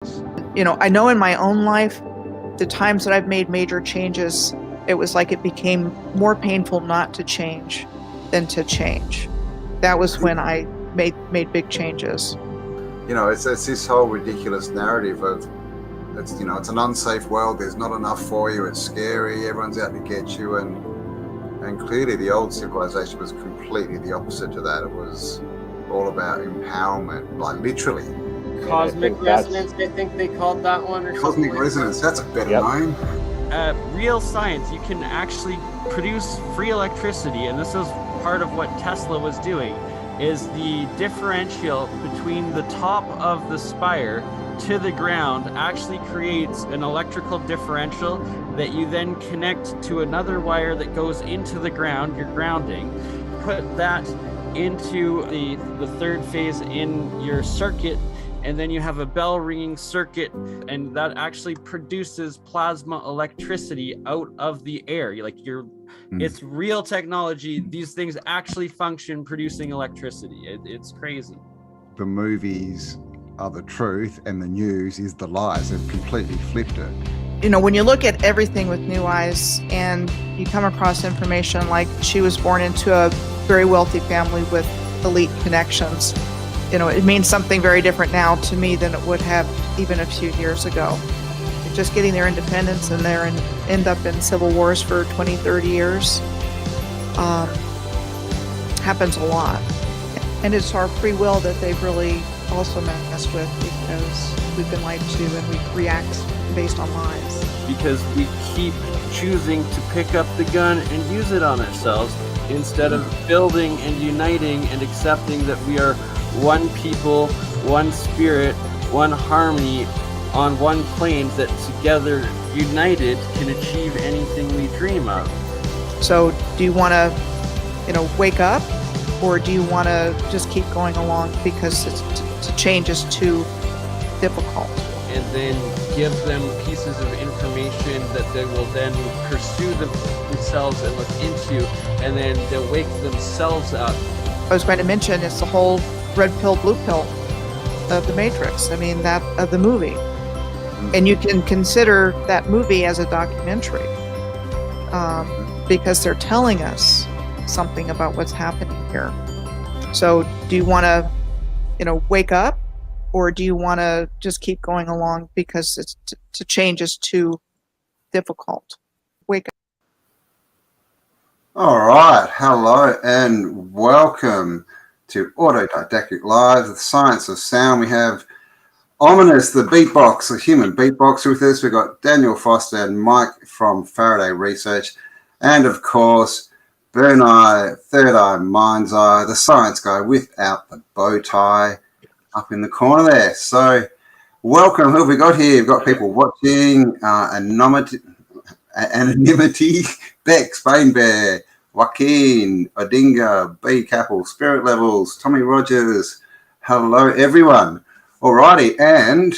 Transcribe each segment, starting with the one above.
I know in my own life, the times that I've made major changes, it was like it became more painful not to change than to change. That was when I made big changes. It's this whole ridiculous narrative of it's an unsafe world. There's not enough for you. It's scary. Everyone's out to get you, and clearly the old civilization was completely the opposite to that. It was all about empowerment, like literally. Cosmic resonance, I think they called that one, or Cosmic resonance. That's a better name. Real science, you can actually produce free electricity, and this is part of what Tesla was doing, is the differential between the top of the spire to the ground actually creates an electrical differential that you then connect to another wire that goes into the ground, your grounding. Put that into the third phase in your circuit, and then you have a bell ringing circuit, and that actually produces plasma electricity out of the air. It's real technology. These things actually function producing electricity. It's crazy. The movies are the truth and the news is the lies. They've completely flipped it. When you look at everything with new eyes and you come across information like she was born into a very wealthy family with elite connections, it means something very different now to me than it would have even a few years ago. Just getting their independence and end up in civil wars for 20, 30 years happens a lot. And it's our free will that they've really also messed with, because we've been lied to and we react based on lies. Because we keep choosing to pick up the gun and use it on ourselves instead of building and uniting and accepting that we are one people, one spirit, one harmony on one plane that together, united, can achieve anything we dream of. So do you want to, wake up, or do you want to just keep going along because to change is too difficult? And then give them pieces of information that they will then pursue themselves and look into, and then they'll wake themselves up. I was going to mention it's the whole red pill, blue pill of the Matrix. I mean, that of the movie. And you can consider that movie as a documentary because they're telling us something about what's happening here. So do you want to, wake up, or do you want to just keep going along because to change is too difficult? Wake up. All right. Hello and welcome to Autodidactic Live, the science of sound. We have Ominous, the beatbox, the human beatboxer with us. We've got Daniel Foster and Mike from Faraday Research. And of course, Burn Eye, Third Eye, Mind's Eye, the science guy without the bow tie up in the corner there. So welcome. Who have we got here? We've got people watching, Anonymity, Bex, Bane Bear, Joaquin, Odinga, B Capel, Spirit Levels, Tommy Rogers. Hello, everyone. Alrighty, and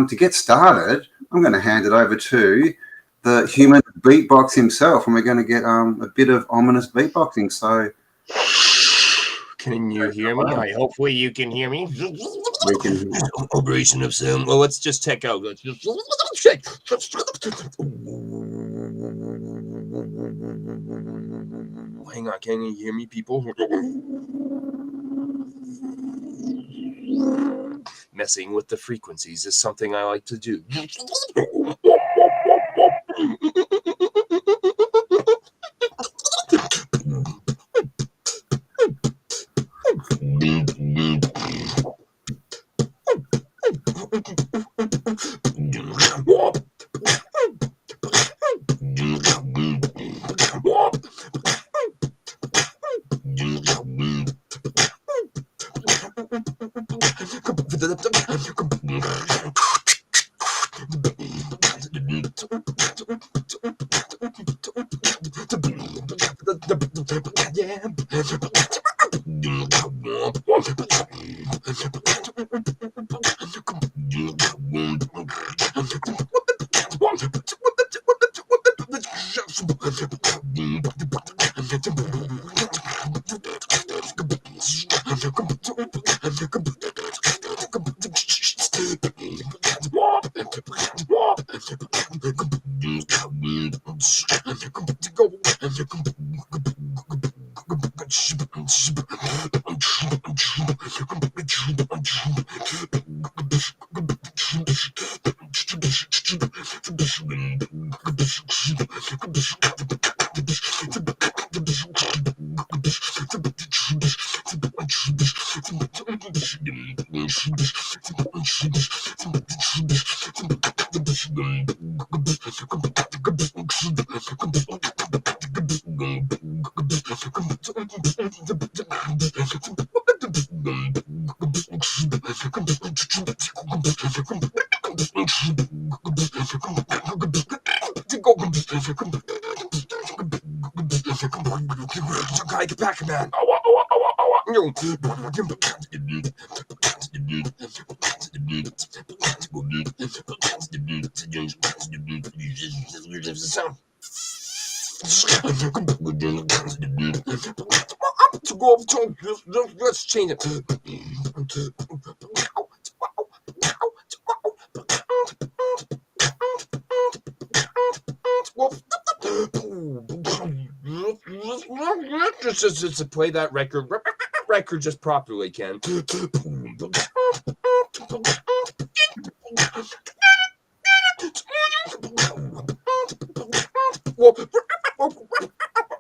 to get started, I'm going to hand it over to the human beatbox himself, and we're going to get a bit of ominous beatboxing. So, can you hear me? Hopefully you can hear me. We can hear. Operation of sound. Well, let's just check out. Let's just check. Hang on, can you hear me, people? Messing with the frequencies is something I like to do. Get back, man. Let's change it. Just play that record just properly, Ken.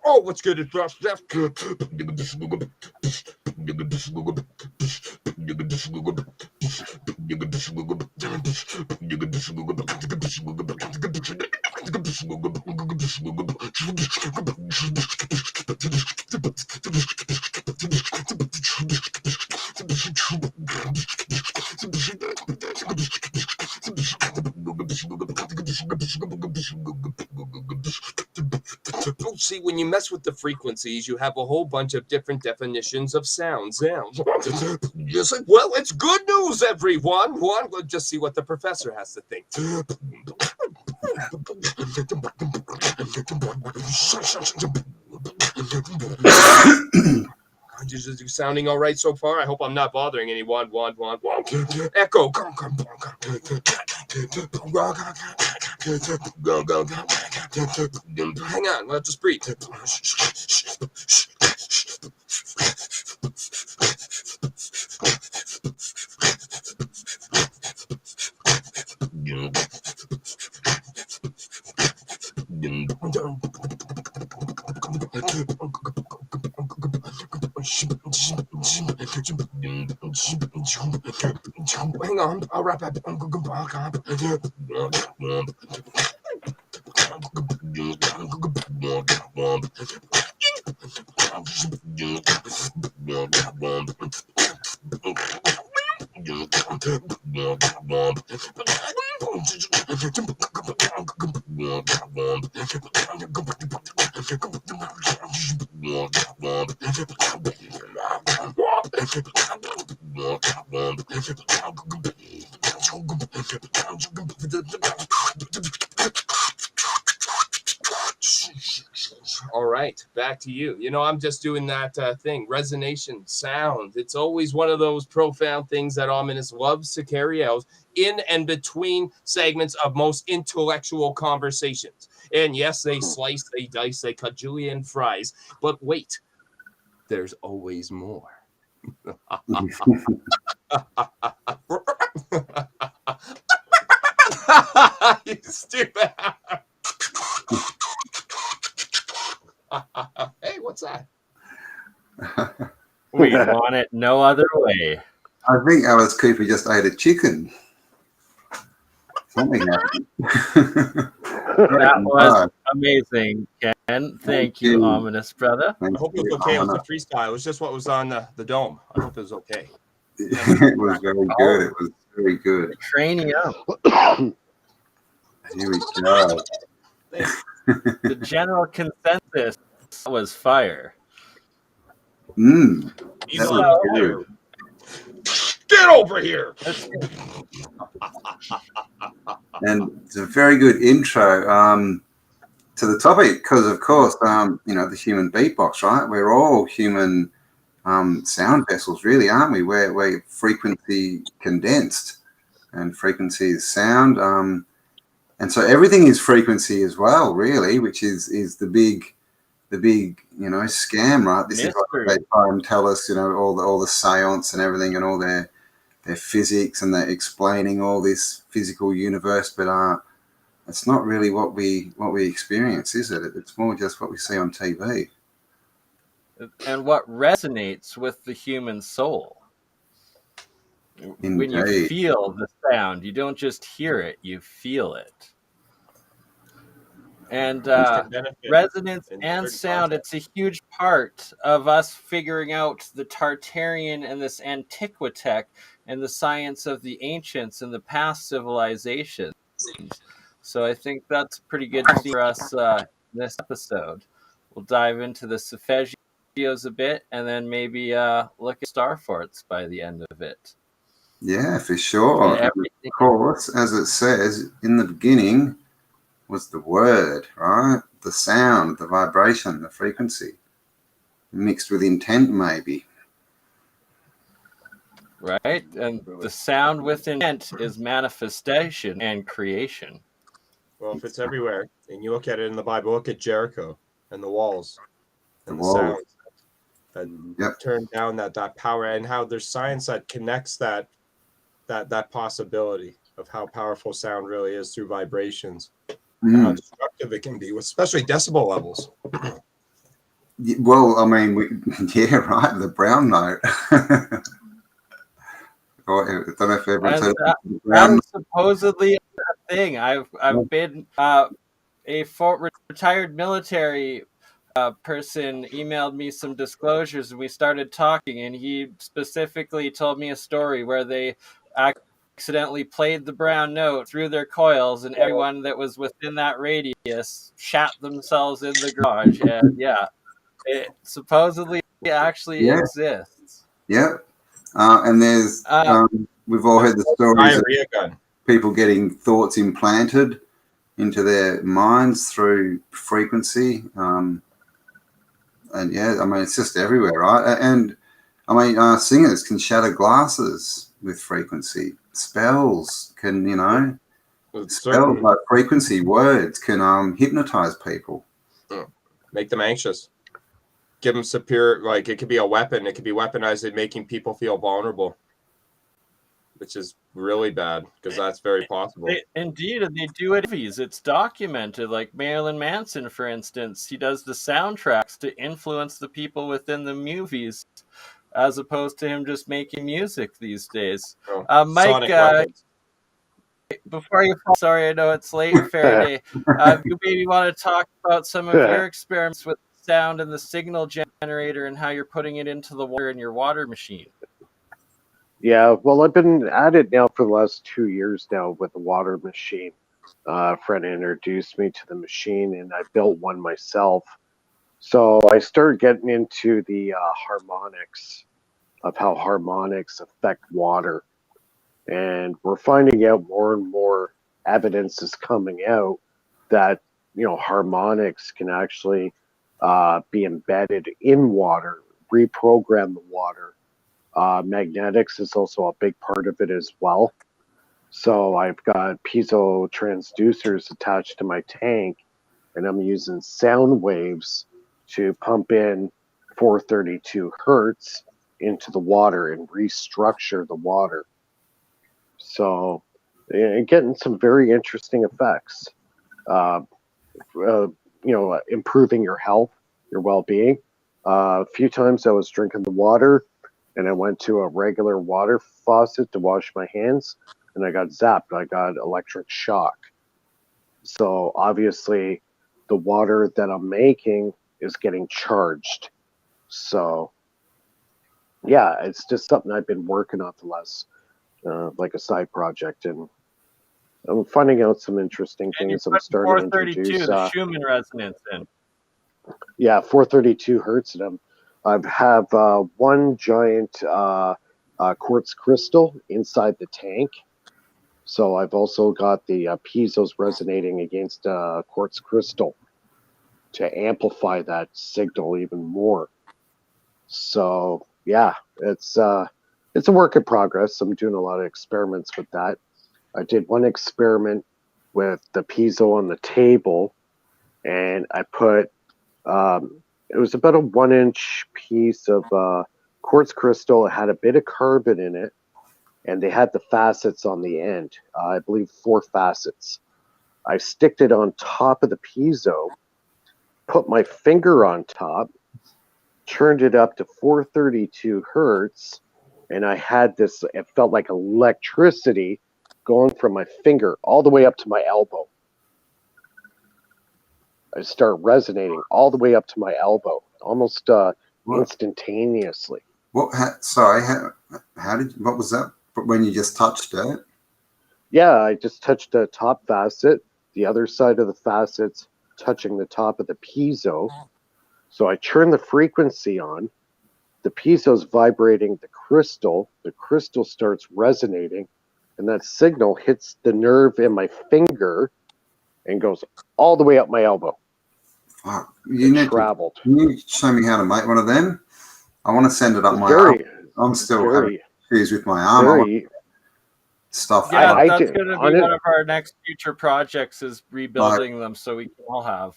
Oh, what's good is that's good. See, when you mess with the frequencies, you have a whole bunch of different definitions of sounds. Just like, well, it's good news, everyone. We'll just see what the professor has to think. You sounding all right so far? I hope I'm not bothering anyone. Echo. Hang on, let's just breathe. Hang on, I'll wrap up. All right, back to you. You know, I'm just doing that thing, resonation, sound. It's always one of those profound things that Ominous loves to carry out in and between segments of most intellectual conversations. And yes, they slice, they dice, they cut julienne fries. But wait, there's always more. You stupid. Hey, what's that? We want it no other way. I think Alice Cooper just ate a chicken. Something happened. That was amazing, Ken. Thank you, Ominous brother. I hope it was okay. It was a freestyle. It was just what was on the dome. I hope it was okay. It was very good. It was very good. Training up. Here we go. The general consensus was fire. He's was good. Get over here. And it's a very good intro to the topic because, of course, you know, the human beatbox, right? We're all human sound vessels, really, aren't we? We're frequency condensed. and frequency is sound. And so everything is frequency as well, really, which is the big scam, right? This is what they try and tell us, all the seance and everything and all their physics, and they're explaining all this physical universe, but it's not really what we experience, is it? It's more just what we see on TV. And what resonates with the human soul. Indeed. When you feel the sound, you don't just hear it, you feel it. And resonance and sound, it's a huge part of us figuring out the Tartarian and this Antiquitech and the science of the ancients and the past civilizations. So I think that's pretty good for us in this episode. We'll dive into the Solfeggios a bit, and then maybe look at Starforts by the end of it. Yeah, for sure. Of course, as it says, in the beginning was the word, right? The sound, the vibration, the frequency, mixed with intent, maybe. Right? And the sound with intent is manifestation and creation. Well, if it's everywhere, and you look at it in the Bible, look at Jericho and the walls and the sounds that turn down that power, and how there's science that connects that possibility of how powerful sound really is through vibrations, and how destructive it can be, especially decibel levels. Well, I mean, right, the brown note. I don't know if everyone's heard of the brown. That's supposedly a thing. I've been a retired military person emailed me some disclosures, and we started talking, and he specifically told me a story where they accidentally played the brown note through their coils, and everyone that was within that radius shat themselves in the garage. And it supposedly actually exists. Yep. And there's we've all heard the stories of people getting thoughts implanted into their minds through frequency. And I mean, it's just everywhere, right? And I mean, singers can shatter glasses with frequency. Spells can, spells like frequency words can hypnotize people. Make them anxious. Give them superior, like it could be a weapon. It could be weaponized in making people feel vulnerable, which is really bad because that's very possible. Indeed, and they do it. It's documented. Like Marilyn Manson, for instance, he does the soundtracks to influence the people within the movies, as opposed to him just making music these days. Mike, before you fall, sorry, I know it's late, Faraday. You maybe want to talk about some of your experiments with sound and the signal generator and how you're putting it into the water in your water machine. Yeah, well, I've been at it now for the last 2 years now with the water machine. A friend introduced me to the machine, and I built one myself. So I started getting into the harmonics, of how harmonics affect water. And we're finding out more and more evidence is coming out that, harmonics can actually be embedded in water, reprogram the water. Magnetics is also a big part of it as well. So I've got piezo transducers attached to my tank, and I'm using sound waves to pump in 432 hertz into the water and restructure the water. So getting some very interesting effects. Improving your health, your well-being. A few times I was drinking the water, and I went to a regular water faucet to wash my hands, and I got zapped. I got electric shock. So obviously the water that I'm making is getting charged. So yeah, it's just something I've been working on the last, like a side project, and I'm finding out some interesting things. I'm starting to introduce the Schumann Resonance in. Yeah, 432 hertz. And I have one giant quartz crystal inside the tank. So I've also got the piezos resonating against quartz crystal to amplify that signal even more. So yeah, it's a work in progress. I'm doing a lot of experiments with that. I did one experiment with the piezo on the table, and I put it was about a 1-inch piece of quartz crystal. It had a bit of carbon in it, and they had the facets on the end. I believe 4 facets. I sticked it on top of the piezo, put my finger on top, turned it up to 432 hertz, and I had this, it felt like electricity going from my finger all the way up to my elbow. I start resonating all the way up to my elbow, almost instantaneously. What was that when you just touched it? Yeah, I just touched the top facet, the other side of the facets touching the top of the piezo. So I turn the frequency on, the piezo's vibrating the crystal starts resonating, and that signal hits the nerve in my finger and goes all the way up my elbow. Fuck. Traveled. Can you show me how to make one of them? I want to send it up my arm. I'm still having issues with my arm. Stuff. Yeah, that's going to be one of our next future projects, is rebuilding them so we can all have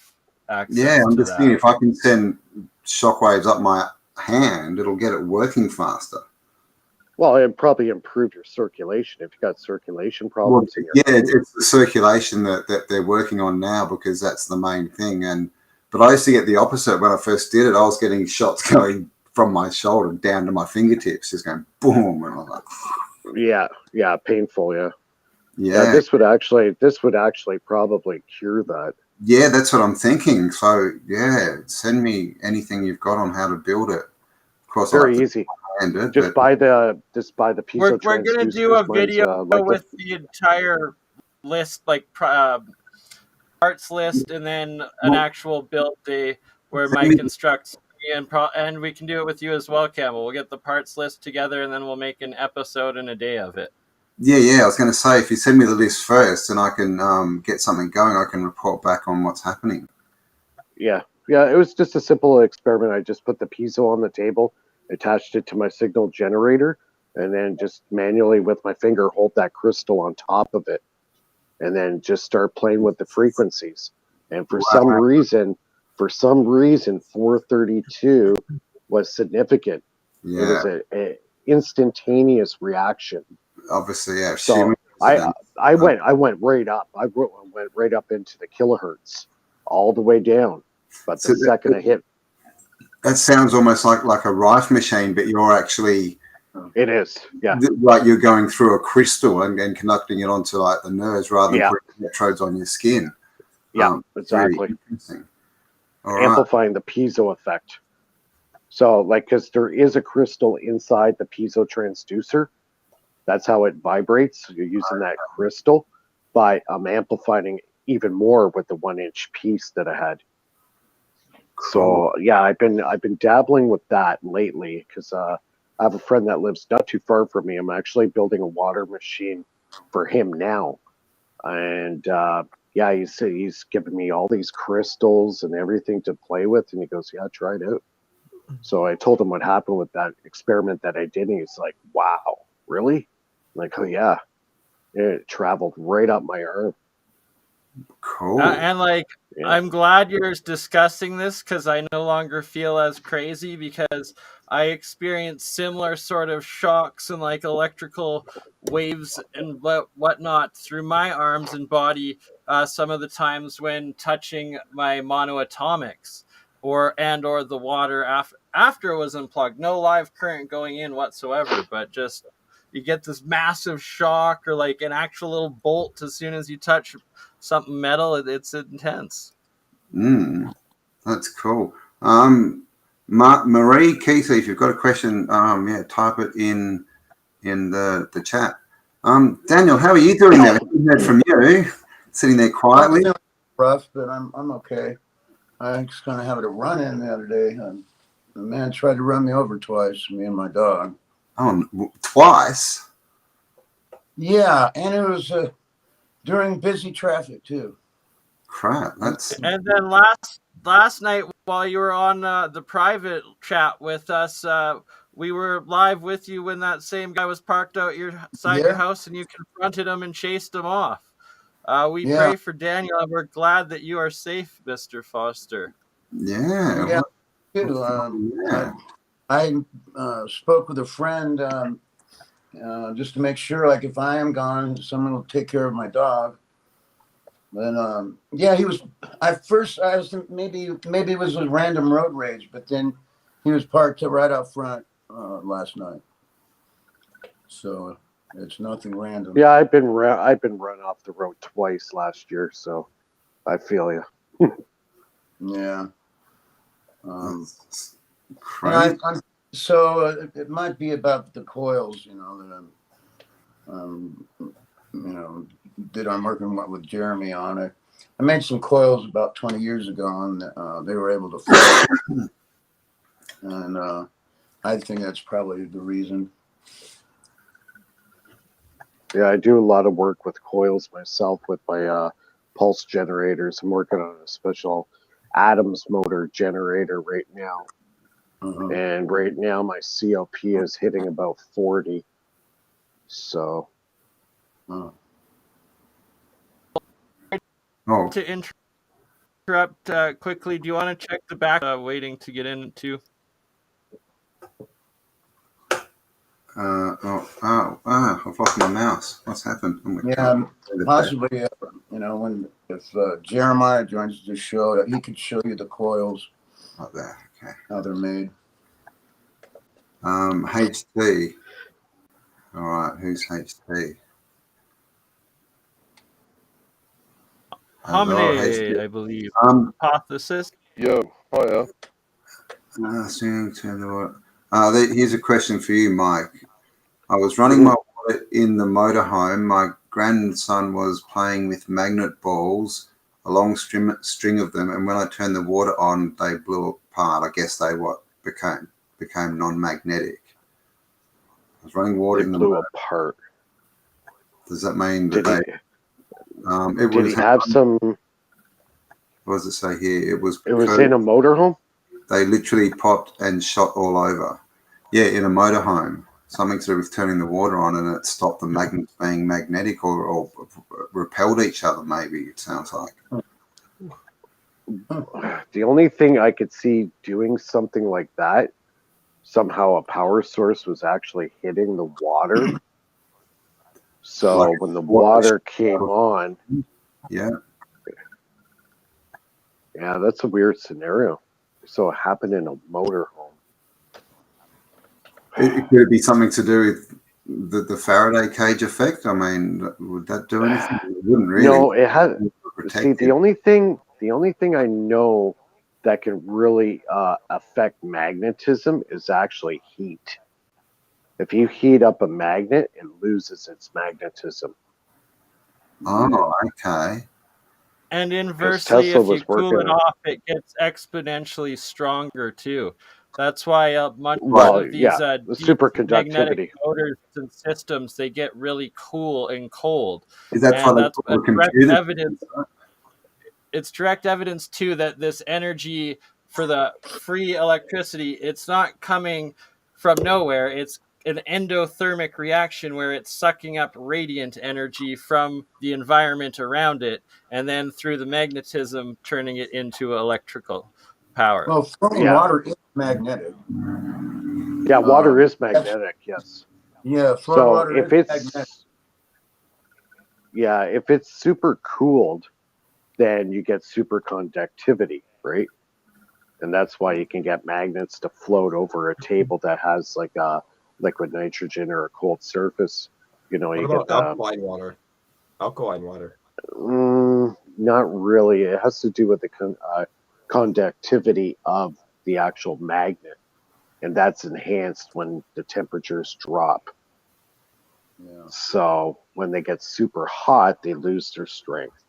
access. Yeah, I'm to just thinking if I can send shockwaves up my hand, it'll get it working faster. Well, it probably improve your circulation if you got circulation problems. It's the circulation that they're working on now, because that's the main thing. But I used to get the opposite when I first did it. I was getting shots going from my shoulder down to my fingertips, just going boom, and I'm like, yeah, painful, yeah. This would actually probably cure that. Yeah, that's what I'm thinking. So yeah, send me anything you've got on how to build it. Of course, very easy. Just buy the piezo. We're going to do a video with the entire list, like parts list, and then an actual build day where Mike instructs me, and we can do it with you as well, Cambell. We'll get the parts list together, and then we'll make an episode in a day of it. Yeah. I was going to say, if you send me the list first, and I can get something going, I can report back on what's happening. Yeah. It was just a simple experiment. I just put the piezo on the table, attached it to my signal generator, and then just manually with my finger hold that crystal on top of it, and then just start playing with the frequencies. And for some reason, 432 was significant. Yeah. It was an instantaneous reaction. Obviously, yeah. So I went right up. I went right up into the kilohertz, all the way down. But the second I hit, that sounds almost like a rife machine, but you're actually. It is, yeah. Like you're going through a crystal and conducting it onto like the nerves rather than putting electrodes on your skin. Yeah, exactly. Really amplifying the piezo effect. So, because there is a crystal inside the piezo transducer, that's how it vibrates. You're using that crystal, but I'm amplifying even more with the 1-inch piece that I had. So yeah, I've been dabbling with that lately because I have a friend that lives not too far from me. I'm actually building a water machine for him now, and he's giving me all these crystals and everything to play with, and he goes, "Yeah, try it out." So I told him what happened with that experiment that I did, and he's like, "Wow, really?" I'm like, "Oh yeah, it traveled right up my arm." Cool. I'm glad you're discussing this because I no longer feel as crazy, because I experienced similar sort of shocks and electrical waves and whatnot through my arms and body some of the times when touching my monoatomics or the water after it was unplugged. No live current going in whatsoever, but just you get this massive shock or an actual little bolt as soon as you touch something metal. It's intense. That's cool. Marie Keithley, if you've got a question, type it in the chat. Daniel, how are you doing now? I heard from you, sitting there quietly. Rough, but I'm okay. I was going to have a run in the other day. The man tried to run me over twice, me and my dog. Oh, twice? Yeah, and it was during busy traffic too. Crap, that's. And then last night while you were on the private chat with us, We were live with you when that same guy was parked outside your house, and you confronted him and chased him off. We pray for Daniel, and we're glad that you are safe, Mr. Foster. Yeah. I spoke with a friend just to make sure, like, if I am gone, someone will take care of my dog. And he was. At first, I was maybe it was a random road rage, but then he was parked right out front last night. So it's nothing random. Yeah, I've been run off the road twice last year, so I feel you. Yeah. Crazy. It might be about the coils, that that I'm working with Jeremy on it. I made some coils about 20 years ago, and they were able to float. And I think that's probably the reason. Yeah, I do a lot of work with coils myself with my pulse generators. I'm working on a special Adams motor generator right now. And right now my COP is hitting about 40. So. To interrupt quickly, do you want to check the back? Waiting to get in too. I've lost my mouse. What's happened? Possibly. If Jeremiah joins the show, he could show you the coils. Like that. Okay. How they're made. HT. All right. Who's HT? Hominid, I believe. Hypothesis. Yo, hiya. Here's a question for you, Mike. I was running my water in the motorhome. My grandson was playing with magnet balls, a long string of them, and when I turned the water on, they blew apart. I guess they became non-magnetic. I was running water in the blew apart. Does that mean that did he have some? What does it say here? It was in a motorhome? They literally popped and shot all over. Yeah, in a motorhome. Something to do with turning the water on, and it stopped the magnets being magnetic or repelled each other, maybe, it sounds like. The only thing I could see doing something like that, somehow a power source was actually hitting the water. So when the water came on. Yeah, that's a weird scenario. So it happened in a motorhome. It could be something to do with the Faraday cage effect. I mean, would that do anything? It wouldn't really. No, it has. See, the only thing I know that can really affect magnetism is actually heat. If you heat up a magnet, it loses its magnetism. Oh, okay. And inversely, if you cool it off, it gets exponentially stronger too. That's why much of these the superconductivity motors and systems, they get really cool and cold. Is that that's direct evidence? It's direct evidence too that this energy for the free electricity, it's not coming from nowhere. It's an endothermic reaction where it's sucking up radiant energy from the environment around it, and then through the magnetism, turning it into electrical power. Well, flowing water is magnetic. Yeah, water is magnetic, yes. Yeah, flowing water is magnetic. Yeah, if it's super cooled, then you get superconductivity, right? And that's why you can get magnets to float over a table that has like a liquid nitrogen or a cold surface. You know, you get alkaline water. Alkaline water. Not really. It has to do with the conductivity of the actual magnet, and that's enhanced when the temperatures drop. Yeah. So when they get super hot, they lose their strength.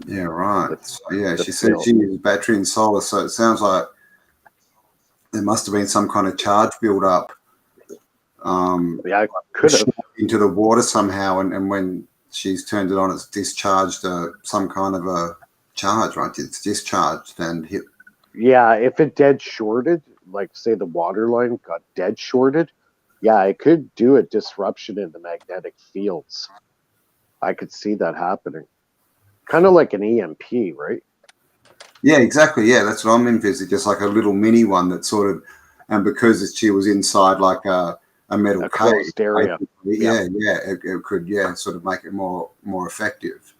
Yeah, right. She said she used battery and solar, so it sounds like there must have been some kind of charge build up. Could have into the water somehow, and when she's turned it on, it's discharged some kind of a charge, right? It's discharged and hit. Yeah, if it dead shorted, like say the water line got dead shorted, yeah, it could do a disruption in the magnetic fields. I could see that happening. Kind of like an EMP, right? Yeah, exactly. Yeah, that's what I'm envisaging. Just like a little mini one that sort of, and because she was inside like a metal A cage, closed area. yeah, it could, sort of make it more effective.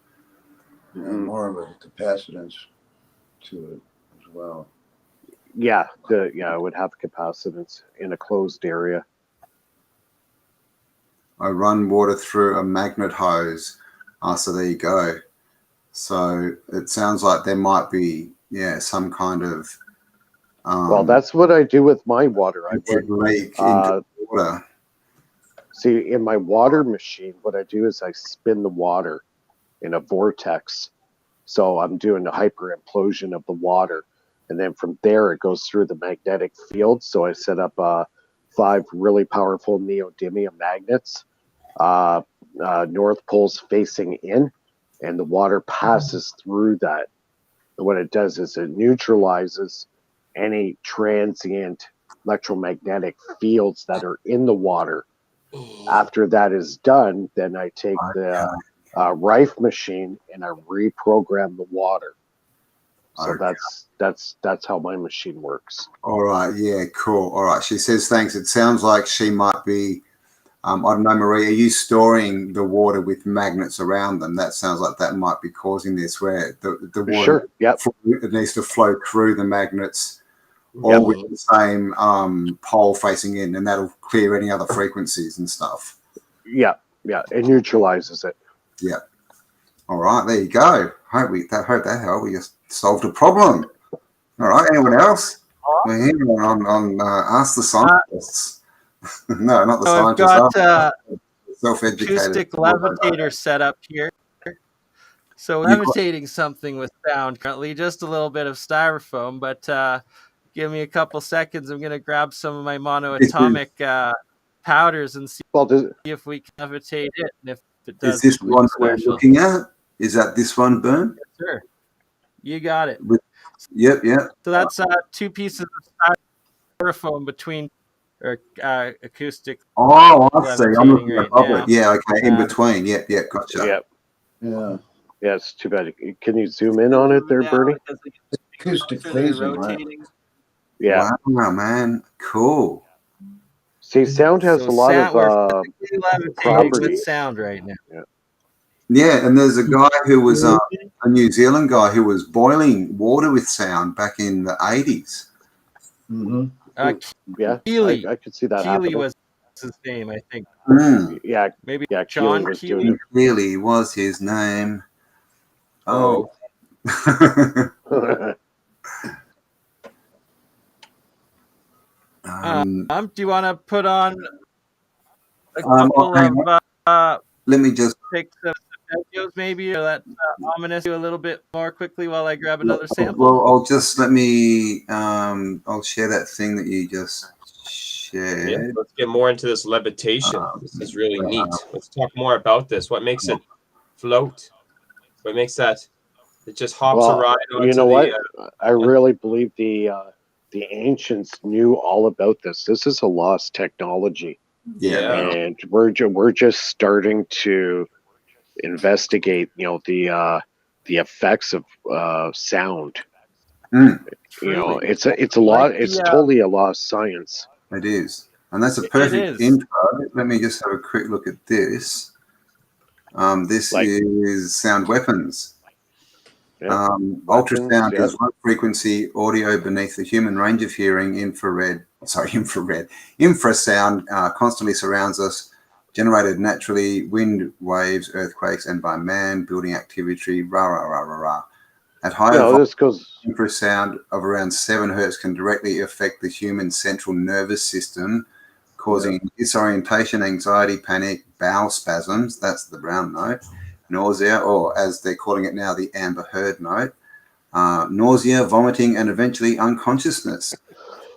And more of a capacitance to it as well. Yeah, it would have capacitance in a closed area. I run water through a magnet hose. So there you go. So it sounds like there might be, some kind of. Well, that's what I do with my water. I run, leak into water. See, in my water machine, what I do is I spin the water in a vortex. So I'm doing a hyper implosion of the water. And then from there, it goes through the magnetic field. So I set up 5 really powerful neodymium magnets, north poles facing in, and the water passes through that. And what it does is it neutralizes any transient electromagnetic fields that are in the water. After that is done, then I take the Rife machine and I reprogram the water. So that's how my machine works. All right, yeah, cool. All right, she says thanks. It sounds like she might be. I don't know, Marie. Are you storing the water with magnets around them? That sounds like that might be causing this, where the water Sure. Yep. It needs to flow through the magnets, all with the same pole facing in, and that'll clear any other frequencies and stuff. Yeah, it neutralizes it. Yeah. All right, there you go. Hope that helped. We just solved a problem. All right, anyone else? We're here on Ask the Scientists. No, not the scientists. I've got self-educated acoustic levitator set up here. So levitating something with sound currently, just a little bit of styrofoam, but give me a couple seconds. I'm going to grab some of my monoatomic powders and see if we can levitate it. And if it does, is this one we're looking at? Is that this one, Bern? Yes, sir. You got it. Yep. So that's 2 pieces of styrofoam between acoustic. Oh, I see. I'm looking right at public. now. Yeah, okay, in between. Yep, gotcha. Yeah, it's too bad. Can you zoom in on it there, Bernie? Acoustic phasing, right? Yeah. Wow, man. Cool. See, sound has a lot of properties. With sound right now. Yeah, and there's a guy who was a New Zealand guy who was boiling water with sound back in the 80s. Mm-hmm. Keely. I could see that happening. Keely was his name, I think. Yeah, maybe John Keely. Keely was his name. Oh. Do you want to put on a couple of let me just pick some videos maybe, or let Ominous do a little bit more quickly while I grab another sample? Well, I'll just let me I'll share that thing that you just shared. Yeah, let's get more into this levitation. This is really neat. Let's talk more about this. What makes it float? What makes that it just hops around? You know what? I really believe the ancients knew all about this. This is a lost technology. Yeah. And we're just starting to investigate, the effects of sound. It's a lot. It's totally a lost science. It is, and that's a perfect intro. Let me just have a quick look at this. This is sound weapons. Ultrasound is low frequency audio beneath the human range of hearing. Infrasound constantly surrounds us, generated naturally, wind waves, earthquakes, and by man, building activity, rah, rah, rah, rah, rah. At higher infrasound of around 7 hertz can directly affect the human central nervous system, causing disorientation, anxiety, panic, bowel spasms, that's the brown note, nausea, or as they're calling it now, the Amber Heard note, nausea, vomiting, and eventually unconsciousness.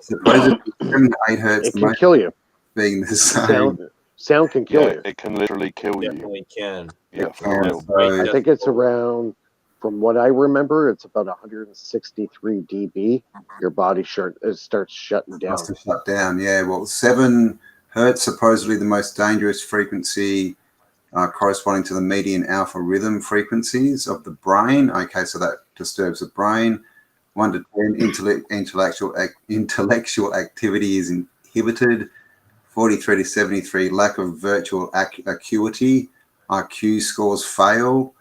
Supposedly 7 to 8 hertz, it can kill you. Being the same. Sound can kill you. It can literally kill you. Definitely can. Yeah, for real. I think it's around from what I remember, it's about 163 dB. Your body starts shutting down. Must have shut down. Yeah. Well, 7 hertz supposedly the most dangerous frequency, corresponding to the median alpha rhythm frequencies of the brain. Okay, so that disturbs the brain. 1 to 10, intellectual activity is inhibited. 43 to 73, lack of virtual acuity. IQ scores fail.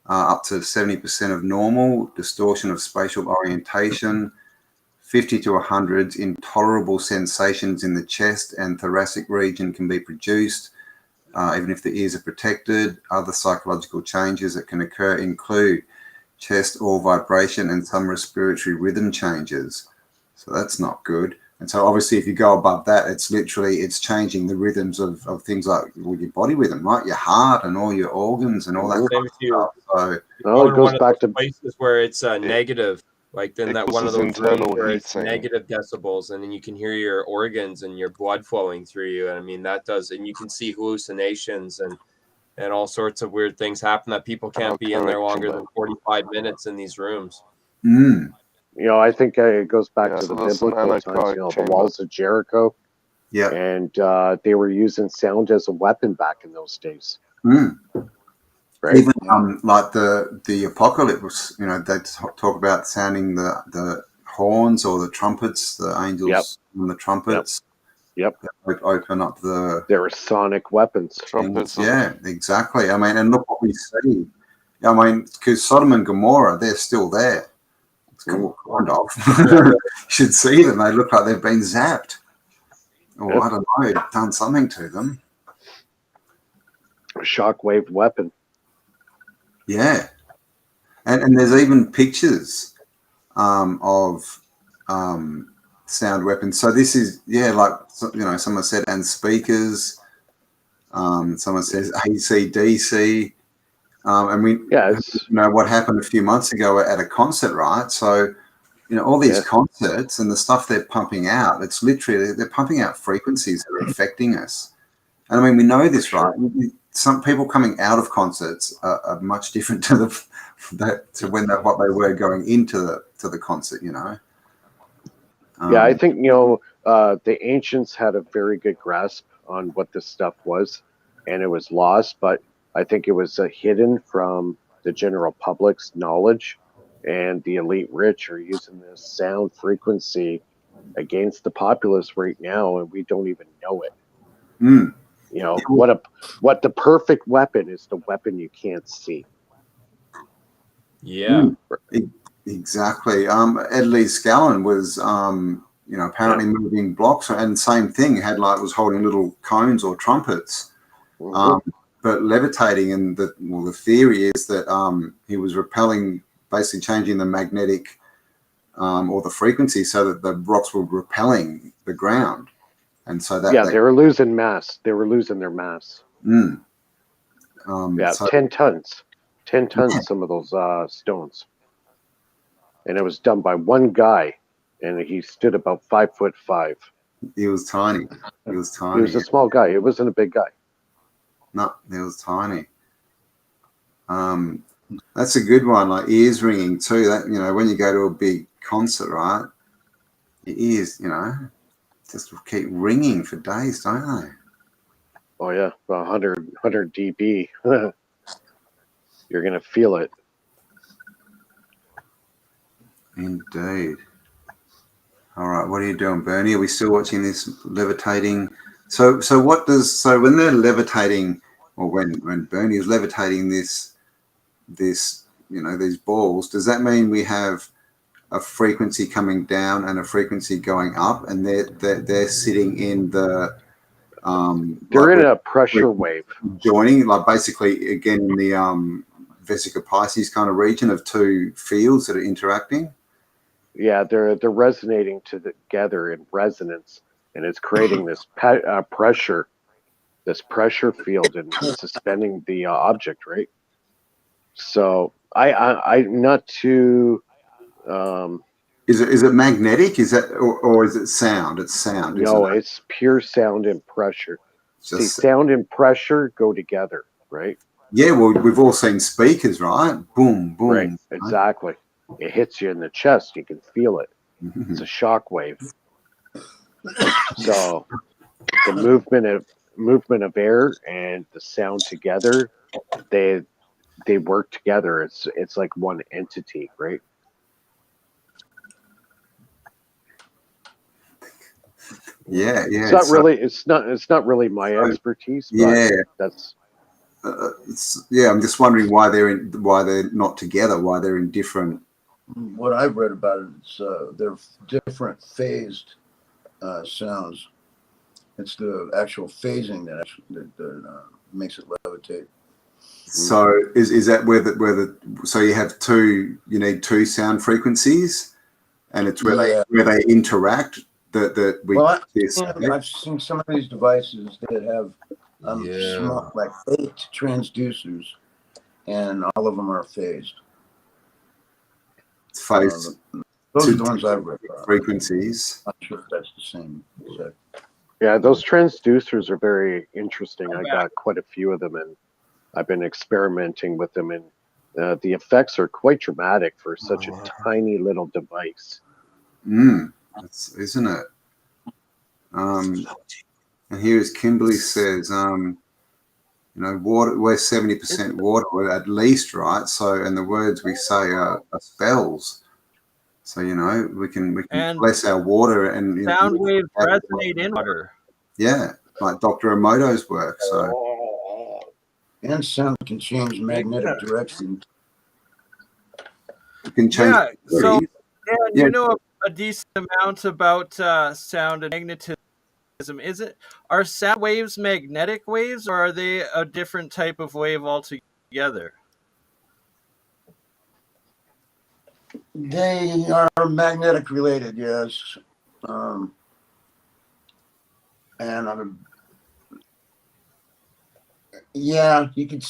Up to 70% of normal. Distortion of spatial orientation. 50 to 100, intolerable sensations in the chest and thoracic region can be produced, even if the ears are protected. Other psychological changes that can occur include chest or vibration and some respiratory rhythm changes. So that's not good. And so obviously if you go above that, it's changing the rhythms of things like your body rhythm, right? Your heart and all your organs and all that kind of stuff. So it goes back to places where it's negative. Like then that one of those rooms where it's negative decibels, and then you can hear your organs and your blood flowing through you. And I mean that does, and you can see hallucinations and all sorts of weird things happen that people can't be in there longer than 45 minutes in these rooms. You know, I think it goes back to the biblical times. You know, the walls of Jericho. Yeah, and they were using sound as a weapon back in those days. Right? Even like the apocalypse, you know, they talk about sounding the horns or the trumpets, the angels and the trumpets. Yep. Open up the. There were sonic weapons. Trumpets. Yeah, exactly. I mean, and look what we see. I mean, because Sodom and Gomorrah, they're still there. It's kind of. You should see them. They look like they've been zapped. Or I don't know, done something to them. A shockwave weapon. Yeah, and there's even pictures of sound weapons. So this is like you know, someone said, and speakers. Someone says AC/DC, and we you know what happened a few months ago at a concert, right? So you know all these concerts and the stuff they're pumping out. It's literally they're pumping out frequencies that are affecting us. And I mean we know this, right? Some people coming out of concerts are much different to what they were going into the concert, you know. I think you know the ancients had a very good grasp on what this stuff was, and it was lost. But I think it was hidden from the general public's knowledge, and the elite rich are using this sound frequency against the populace right now, and we don't even know it. You know what the perfect weapon is, the weapon you can't see. Yeah, exactly. Ed Lee Scallon was you know apparently moving blocks, and same thing was holding little cones or trumpets, but levitating. And the theory is that he was repelling, basically changing the magnetic or the frequency so that the rocks were repelling the ground. And so they were losing mass. They were losing their mass. 10 tons. 10 tons, some of those stones. And it was done by one guy, and he stood about 5'5". He was tiny. He was a small guy. It wasn't a big guy. No, he was tiny. That's a good one, like ears ringing too. That, you know, when you go to a big concert, right? Your ears, you know, just keep ringing for days, don't they? Oh yeah, 100 dB. You're gonna feel it. Indeed. All right, what are you doing, Bernie? Are we still watching this levitating? So when they're levitating, or when Bernie is levitating this, you know, these balls, does that mean we have a frequency coming down and a frequency going up, and they're sitting in the they're in a pressure wave joining, like basically again in the Vesica Pisces kind of region of two fields that are interacting? Yeah, they're resonating together in resonance, and it's creating this pressure field and suspending the object, right? So I'm not too. Is it magnetic? Is that or is it sound? It's sound. No, it's pure sound and pressure. See, sound and pressure go together, right? Yeah, well, we've all seen speakers, right? Boom, boom. Right, exactly. It hits you in the chest. You can feel it. It's a shock wave. So the movement of air and the sound together, they work together. It's like one entity, right? Yeah, It's not really it's not really my expertise, but yeah. that's I'm just wondering why they're not together, why they're in different. What I've read about it, it's they're different phased sounds. It's the actual phasing that makes it levitate. So is that where the so you need two sound frequencies, and it's where they interact that we. Well, I've seen some of these devices that have small, like 8 transducers, and all of them are phased. Phased. Those are the ones I've read about. Frequencies. I'm not sure if that's the same. Yeah, those transducers are very interesting. I got quite a few of them, and I've been experimenting with them, and the effects are quite dramatic for such a tiny little device. Isn't it? And here's Kimberly says, water. We're 70% water, we're at least, right? So, and the words we say are spells. So we can bless our water and sound waves resonate in water. Yeah, like Dr. Emoto's work. So, and sound can change magnetic direction. It can change. Yeah. So, you know a decent amount about sound and magnetism. Are sound waves magnetic waves, or are they a different type of wave altogether? They are magnetic related, yes. You could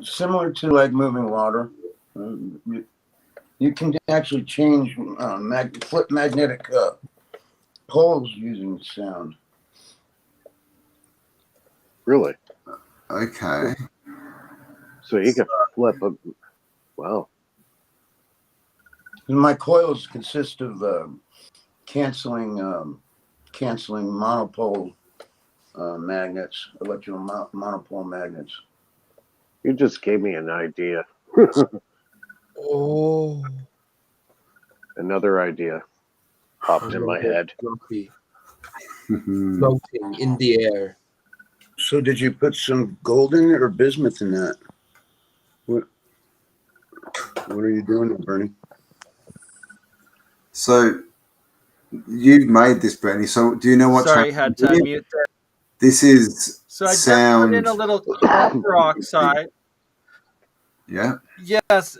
similar to like moving water. You can actually change flip magnetic poles using sound. Really? Okay. So you can flip a wow. And my coils consist of canceling monopole magnets, monopole magnets. You just gave me an idea. Oh. Another idea popped in my head. Floating in the air. So did you put some gold in it or bismuth in that? What are you doing, Bernie? So you've made this, Bernie. So do you know what? Sorry, had to unmute there. This is so I sound. just put in a little copper oxide. Yeah. Yes,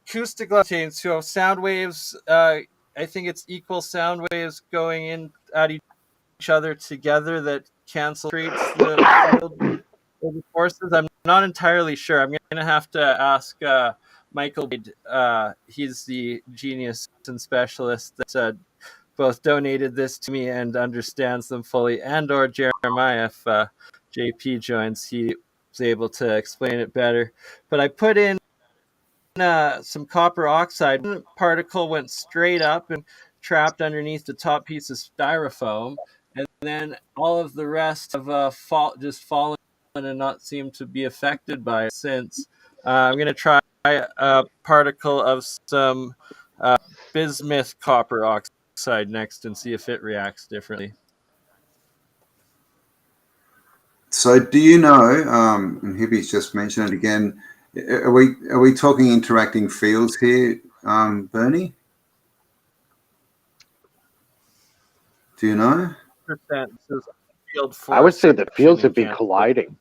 acoustic levitation. So sound waves. I think it's equal sound waves going in at each other together that cancel the field of the forces. I'm not entirely sure. I'm going to have to ask Michael. He's the genius and specialist that both donated this to me and understands them fully, and or Jeremiah, if JP joins, he's able to explain it better. But I put in some copper oxide. One particle went straight up and trapped underneath the top piece of styrofoam, and then all of the rest have just fallen and not seemed to be affected by it since. I'm going to try a particle of some bismuth copper oxide next and see if it reacts differently. So do you know, and Hippie's just mentioned it again, are we talking interacting fields here, Bernie? Do you know? I would say the fields would be colliding.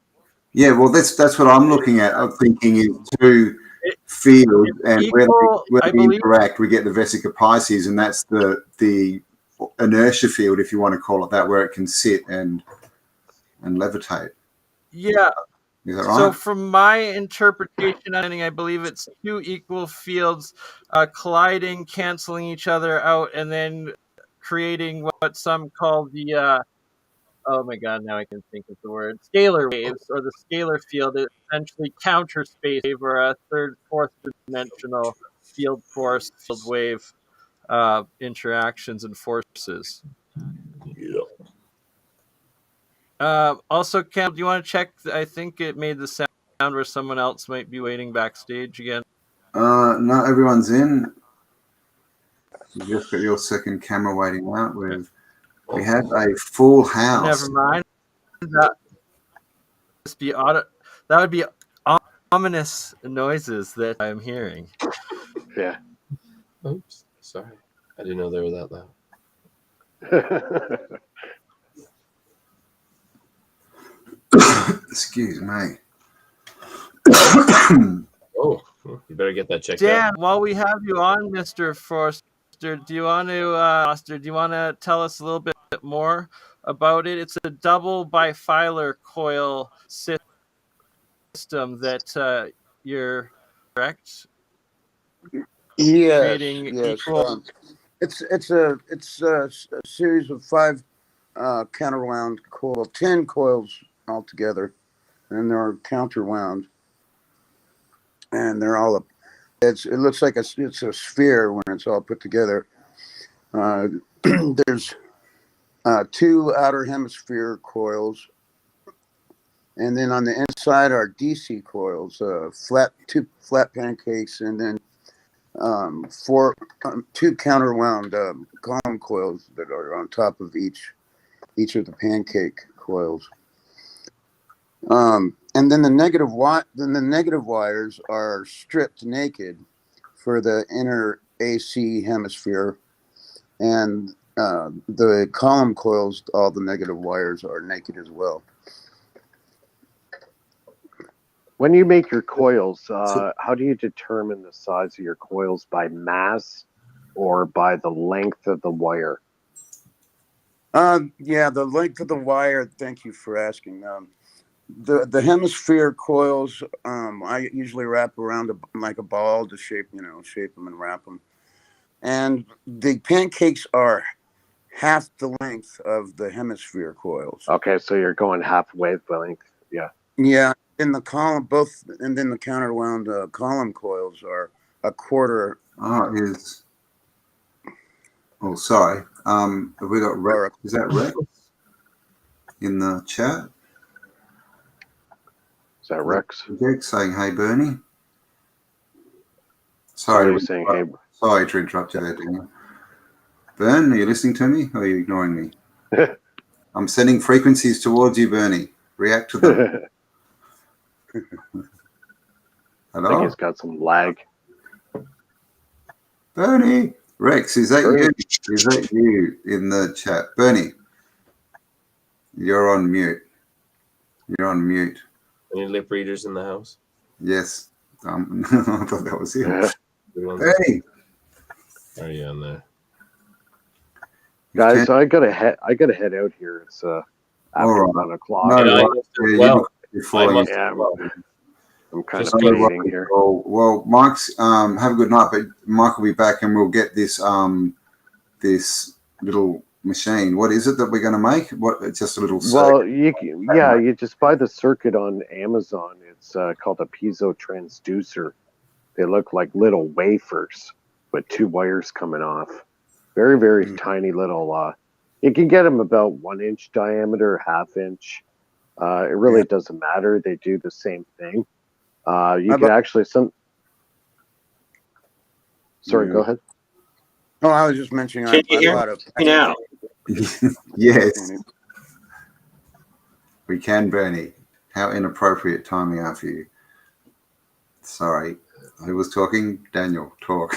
Yeah, well, that's what I'm looking at. I'm thinking is two fields, and when they interact, we get the vesica Pisces, and that's the inertia field, if you want to call it that, where it can sit and levitate. Yeah. Is that right? So from my interpretation, I believe it's two equal fields colliding, canceling each other out, and then creating what some call the oh my god, now I can think of the word. Scalar waves, or the scalar field, is essentially counter space wave, or a third, fourth dimensional field force, field wave interactions and forces. Also, Cam, do you want to check? I think it made the sound where someone else might be waiting backstage again. No, everyone's in. You just got your second camera waiting out. We have a full house. Never mind. That would be ominous noises that I'm hearing. Yeah. Oops, sorry. I didn't know they were that loud. Excuse me. Oh, you better get that checked Dan, out. while we have you on, Mr. Forster, do you want to tell us a little bit more about it? It's a double bifilar coil system that you're correct. Yes, Creating yes. equal. It's a series of 5 counterwound 10 coils altogether, and they're counterwound, and they're all it looks like it's a sphere when it's all put together. There's 2 outer hemisphere coils, and then on the inside are DC coils, 2 flat pancakes, and then 2 counterwound column coils that are on top of each of the pancake coils. And then the negative wires are stripped naked for the inner AC hemisphere, and the column coils, all the negative wires are naked as well. When you make your coils, how do you determine the size of your coils? By mass or by the length of the wire? Yeah, the length of the wire. Thank you for asking. The hemisphere coils, I usually wrap around like a ball to shape them and wrap them. And the pancakes are half the length of the hemisphere coils. Okay, so you're going half wavelength. Yeah. Yeah. In the column, and then the counterwound column coils are a quarter. Sorry. Have we got Rex? Is that Rex in the chat? Is that Rex? Saying, hey, Bernie. Sorry, saying, hey. Sorry to interrupt you there, Daniel. Bern, are you listening to me or are you ignoring me? I'm sending frequencies towards you, Bernie. React to them. Hello? I think he's got some lag. Bernie. Rex, is that you? Is that you in the chat? Bernie, you're on mute. You're on mute. Any lip readers in the house? Yes. I thought that was him. Hey. Are you on there? Guys, I gotta head out here. It's after 1 o'clock. I'm kind of fading here. Well, Mike's have a good night, but Mike will be back and we'll get this this little machine. What is it that we're going to make? It's just a little circuit. Well, you just buy the circuit on Amazon. It's called a piezo transducer. They look like little wafers with 2 wires coming off. Very, very tiny little. You can get them about 1 inch diameter, ½ inch. It really doesn't matter. They do the same thing. You can actually Sorry, go ahead. Oh, I was just mentioning. Can you hear me now? Yes. We can, Bernie. How inappropriate timing are for you. Sorry. Who was talking? Daniel, talk.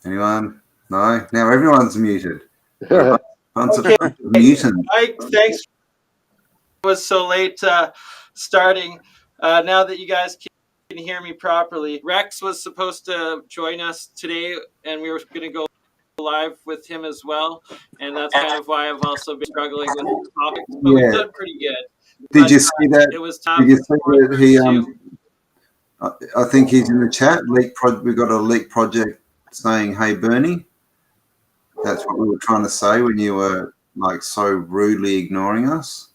Anyone? No? Now everyone's muted. Okay. Mike, thanks. It was so late starting. Now that you guys can hear me properly, Rex was supposed to join us today, and we were going to go live with him as well. And that's kind of why I've also been struggling with the topics, but we've done pretty good. Did you see that? It was tough. Did you see that I think he's in the chat. We got a leak project saying, "Hey Bernie." That's what we were trying to say when you were like so rudely ignoring us.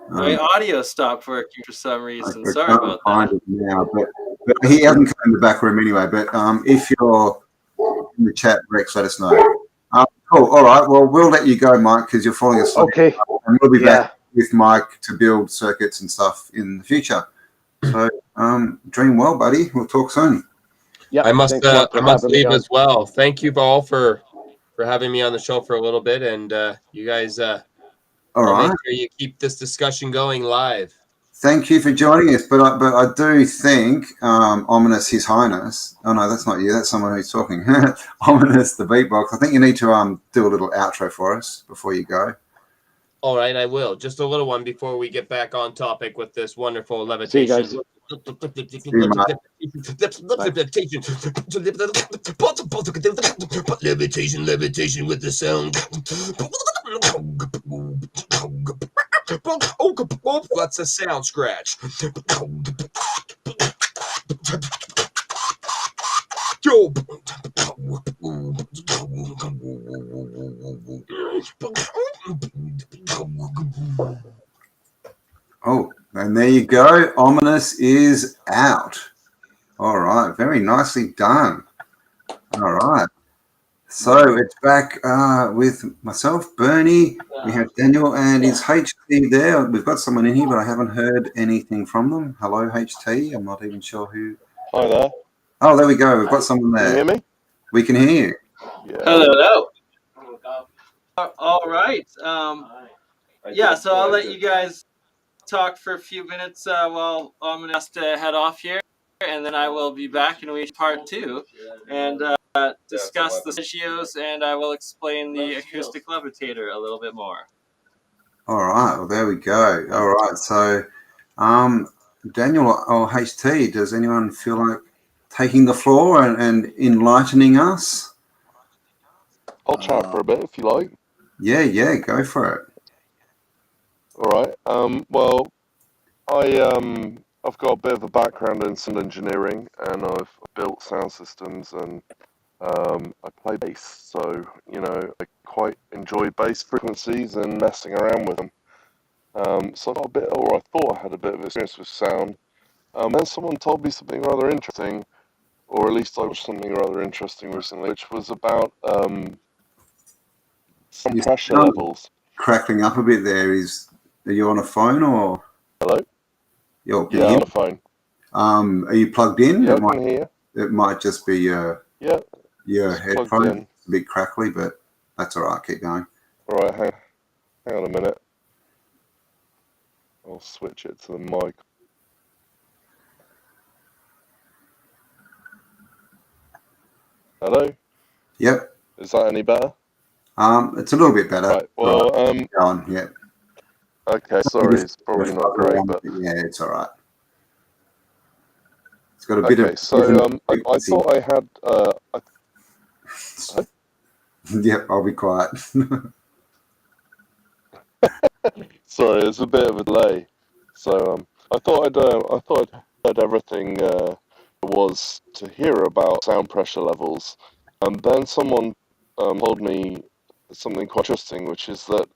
My audio stopped working for some reason. I Sorry can't about find that. it now, but he hasn't come in the back room anyway. But if you're in the chat, Rex, let us know. Cool. All right. Well, we'll let you go, Mike, because you're falling asleep. Okay. And we'll be back with Mike to build circuits and stuff in the future. So dream well, buddy. We'll talk soon. Yeah. I must leave as well. Thank you all for having me on the show for a little bit, and you guys. I'll make sure you keep this discussion going live. Thank you for joining us. But I do think Ominous, His Highness. Oh no, that's not you. That's someone who's talking. Ominous, the beatbox. I think you need to do a little outro for us before you go. All right, I will. Just a little one before we get back on topic with this wonderful levitation. See you Levitation with the sound. That's a sound scratch. Oh, and there you go. Ominous is out. All right. Very nicely done. All right. So it's back with myself, Bernie. We have Daniel and is HT there. We've got someone in here, but I haven't heard anything from them. Hello, HT. I'm not even sure who. Hi there. Oh, there we go. We've got someone there. Can you hear me? We can hear you. Yeah. Hello. All right. Yeah, so I'll let you guys talk for a few minutes while I'm going to have to head off here, and then I will be back in part 2 and discuss the Seizures, and I will explain the acoustic levitator a little bit more. All right. Well, there we go. All right. So, Daniel or HT, does anyone feel like taking the floor and enlightening us? I'll chat for a bit if you like. Yeah, go for it. All right. Well, I've got a bit of a background in sound engineering, and I've built sound systems, and I play bass, so I quite enjoy bass frequencies and messing around with them. So I got I thought I had a bit of experience with sound. Then someone told me something rather interesting, or at least I watched something rather interesting recently, which was about some pressure levels. Crackling up a bit there. Are you on a phone or? Hello? Yeah, on a phone. Are you plugged in? Yeah, I can hear. It might just be your headphone. It's a bit crackly, but that's all right. Keep going. All right, hang on a minute. I'll switch it to the mic. Hello? Yep. Is that any better? It's a little bit better. Right. Well, go on. Yeah. Okay. Sorry, it's probably not great, but yeah, it's all right. It's got a bit of. So I thought I had. Yep, I'll be quiet. Sorry, there's a bit of a delay. So I thought I'd heard everything there was to hear about sound pressure levels, and then someone told me something quite interesting, which is that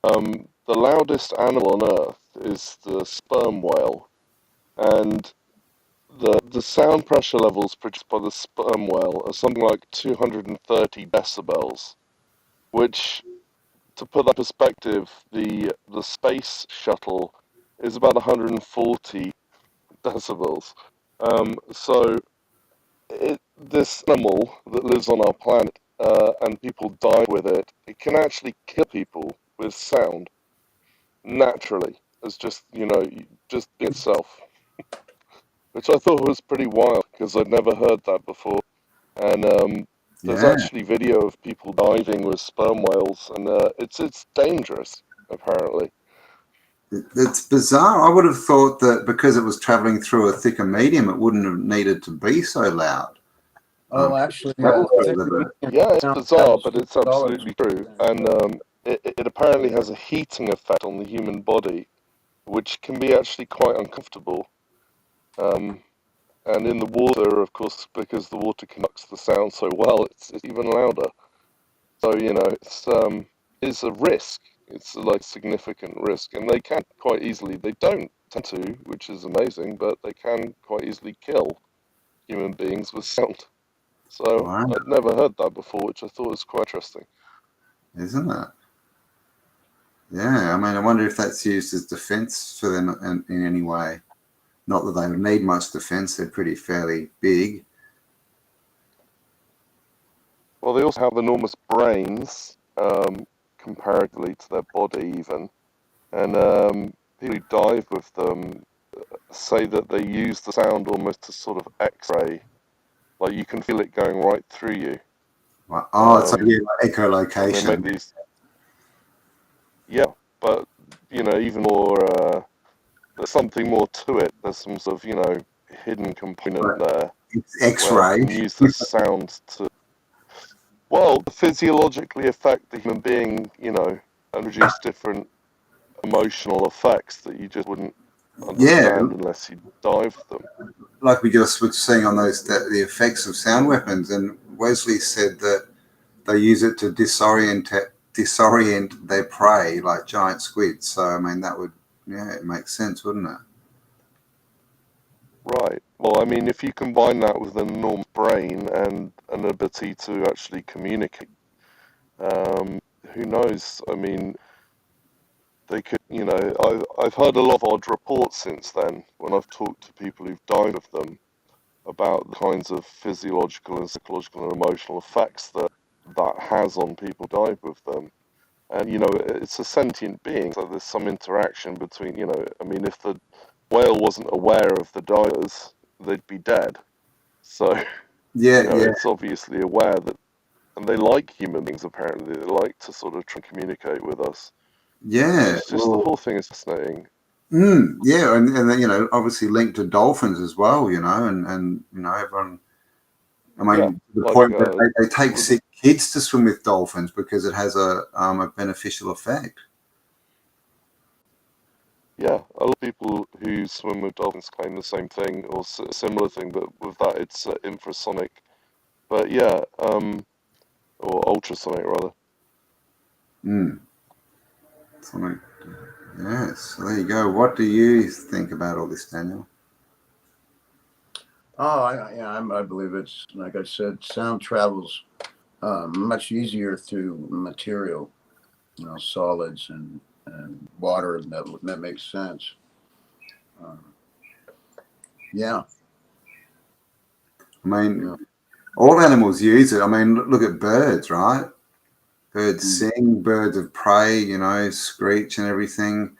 the loudest animal on Earth is the sperm whale, and the sound pressure levels produced by the sperm whale are something like 230 decibels, which, to put that in perspective, the space shuttle is about 140 decibels. So this animal that lives on our planet and people die with it, it can actually kill people with sound naturally, as just just itself, which I thought was pretty wild because I'd never heard that before. And there's actually video of people diving with sperm whales, and it's dangerous apparently. It's bizarre. I would have thought that because it was traveling through a thicker medium, it wouldn't have needed to be so loud. Oh, actually, yeah, it's bizarre, but it's absolutely true. And it apparently has a heating effect on the human body, which can be actually quite uncomfortable. And in the water, of course, because the water conducts the sound so well, it's even louder. So it's a risk. It's like significant risk, and they can quite easily. They don't tend to, which is amazing, but they can quite easily kill human beings with sound. So Wow. I'd never heard that before, which I thought was quite interesting. Isn't it? Yeah, I mean, I wonder if that's used as defense for them in any way. Not that they would need much defense; they're pretty fairly big. Well, they also have enormous brains, comparatively to their body, even. And people who dive with them say that they use the sound almost as sort of X-ray, like you can feel it going right through you. Well, oh, it's like, Um, yeah, like and they make echolocation. these, yeah, but even more. There's something more to it. There's some sort of hidden component But there it's where they X-ray. can use the sound to, well, physiologically affect the human being, and produce different emotional effects that you just wouldn't Yeah, understand unless you dive them. like we just were seeing on the effects of sound weapons, and Wesley said that they use it to disorient their prey, like giant squids. So I mean, that would, yeah, it makes sense, wouldn't it? Right. Well, I mean, if you combine that with an enormous brain and an ability to actually communicate, who knows? I mean, they could, I've heard a lot of odd reports since then when I've talked to people who've died of them about the kinds of physiological and psychological and emotional effects that has on people died with them. And, it's a sentient being, so there's some interaction between, I mean, if the whale wasn't aware of the divers, they'd be dead. So, Yeah, yeah, it's obviously aware that, and they like human beings, apparently. They like to sort of try and communicate with us. yeah. It's just the whole thing is fascinating. Yeah, and then, obviously linked to dolphins as well, and everyone. I mean, Yeah, to the like point where they take sort of sick kids to swim with dolphins because it has a beneficial effect. yeah, a lot of people who swim with dolphins claim the same thing or similar thing, but with that it's infrasonic. But yeah, or ultrasonic rather. Something. Yes. So there you go. What do you think about all this, Daniel? Oh, I believe it's, like I said, sound travels much easier through material, solids and water. That makes sense. Yeah. I mean, all animals use it. I mean, look at birds, right? Birds sing, birds of prey, screech and everything.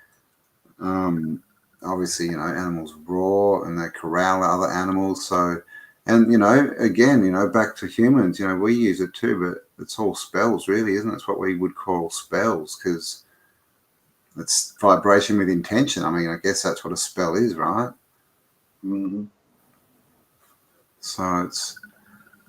Obviously, animals roar and they corral other animals. So, and, again, back to humans, we use it too, but it's all spells, really, isn't it? It's what we would call spells because it's vibration with intention. I mean, I guess that's what a spell is, right? Mm-hmm. So it's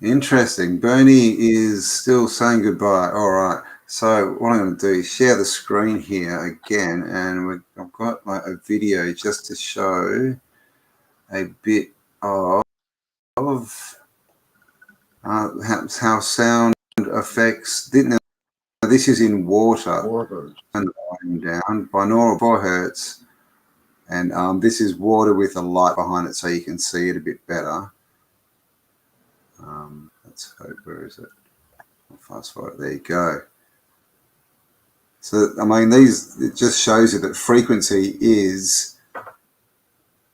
interesting. Bernie is still saying goodbye. All right. So what I'm going to do is share the screen here again, and I've got like a video just to show a bit of how sound affects. Now, this is in water. 4 hertz. And the volume down. Binaural 4 hertz, and this is water with a light behind it, so you can see it a bit better. Let's hope. Where is it? I'll fast forward. There you go. So, I mean, it just shows you that frequency is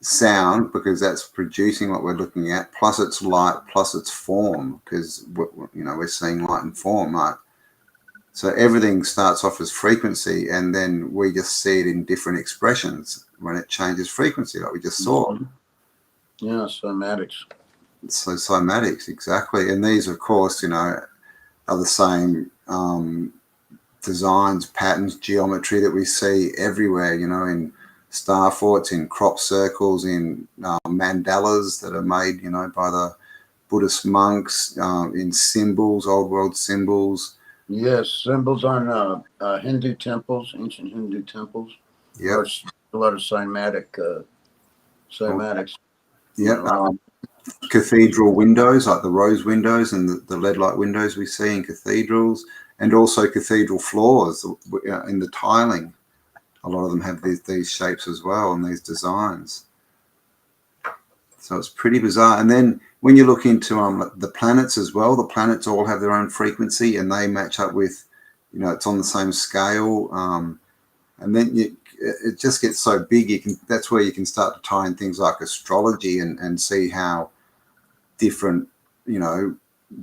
sound because that's producing what we're looking at, plus it's light, plus it's form, because, we're seeing light and form, right? So everything starts off as frequency, and then we just see it in different expressions when it changes frequency, like we just saw. Yeah, cymatics. So cymatics, exactly. And these, of course, are the same designs, patterns, geometry that we see everywhere, in star forts, in crop circles, in mandalas that are made, by the Buddhist monks, in symbols, old world symbols. Yes, symbols on Hindu temples, ancient Hindu temples. Yep. A lot of cymatics. Yeah. Cathedral windows, like the rose windows and the lead light windows we see in cathedrals, and also cathedral floors in the tiling. A lot of them have these shapes as well and these designs. So it's pretty bizarre. And then when you look into the planets as well, the planets all have their own frequency and they match up with, it's on the same scale. And then it just gets so big. That's where you can start to tie in things like astrology and see how different,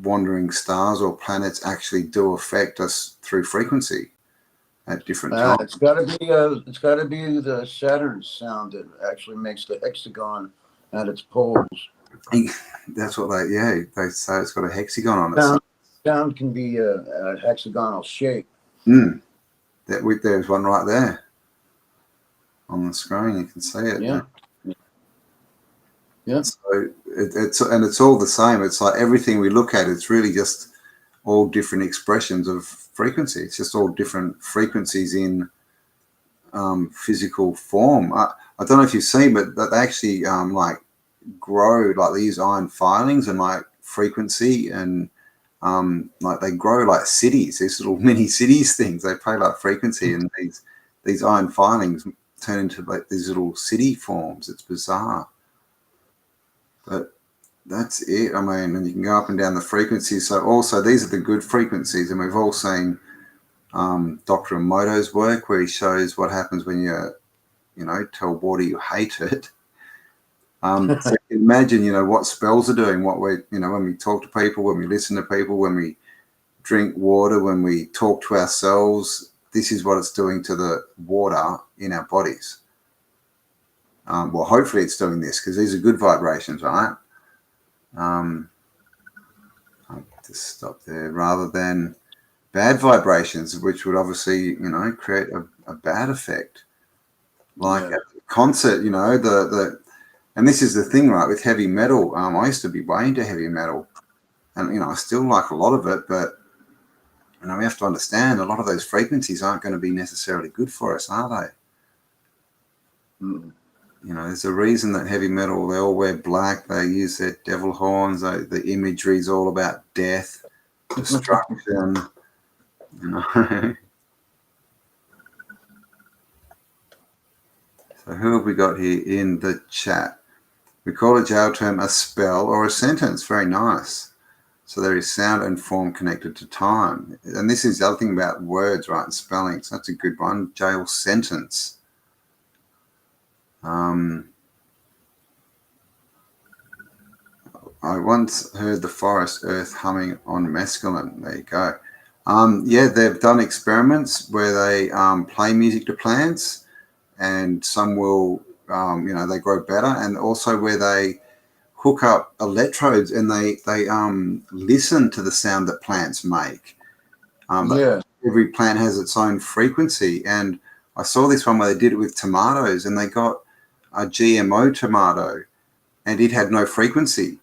wandering stars or planets actually do affect us through frequency at different times. It's got to be the Saturn sound that actually makes the hexagon at its poles. That's what they say. It's got a hexagon on it. Sound can be a hexagonal shape. There's one right there on the screen. You can see it. Yeah. Yeah. So it's all the same. It's like everything we look at. It's really just all different expressions of frequency. It's just all different frequencies in physical form. I don't know if you've seen, but they actually like grow, like they use iron filings and like frequency and like they grow like cities, these little mini cities things. They play like frequency and these iron filings turn into like these little city forms. It's bizarre. But that's it. I mean, and you can go up and down the frequencies. So also these are the good frequencies, and we've all seen Dr. Emoto's work where he shows what happens when you tell water you hate it. So imagine, what spells are doing, what we, when we talk to people, when we listen to people, when we drink water, when we talk to ourselves, this is what it's doing to the water in our bodies. Well, hopefully it's doing this because these are good vibrations, right? I'll just stop there rather than bad vibrations, which would obviously, create a bad effect. Like at the concert, and this is the thing, right, with heavy metal. I used to be way into heavy metal and, I still like a lot of it, but, we have to understand a lot of those frequencies aren't going to be necessarily good for us, are they? Mm. There's a reason that heavy metal, they all wear black, they use their devil horns, the imagery is all about death, destruction, So who have we got here in the chat? We call a jail term a spell or a sentence. Very nice. So there is sound and form connected to time. And this is the other thing about words, right, and spelling. So that's a good one. Jail sentence. I once heard the forest earth humming on mescaline. There you go. They've done experiments where they play music to plants, and some will, they grow better, and also where they hook up electrodes and they listen to the sound that plants make. Every plant has its own frequency, and I saw this one where they did it with tomatoes, and they got a GMO tomato, and it had no frequency.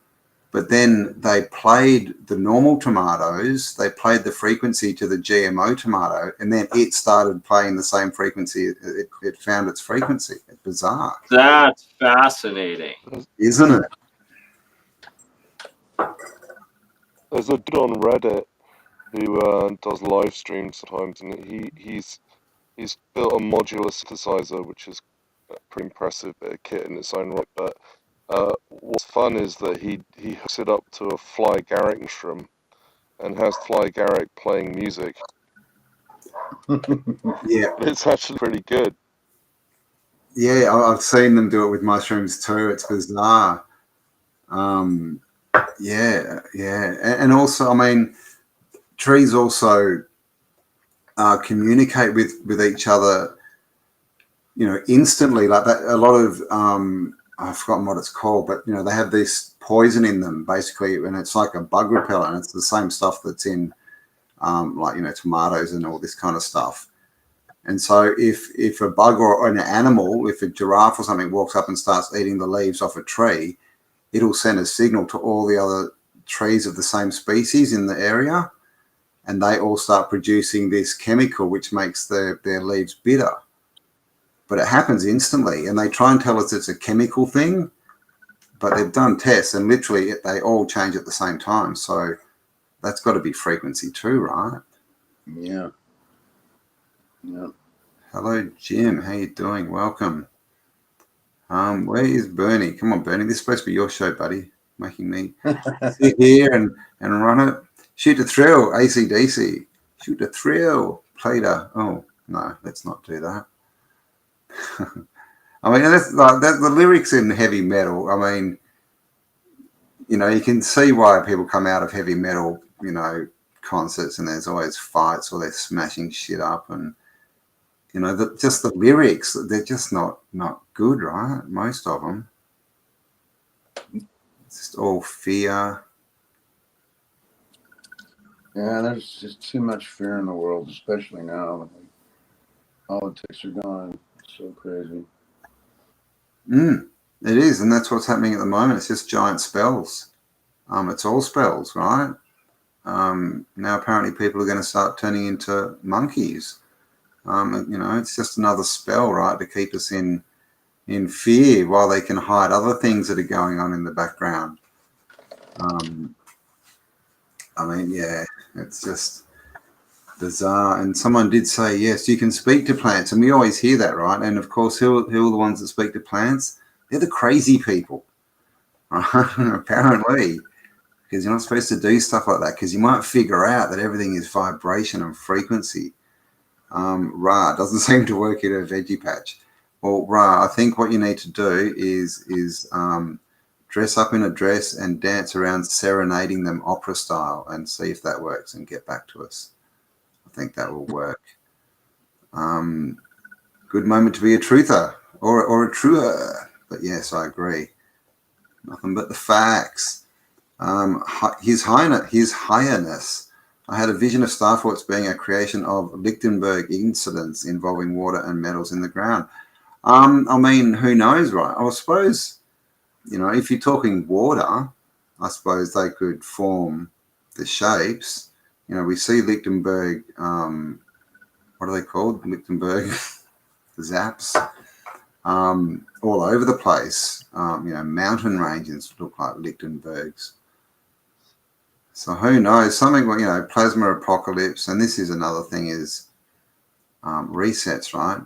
But then they played the normal tomatoes, they played the frequency to the GMO tomato, and then it started playing the same frequency. It found its frequency. It's bizarre. That's fascinating. Isn't it? There's a dude on Reddit who does live streams sometimes, and he's built a modular synthesizer, which is a pretty impressive bit of kit in its own right, but what's fun is that he hooks it up to a Fly Garrick mushroom and has Fly Garrick playing music. Yeah. It's actually pretty good. Yeah, I've seen them do it with mushrooms too. It's bizarre. And also, I mean, trees also communicate with each other, instantly. Like that, a lot of I've forgotten what it's called, but they have this poison in them basically, and it's like a bug repellent. It's the same stuff that's in tomatoes and all this kind of stuff. And so if a bug or an animal, if a giraffe or something walks up and starts eating the leaves off a tree, it'll send a signal to all the other trees of the same species in the area, and they all start producing this chemical which makes their leaves bitter. But it happens instantly, and they try and tell us it's a chemical thing, but they've done tests and literally they all change at the same time. So that's got to be frequency too, right? Yeah. Yeah. Hello, Jim. How you doing? Welcome. Where is Bernie? Come on, Bernie. This is supposed to be your show, buddy. Making me sit here and run it. Shoot a thrill, AC/DC. Shoot a thrill, Plater. Oh no, let's not do that. I mean, that's like that. The lyrics in heavy metal. I mean, you know, you can see why people come out of heavy metal, you know, concerts, and there's always fights or they're smashing shit up, and you know, just the lyrics, they're just not good, right? Most of them. It's just all fear. Yeah, there's just too much fear in the world, especially now. Politics are gone. It's so crazy. It is, and that's what's happening at the moment. It's just giant spells. It's all spells, right? Now apparently people are going to start turning into monkeys. You know, it's just another spell, right, to keep us in fear while they can hide other things that are going on in the background. I mean, yeah, it's just bizarre. And someone did say, yes, you can speak to plants, and we always hear that, right? And of course, who are the ones that speak to plants? They're the crazy people, apparently, because you're not supposed to do stuff like that, because you might figure out that everything is vibration and frequency. Ra doesn't seem to work in a veggie patch. Well, Ra, I think what you need to do is dress up in a dress and dance around serenading them opera style and see if that works and get back to us. I think that will work. Good moment to be a truther or a truer. But yes, I agree. Nothing but the facts. His Highness. I had a vision of star forts being a creation of Lichtenberg incidents involving water and metals in the ground. I mean, who knows, right? I suppose, you know, if you're talking water, I suppose they could form the shapes. You know, we see Lichtenberg, what are they called? Lichtenberg zaps, all over the place. You know, mountain ranges look like Lichtenbergs. So who knows? Something, you know, plasma apocalypse, and this is another thing is resets, right?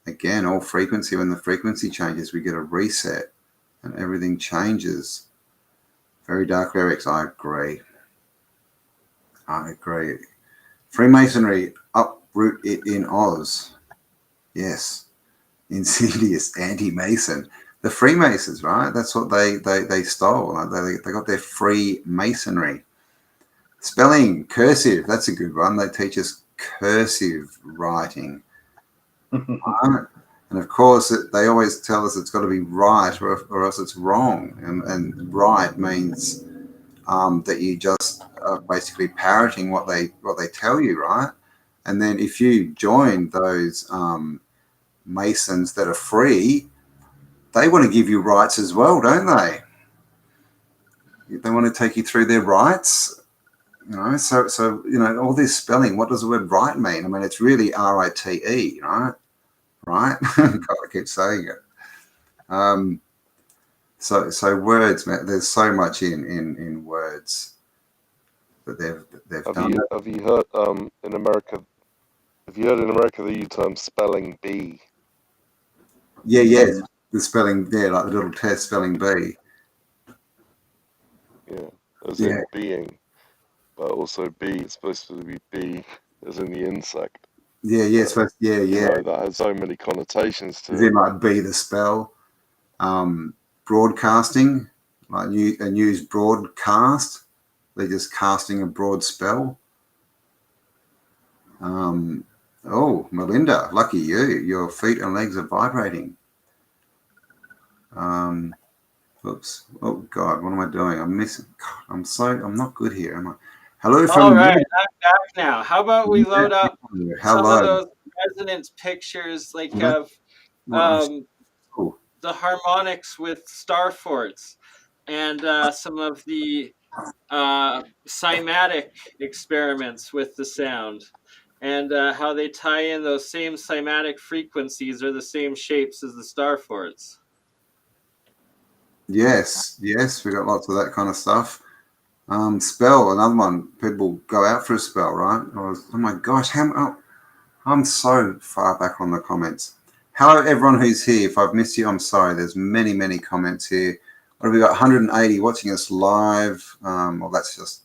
Again, all frequency. When the frequency changes, we get a reset, and everything changes. Very dark lyrics. I agree. I agree. Freemasonry, uproot it in Oz. Yes. Insidious anti-Mason. The Freemasons, right? That's what they stole. They got their Freemasonry. Spelling, cursive. That's a good one. They teach us cursive writing. Right? And of course, they always tell us it's got to be right or else it's wrong. And right means that you just are basically parroting what they tell you, right? And then if you join those Masons that are free, they want to give you rights as well, don't they? They want to take you through their rights, you know. So you know, all this spelling. What does the word right mean? I mean, it's really RITE, right? Right? God, I keep saying it. So words, man. There's so much in words that they've done. Have you heard in America? Have you heard in America they use term spelling bee? Yeah. The spelling, yeah, like the little test spelling bee. Yeah, as in being, but also bee is supposed to be bee as in the insect. Yeah. You know, that has so many connotations to as it. in like be the spell. Broadcasting, like a news broadcast. They're just casting a broad spell. Oh, Melinda, lucky you. Your feet and legs are vibrating. Oops. Oh God, what am I doing? I'm missing. God, I'm not good here, am I? Hello from All right, I'm back now. How about we load up some of those resonance pictures, like of the harmonics with star forts, and some of the cymatic experiments with the sound, and how they tie in those same cymatic frequencies or the same shapes as the star forts. Yes, we got lots of that kind of stuff. Spell, another one. People go out for a spell, right? Oh my gosh, I'm so far back on the comments. Hello, everyone who's here. If I've missed you, I'm sorry. There's many, many comments here. What have we got? 180 watching us live. Well, that's just,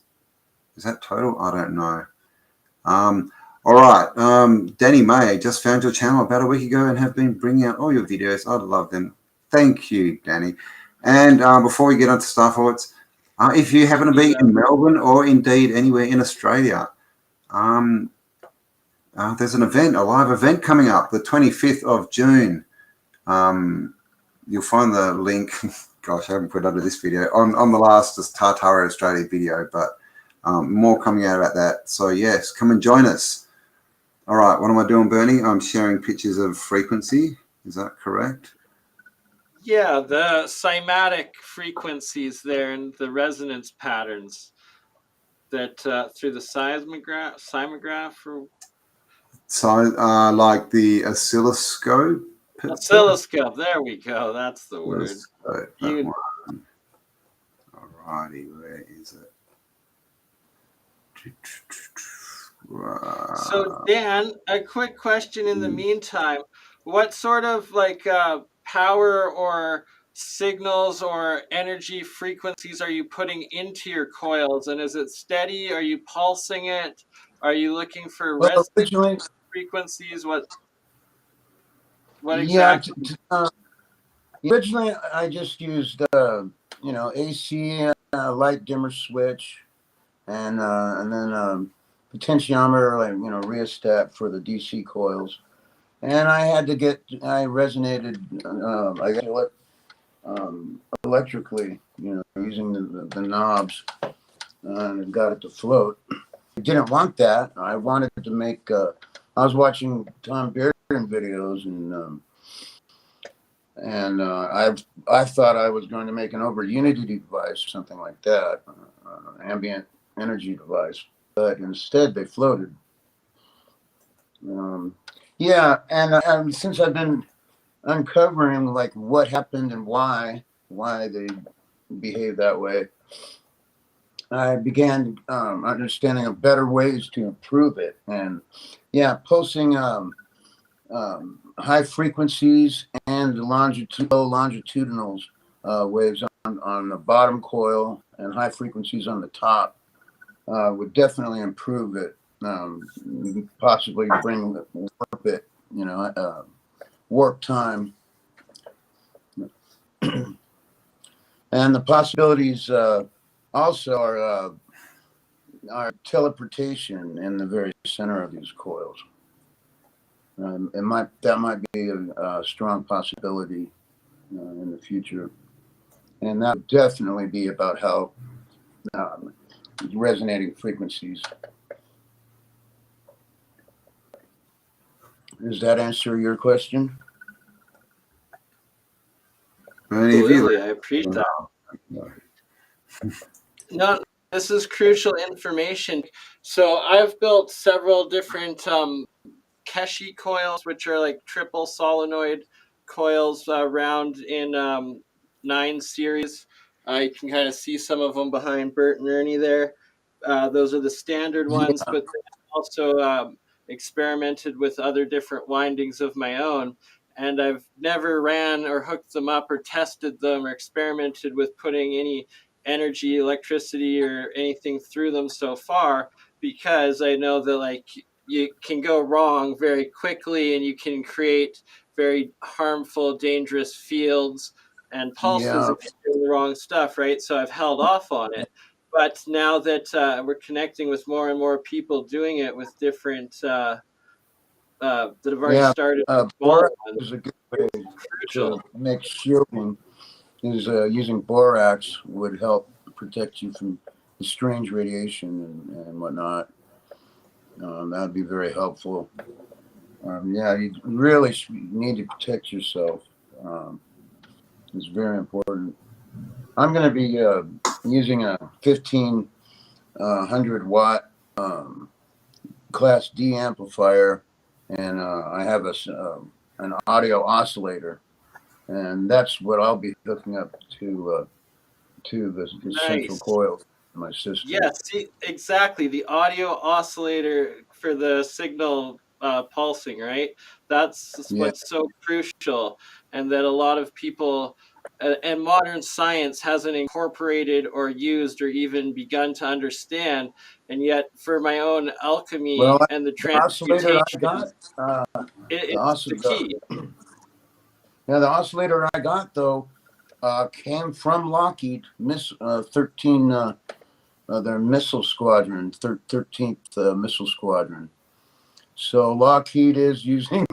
is that total? I don't know. All right. Danny May, just found your channel about a week ago and have been bringing out all your videos. I love them. Thank you, Danny. And before we get on to Star Thoughts, if you happen to be in Melbourne or indeed anywhere in Australia, there's an event, a live event coming up, the 25th of June. You'll find the link. Gosh, I haven't put it under this video on the last Tartara Australia video, but more coming out about that. So yes, come and join us. All right, what am I doing, Bernie? I'm sharing pictures of frequency. Is that correct? Yeah, the cymatic frequencies there and the resonance patterns that through the seismograph or So like the oscilloscope. oscilloscope. There we go. That's the word. Alrighty, where is it? So Dan, a quick question in the meantime. What sort of like power or signals or energy frequencies are you putting into your coils? And is it steady? Are you pulsing it? Are you looking for Well, resonance frequencies? What yeah, exactly? originally I just used AC light dimmer switch and then potentiometer, like rheostat for the DC coils. And I resonated electrically, using the knobs, and got it to float. I didn't want that. I wanted to make. I was watching Tom Bearden videos, and I thought I was going to make an over unity device or something like that, ambient energy device. But instead, they floated. Yeah, and since I've been uncovering like what happened and why they behave that way, I began understanding of better ways to improve it. And yeah, pulsing high frequencies and longitudinal waves on the bottom coil and high frequencies on the top would definitely improve it. Possibly warp it, warp time. And the possibilities also are teleportation in the very center of these coils. That might be a strong possibility in the future, and that would definitely be about how resonating frequencies. Does that answer your question? Absolutely, I appreciate that. No, this is crucial information. So I've built several different Keshi coils, which are like triple solenoid coils round in 9 series. You can kind of see some of them behind Bert and Ernie there. Those are the standard ones, but I also experimented with other different windings of my own. And I've never ran or hooked them up or tested them or experimented with putting any energy, electricity, or anything through them so far, because I know that like you can go wrong very quickly and you can create very harmful, dangerous fields and pulses if you're doing the wrong stuff, right? So I've held off on it. But now that we're connecting with more and more people doing it with different that have already started. Borax is a good way to make shielding. Using borax would help protect you from the strange radiation and whatnot. That'd be very helpful. Yeah, you really need to protect yourself. It's very important. I'm going to be using a 1500 watt Class D amplifier, and I have an audio oscillator. and that's what I'll be hooking up to the central Nice. coil in my system. Yeah, see, exactly. The audio oscillator for the signal pulsing, right? That's Yeah. what's so crucial, and that a lot of people and modern science hasn't incorporated or used or even begun to understand. And yet, for my own Well, alchemy and the the oscillator I transmutation, got, it's the key. the oscillator I got though came from Lockheed 13, their missile squadron, 13th Missile Squadron. So Lockheed is using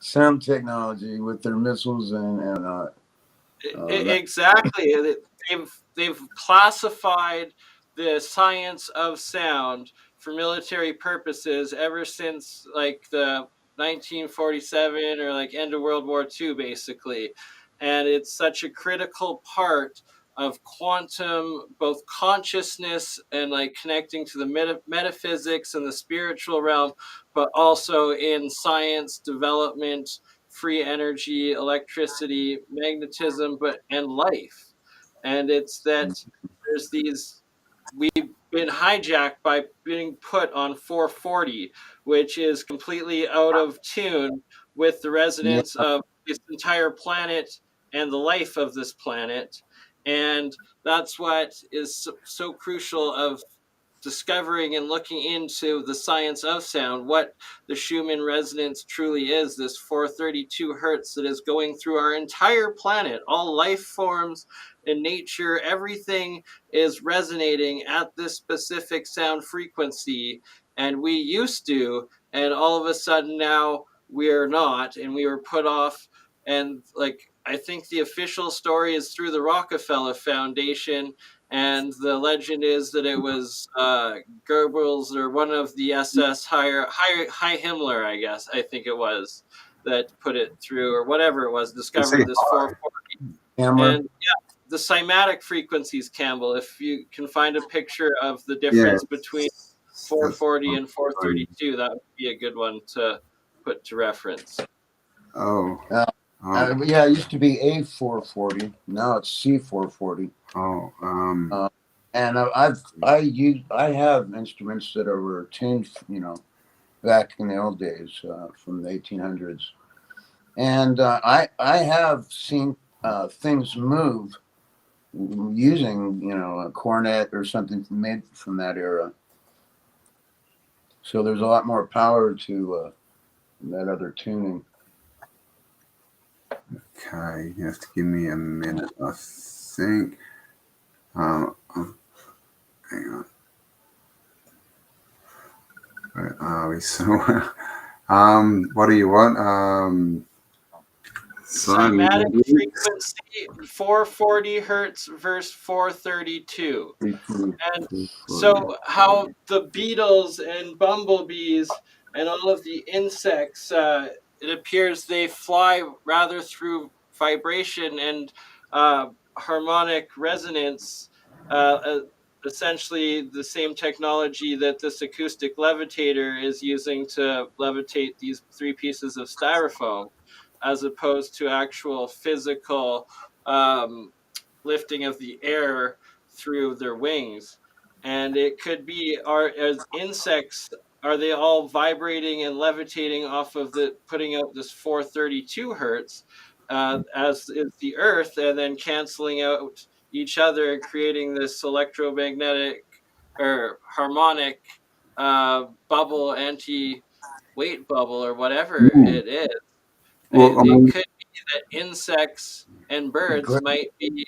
sound technology with their missiles and Exactly. They've classified the science of sound for military purposes ever since like the 1947 or like end of World War II, basically. And it's such a critical part of quantum, both consciousness and like connecting to the metaphysics and the spiritual realm, but also in science development, free energy, electricity, magnetism, and life. And it's that there's these, we've been hijacked by being put on 440, which is completely out of tune with the yeah. resonance of this entire planet and the life of this planet. And that's what is so crucial of discovering and looking into the science of sound, what the Schumann resonance truly is, this 432 hertz that is going through our entire planet, all life forms in nature, everything is resonating at this specific sound frequency. And we used to, and all of a sudden now we're not, and we were put off. And like, I think the official story is through the Rockefeller Foundation, and the legend is that it was Goebbels or one of the SS High Himmler, I think it was, that put it through, or whatever it was, discovered this 440. Hammer. And yeah, the cymatic frequencies, Campbell, if you can find a picture of the difference between 440 and 432, that would be a good one to put to reference. Oh. Yeah, it used to be A440. Now it's C440. Oh. And I have instruments that were tuned, back in the old days, from the 1800s, and I have seen things move using a cornet or something made from that era. So there's a lot more power to that other tuning. Okay, you have to give me a minute, I think. Hang on. Where are we? So, what do you want? Cymatic frequency 440 hertz versus 432. And so how the beetles and bumblebees and all of the insects, it appears they fly rather through vibration and harmonic resonance, essentially the same technology that this acoustic levitator is using to levitate these 3 pieces of styrofoam, as opposed to actual physical lifting of the air through their wings. And it could be, as insects, are they all vibrating and levitating off of putting out this 432 hertz, as is the Earth, and then canceling out each other and creating this electromagnetic or harmonic bubble, anti-weight bubble, or whatever it is. Well, it could be that insects and birds might be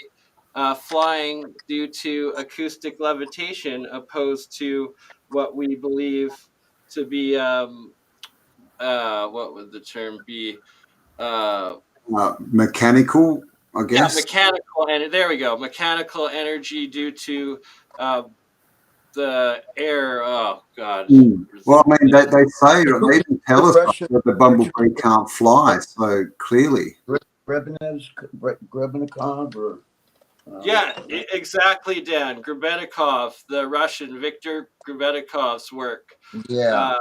flying due to acoustic levitation, opposed to what we believe to be what would the term be? Mechanical, I guess. Yeah, mechanical, and there we go. Mechanical energy due to the air. Oh God. Well, I mean, they say, they didn't tell us that the bumblebee can't fly, so clearly. Grebenikov or yeah, exactly, Dan. Grebenikov, the Russian Viktor Grebenikov's work. Yeah.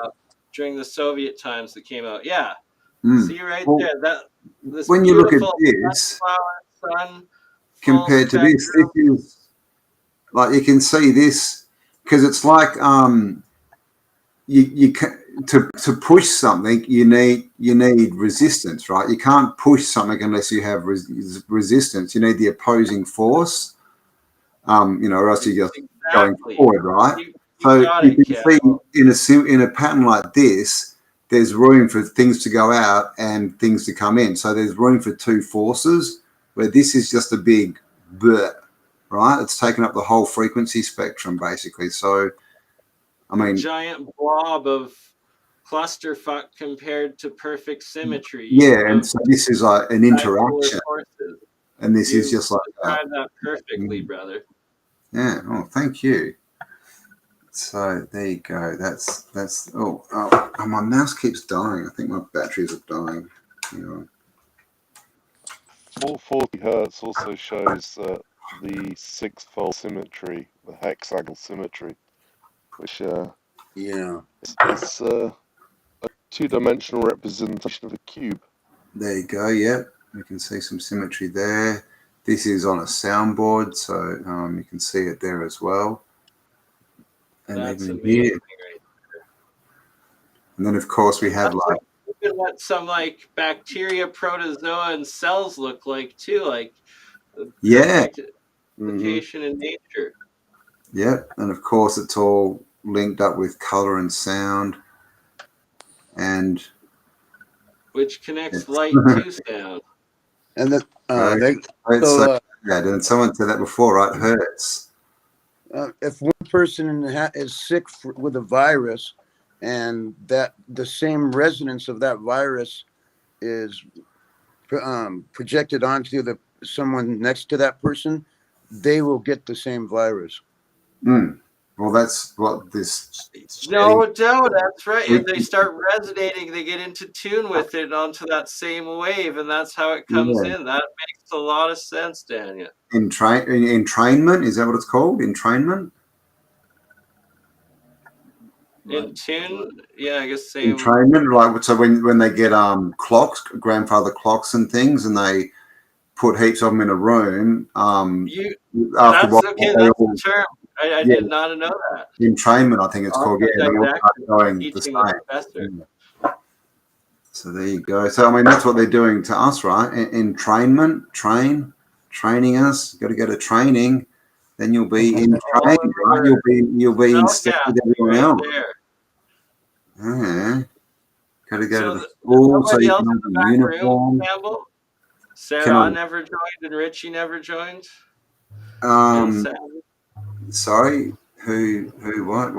During the Soviet times that came out. Yeah. See right Well, there, that this when you look at beautiful this sun compared to this, this is like you can see this because it's like you can, to push something you need resistance, right? You can't push something unless you have resistance. You need the opposing force, or else you're just going forward, right? So you can see in a pattern like this, there's room for things to go out and things to come in. So there's room for two forces, where this is just a big bleh, right? It's taken up the whole frequency spectrum, basically. So, I mean, giant blob of clusterfuck compared to perfect symmetry. Yeah, and so this is like an interaction, and this is just like described that perfectly, brother. Yeah. Oh, thank you. So there you go. That's. Oh, my mouse keeps dying. I think my batteries are dying. 440 hertz also shows the six-fold symmetry, the hexagonal symmetry, which is a two-dimensional representation of a cube. There you go. Yep, you can see some symmetry there. This is on a soundboard, so you can see it there as well. And that's even amazing. here. And then, of course, we have like what some like bacteria, protozoa, and cells look like too, like location in nature. Yep, and of course, it's all linked up with color and sound, and which connects light to sound. And that and someone said that before, right? Hertz. If one person is sick with a virus, and that the same resonance of that virus is projected onto someone next to that person, they will get the same virus. Well, that's what this. No doubt, that's right. If they start resonating, they get into tune with it onto that same wave, and that's how it comes in. That makes a lot of sense, Daniel. Entrainment, is that what it's called? Entrainment? In tune, yeah, I guess same. Entrainment, like so when they get clocks, grandfather clocks and things, and they put heaps of them in a room. That's the term. I did not know that. Entrainment, I think it's called. Yeah, they all start going the same. So there you go. So I mean, that's what they're doing to us, right? Entrainment, training us. Got to go to training, then you'll be in training, right? You'll be in step with everyone else. Yeah. Got to go to the school so you can have the uniform. Sarah never joined and Richie never joined. Sorry, who, what?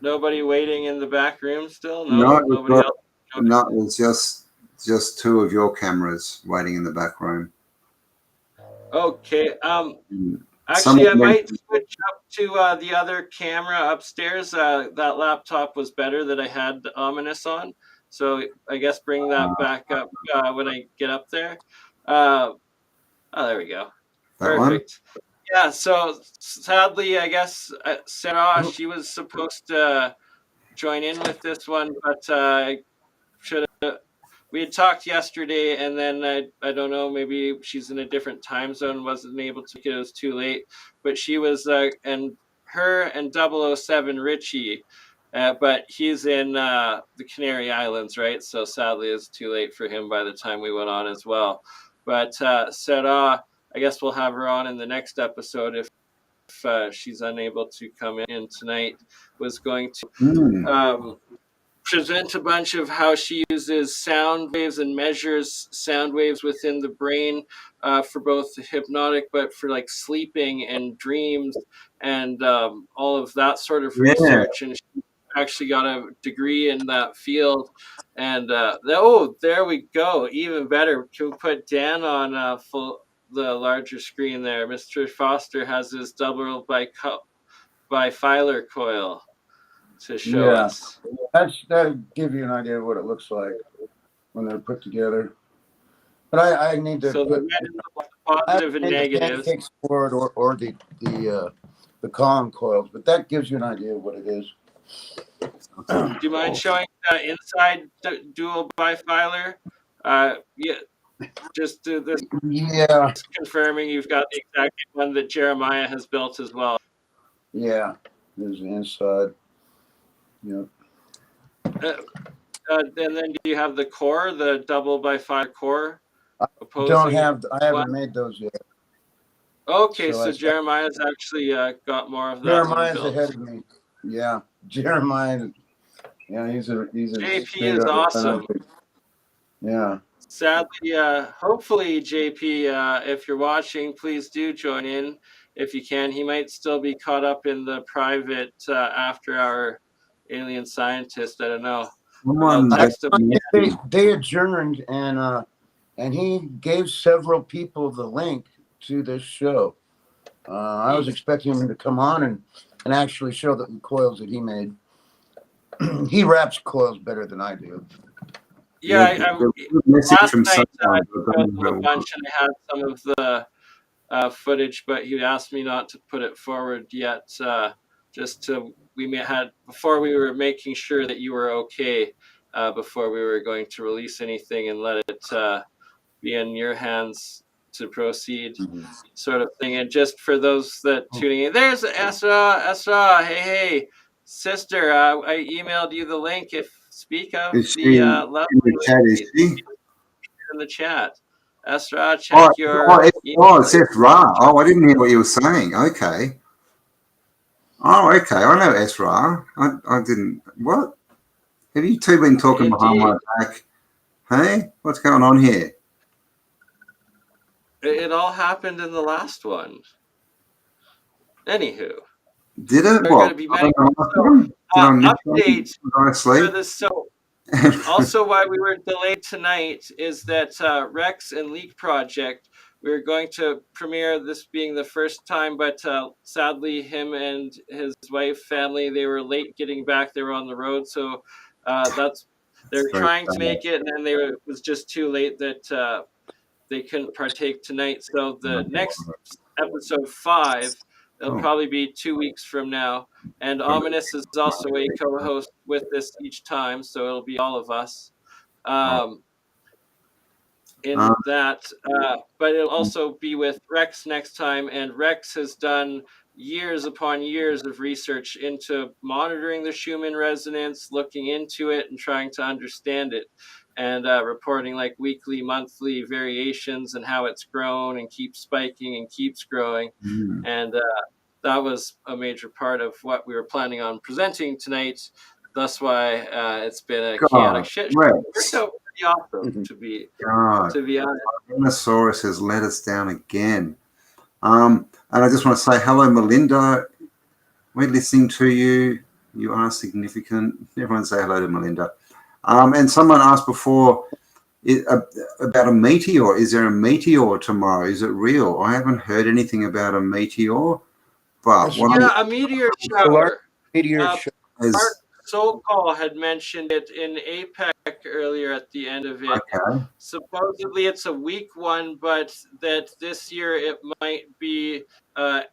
Nobody waiting in the back room still? Nobody else. No, it was just two of your cameras waiting in the back room. Okay. Actually, I might switch up to the other camera upstairs. That laptop was better that I had the Ominous on, so I guess bring that back up when I get up there. Oh, there we go. Perfect. Yeah, so sadly, I guess Sarah, she was supposed to join in with this one, but we had talked yesterday, and then I don't know, maybe she's in a different time zone, wasn't able to, it was too late, but she was, and her and 007 Richie, but he's in the Canary Islands, right? So sadly, it's too late for him by the time we went on as well. But Sarah, I guess we'll have her on in the next episode if she's unable to come in tonight, was going to present a bunch of how she uses sound waves and measures sound waves within the brain for both hypnotic, but for like sleeping and dreams and all of that sort of research. And she actually got a degree in that field. And there we go. Even better. Can we put Dan on the larger screen there? Mr. Foster has his double bifilar coil to show us. That'll give you an idea of what it looks like when they're put together. But I need to put positive and negatives for it or the column coils, but that gives you an idea of what it is. uh, Do you mind showing inside dual bifilar? Yeah, just do this, yeah, confirming you've got the exact one that Jeremiah has built as well. yeah. There's the inside. Yeah. And then do you have the core, the double bifilar core? I haven't made those yet. Okay, So so Jeremiah's actually got more of that Jeremiah's one built. ahead of me. Yeah, Jeremiah. Yeah, he's a JP is awesome. Yeah. Sadly, hopefully, JP, if you're watching, please do join in if you can. He might still be caught up in the private after our alien scientist. I don't know. They adjourned, and he gave several people the link to this show. I was expecting him to come on and actually show the coils that he made. He wraps coils better than I do. Yeah, last night I went a bunch and I had some of the footage, but he asked me not to put it forward yet. Before we were making sure that you were okay, before we were going to release anything and let it be in your hands to proceed, sort of thing. And just for those that tuning in, there's Esra, hey, sister, I emailed you the link. If speak of is the she lovely in the chat, is she? in the chat. Esra, check your it's Esra. Oh, I didn't hear what you were saying. Okay. Oh, okay. I know Esra. I didn't. What? Have you two been talking behind my back? Hey, what's going on here? It all happened in the last one. Anywho. Did it? What? Update for this. So also why we were delayed tonight is that Rex and Leak Project, we were going to premiere this being the first time, but sadly him and his wife, family, they were late getting back. They were on the road. So they're trying to make it, and then it was just too late that they couldn't partake tonight. So the next episode 5, it'll probably be 2 weeks from now. And Ominous is also a co-host with this each time, so it'll be all of us in that. But it'll also be with Rex next time. And Rex has done years upon years of research into monitoring the Schumann resonance, looking into it and trying to understand it, and reporting like weekly, monthly variations and how it's grown and keeps spiking and keeps growing. And that was a major part of what we were planning on presenting tonight. That's why it's been a chaotic shit show. So pretty awesome to be honest. Dinosaurus has let us down again. And I just want to say hello, Melinda. We're listening to you. You are significant. Everyone say hello to Melinda. And someone asked before about a meteor. Is there a meteor tomorrow? Is it real? I haven't heard anything about a meteor. But a meteor shower. Shower. Mark Sokol had mentioned it in APEC earlier at the end of it. Okay. Supposedly it's a weak one, but that this year it might be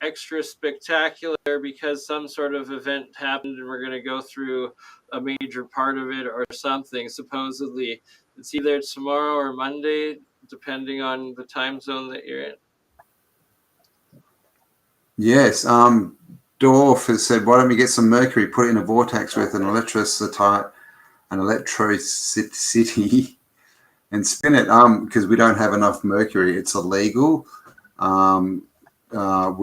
extra spectacular because some sort of event happened and we're going to go through a major part of it or something. Supposedly it's either tomorrow or Monday, depending on the time zone that you're in. Yes. Dorf has said, why don't we get some mercury, put it in a vortex with an electrocity and spin it? Because we don't have enough mercury. It's illegal. We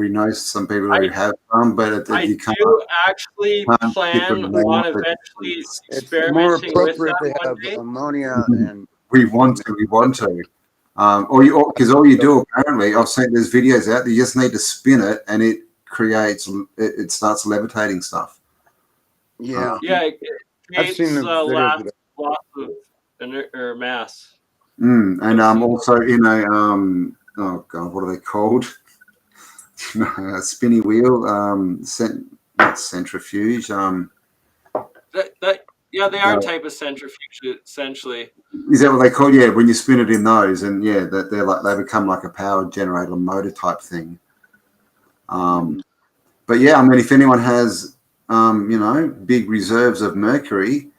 know some people who have some, but you can't. I do actually plan on eventually experimenting with that one day. Ammonia and we want to. Because all you do apparently, I've seen there's videos out there. You just need to spin it, and it starts levitating stuff. Yeah, it creates lots of mass. And also in a oh god, what are they called? A spinny wheel, not centrifuge. They are a type of centrifuge essentially. Is that what they call? Yeah, when you spin it in those, and that they become like a power generator motor type thing. But yeah, I mean, if anyone has big reserves of mercury,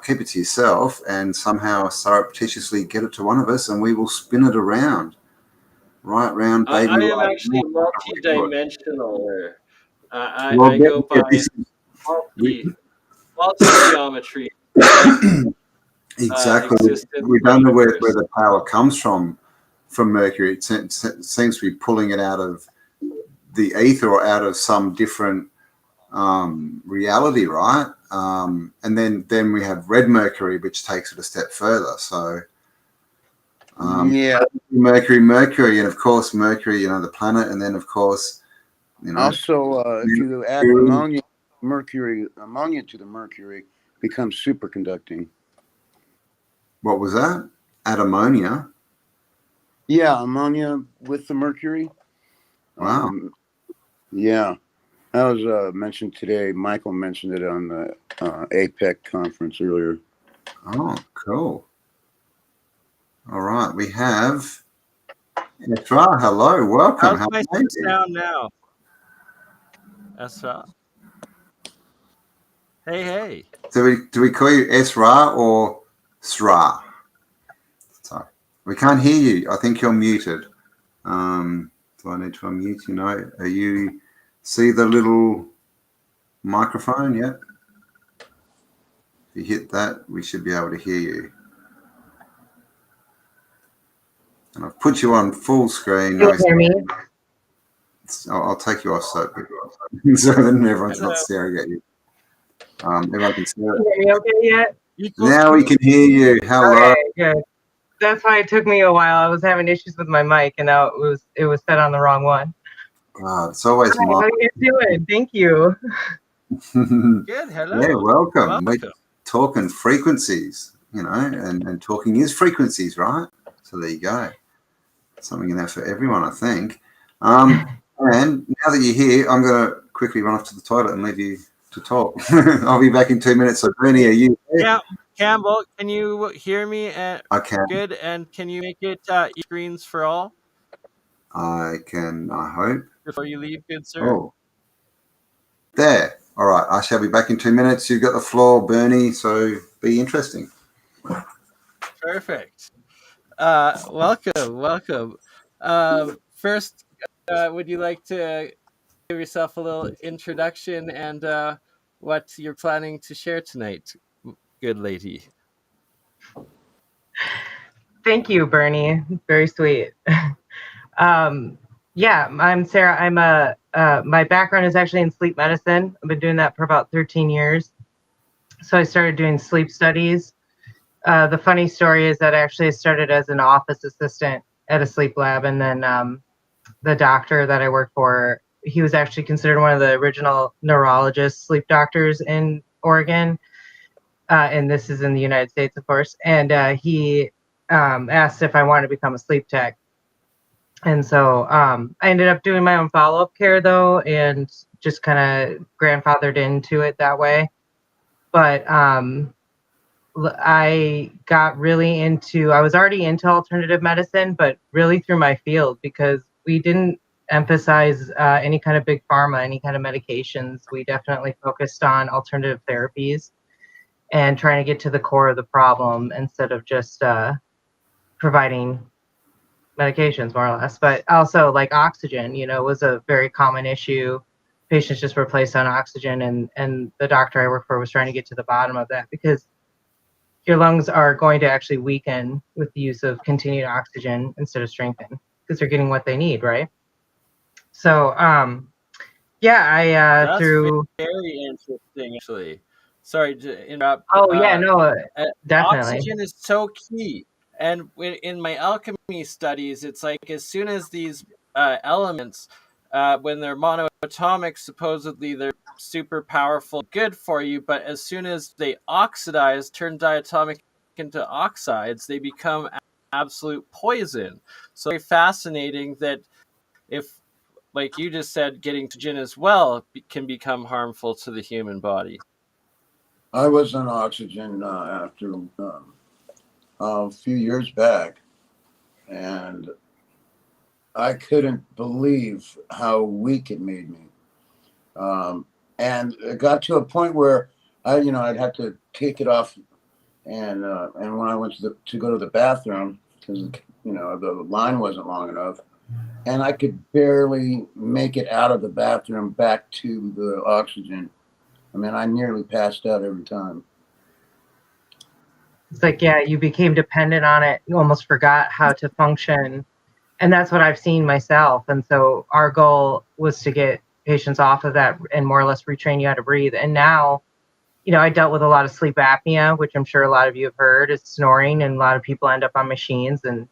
keep it to yourself and somehow surreptitiously get it to one of us and we will spin it around. Right round, baby. I am right actually round. multi-dimensional. Well, I go by multi-geometry, exactly. existence We don't know where universe. the power comes from Mercury. It seems to be pulling it out of the ether or out of some different reality, right? And then we have red Mercury, which takes it a step further. So Yeah. Mercury, and of course Mercury, the planet, and then of course, Also, if you add ammonia to the mercury, becomes superconducting. What was that? Add ammonia. Yeah, ammonia with the mercury. Wow. Yeah, that was mentioned today. Michael mentioned it on the APEC conference earlier. Oh, cool. All right, we have Esra. Hello, welcome. How's my sound now? Esra. Hey. Do we call you Esra or Sra? Sorry, we can't hear you. I think you're muted. Do I need to unmute you? No. Are you see the little microphone yet? If you hit that, we should be able to hear you. And I've put you on full screen. Can you hear me? I'll take you off so then everyone's not staring at you. Everyone can see it. Can you hear me okay yet? Now we can hear you. Hello. Okay, good. That's why it took me a while. I was having issues with my mic, and now it was set on the wrong one. God, it's always Hi, how are you doing? Thank you. Good. Hello. Yeah, welcome. We're talking frequencies, and talking is frequencies, right? So there you go. Something in there for everyone, I think. And now that you're here, I'm going to quickly run off to the toilet and leave you to talk. I'll be back in 2 minutes. So, Bernie, are you there? Yeah, Campbell, can you hear me? I can. Good. And can you make it screens for all? I can, I hope. Before you leave, good sir. Oh. There. All right. I shall be back in 2 minutes. You've got the floor, Bernie, so be interesting. Perfect. Welcome. First, would you like to give yourself a little introduction and what you're planning to share tonight, good lady? Thank you, Bernie. Very sweet. Yeah, I'm Sarah. I'm my background is actually in sleep medicine. I've been doing that for about 13 years. So I started doing sleep studies. The funny story is that actually I started as an office assistant at a sleep lab, and then the doctor that I worked for, he was actually considered one of the original neurologist sleep doctors in Oregon. And this is in the United States, of course. And he asked if I wanted to become a sleep tech. And so I ended up doing my own follow-up care, though, and just kind of grandfathered into it that way. But I got really I was already into alternative medicine, but really through my field, because we didn't emphasize any kind of big pharma, any kind of medications. We definitely focused on alternative therapies and trying to get to the core of the problem instead of just providing medications, more or less. But also, like oxygen, was a very common issue. Patients just were placed on oxygen, and the doctor I work for was trying to get to the bottom of that, because your lungs are going to actually weaken with the use of continued oxygen instead of strengthen, because they're getting what they need, right? So, That's through very interesting, actually. Sorry to interrupt. Oh yeah, no, definitely. Oxygen is so key. And in my alchemy studies, it's like as soon as these elements, when they're monoatomic, supposedly they're super powerful, good for you. But as soon as they oxidize, turn diatomic into oxides, they become absolute poison. So very fascinating that if, like you just said, getting to gin as well can become harmful to the human body. I was on oxygen after a few years back, and I couldn't believe how weak it made me. and it got to a point where I'd have to take it off, and when I went to go to the bathroom, because the line wasn't long enough, and I could barely make it out of the bathroom back to the oxygen. I mean, I nearly passed out every time. It's like, yeah, you became dependent on it. You almost forgot how to function. And that's what I've seen myself. And so our goal was to get patients off of that and more or less retrain you how to breathe. And now, I dealt with a lot of sleep apnea, which I'm sure a lot of you have heard is snoring, and a lot of people end up on machines. And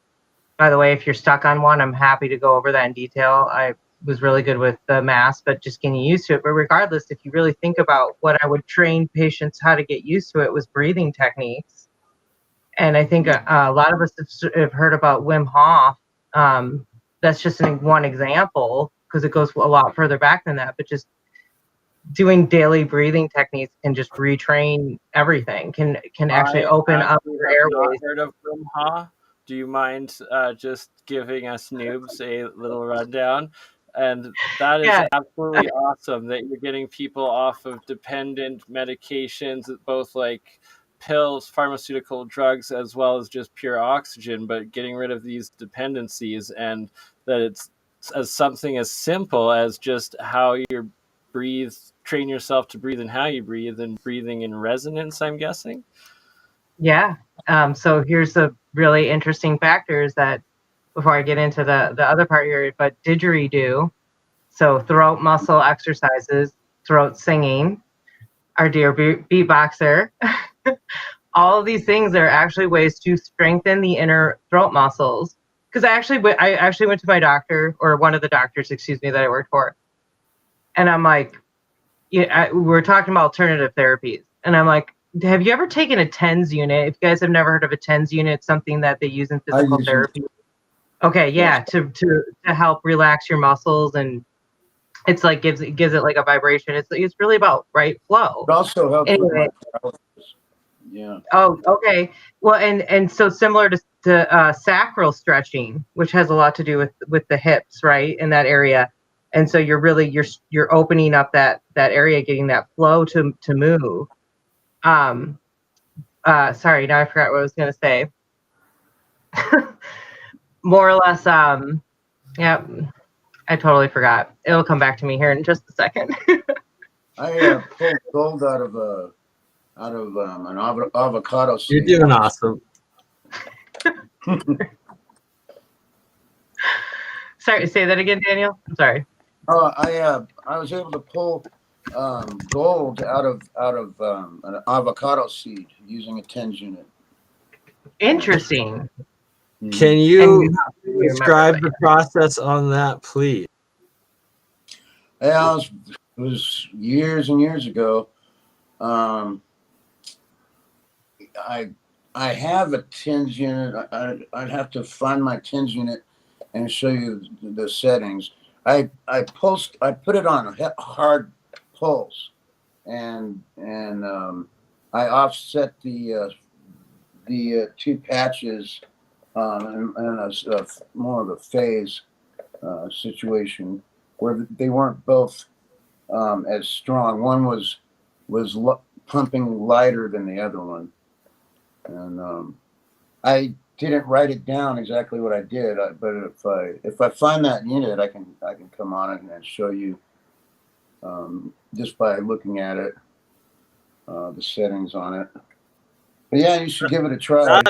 by the way, if you're stuck on one, I'm happy to go over that in detail. I was really good with the mask, but just getting used to it. But regardless, if you really think about what I would train patients how to get used to, it was breathing techniques. And I think a lot of us have heard about Wim Hof. That's just one example, because it goes a lot further back than that. But just doing daily breathing techniques can just retrain everything. Can actually open up your airways. Heard of Wim Hof? Do you mind just giving us noobs a little rundown? And that is absolutely awesome that you're getting people off of dependent medications, both like pills, pharmaceutical drugs, as well as just pure oxygen, but getting rid of these dependencies, and that it's as something as simple as just how you breathe, train yourself to breathe and how you breathe, and breathing in resonance, I'm guessing. Yeah. So here's the really interesting factor is that, before I get into the other part here, but didgeridoo, so throat muscle exercises, throat singing, our dear beatboxer, all of these things are actually ways to strengthen the inner throat muscles. Because I actually went to my doctor, or one of the doctors, that I worked for, and I'm like, we're talking about alternative therapies, and I'm like, have you ever taken a TENS unit? If you guys have never heard of a TENS unit, it's something that they use in physical therapy. Okay, yeah, to help relax your muscles, and it's like gives it like a vibration. It's really about right flow. It also helps with my paralysis. Yeah. Oh, okay. Well, and so similar to sacral stretching, which has a lot to do with the hips, right, in that area. And so you're really you're opening up that area, getting that flow to move. Sorry, now I forgot what I was gonna say. More or less, yeah, I totally forgot. It'll come back to me here in just a second. I pulled gold out of an avocado seed. You're doing awesome. Sorry, say that again, Daniel. I'm sorry. I was able to pull gold out of an avocado seed using a TENS unit. Interesting. Can you describe the process on that, please? Yeah, it was years and years ago. I have a TENS unit. I'd have to find my TENS unit and show you the settings. I put it on a hard pulse, and I offset the two patches in a more of a phase situation where they weren't both as strong. One was pumping lighter than the other one, and I didn't write it down exactly what I did, but if I find that unit, I can come on it and show you just by looking at it, the settings on it. But yeah, you should give it a try.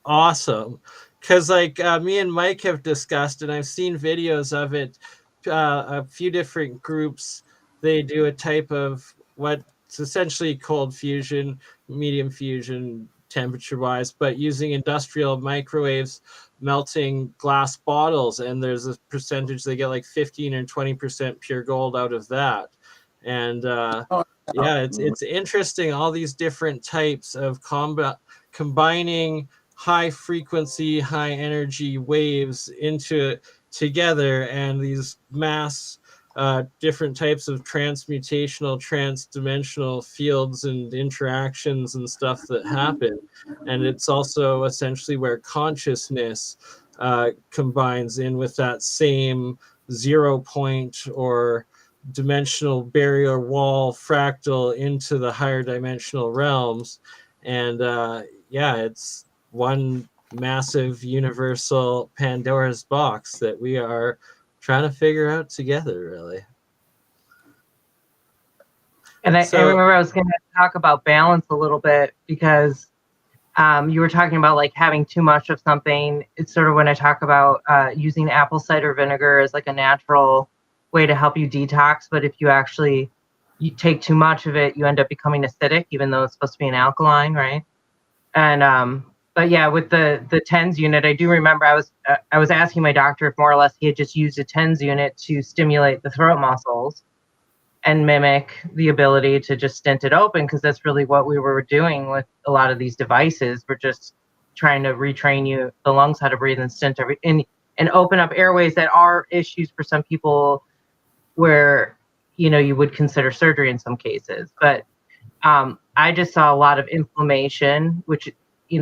Awesome, because like me and Mike have discussed, and I've seen videos of it. A few different groups, they do a type of what's essentially cold fusion, medium fusion, temperature-wise, but using industrial microwaves, melting glass bottles, and there's a percentage they get like 15 or 20% pure gold out of that. And yeah, it's interesting, all these different types of combining high frequency, high energy waves together, and these mass different types of transmutational, trans-dimensional fields and interactions and stuff that happen. And it's also essentially where consciousness combines in with that same 0 point or dimensional barrier wall fractal into the higher dimensional realms. And yeah, it's one massive universal Pandora's box that we are trying to figure out together, really. And I So- remember I was going to talk about balance a little bit, because you were talking about like having too much of something. It's sort of when I talk about using apple cider vinegar as like a natural way to help you detox. But if you take too much of it, you end up becoming acidic, even though it's supposed to be an alkaline, right? And but yeah, with the TENS unit, I do remember I was asking my doctor if more or less he had just used a TENS unit to stimulate the throat muscles and mimic the ability to just stent it open, because that's really what we were doing with a lot of these devices. We're just trying to retrain the lungs how to breathe and stent and open up airways that are issues for some people, where you would consider surgery in some cases. But I just saw a lot of inflammation, which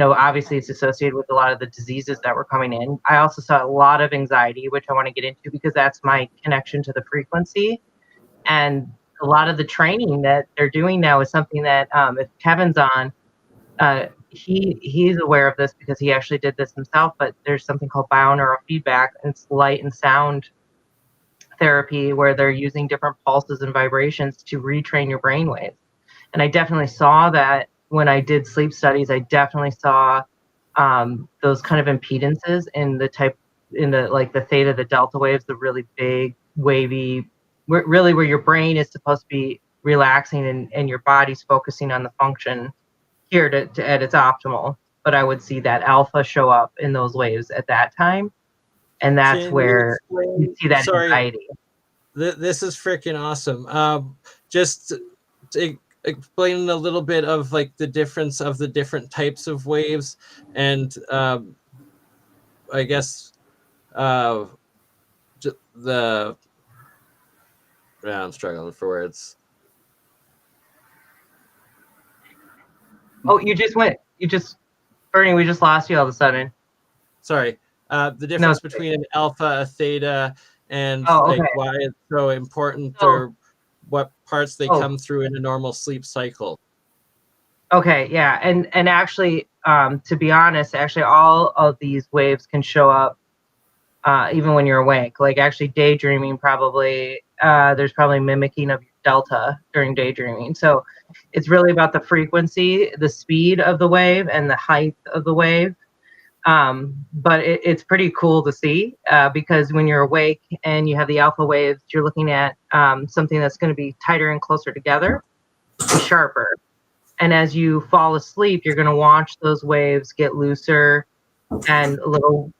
obviously it's associated with a lot of the diseases that were coming in. I also saw a lot of anxiety, which I want to get into because that's my connection to the frequency. And a lot of the training that they're doing now is something that if Kevin's on, he's aware of this because he actually did this himself. But there's something called binaural feedback, and it's light and sound therapy, where they're using different pulses and vibrations to retrain your brainwaves. And I definitely saw that when I did sleep studies. I definitely saw those kind of impedances in the theta, the delta waves, the really big wavy, where your brain is supposed to be relaxing and your body's focusing on the function here to at its optimal. But I would see that alpha show up in those waves at that time, and that's where you see that anxiety. This is freaking awesome. Just to explain a little bit of like the difference of the different types of waves, and I guess I'm struggling for words. Oh, Bernie, we just lost you all of a sudden. Sorry. The difference between an alpha, a theta, and like why it's so important, or what parts they come through in a normal sleep cycle. Okay, yeah. And actually, to be honest, actually all of these waves can show up even when you're awake. Like actually daydreaming probably, there's probably mimicking of delta during daydreaming. So it's really about the frequency, the speed of the wave, and the height of the wave. But it's pretty cool to see because when you're awake and you have the alpha waves, you're looking at something that's going to be tighter and closer together, and sharper. And as you fall asleep, you're going to watch those waves get looser and a little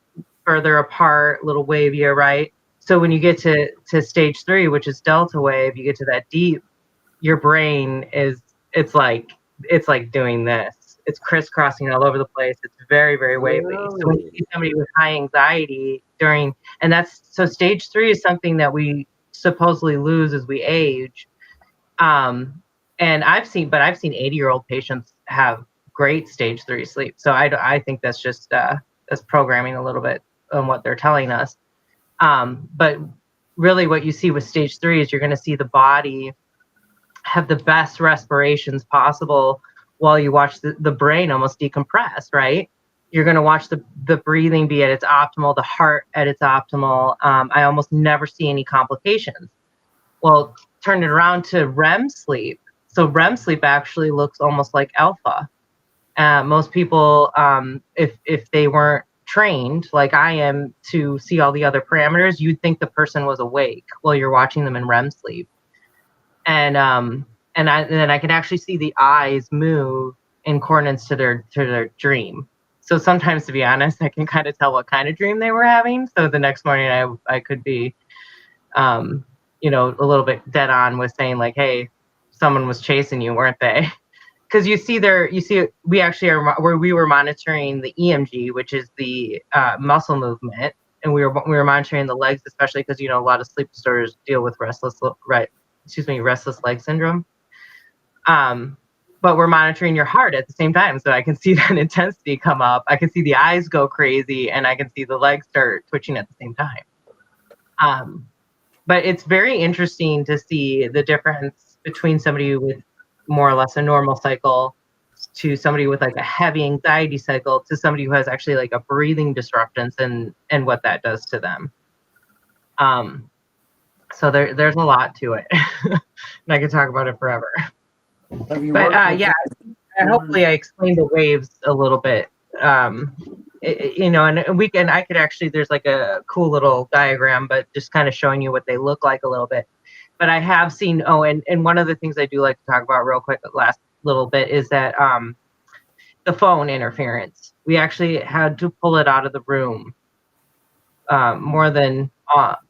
further apart, a little wavier, right? So when you get to stage 3, which is delta wave, you get to that deep, your brain it's like doing this. It's crisscrossing all over the place. It's very, very wavy. So when you see somebody with high anxiety so stage 3 is something that we supposedly lose as we age. And I've seen 80-year-old patients have great stage 3 sleep. So I think that's just that's programming a little bit on what they're telling us. But really what you see with stage 3 is you're going to see the body have the best respirations possible while you watch the brain almost decompress, right? You're going to watch the breathing be at its optimal, the heart at its optimal. I almost never see any complications. Well, turn it around to REM sleep. So REM sleep actually looks almost like alpha. Most people, if they weren't trained like I am to see all the other parameters, you'd think the person was awake while you're watching them in REM sleep. And then I can actually see the eyes move in accordance to their dream. So sometimes, to be honest, I can kind of tell what kind of dream they were having. So the next morning I could be, a little bit dead on with saying like, hey, someone was chasing you, weren't they? Because we actually are where we were monitoring the EMG, which is the muscle movement, and we were monitoring the legs, especially because a lot of sleep disorders deal with restless leg syndrome. But we're monitoring your heart at the same time, so I can see that intensity come up. I can see the eyes go crazy, and I can see the legs start twitching at the same time. But it's very interesting to see the difference between somebody with more or less a normal cycle to somebody with like a heavy anxiety cycle to somebody who has actually like a breathing disruptions and what that does to them. So there's a lot to it. And I could talk about it forever. Have you But worked with yeah, hopefully I explained the waves a little bit. You know, and we can, I could actually, there's like a cool little diagram, but just kind of showing you what they look like a little bit. But I have seen, oh, and one of the things I do like to talk about real quick, the last little bit, is that the phone interference. We actually had to pull it out of the room more than, off,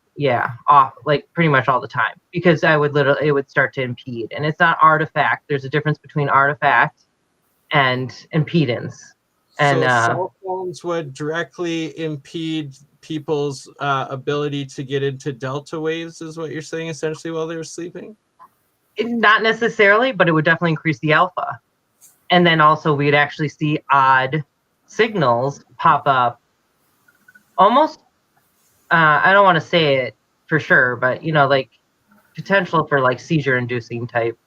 like pretty much all the time, because it would start to impede. And it's not artifact. There's a difference between artifact and impedance. And so cell phones would directly impede people's ability to get into delta waves, is what you're saying, essentially, while they were sleeping? Not necessarily, but it would definitely increase the alpha. And then also we'd actually see odd signals pop up. Almost, I don't want to say it for sure, but, you know, like potential for like seizure-inducing type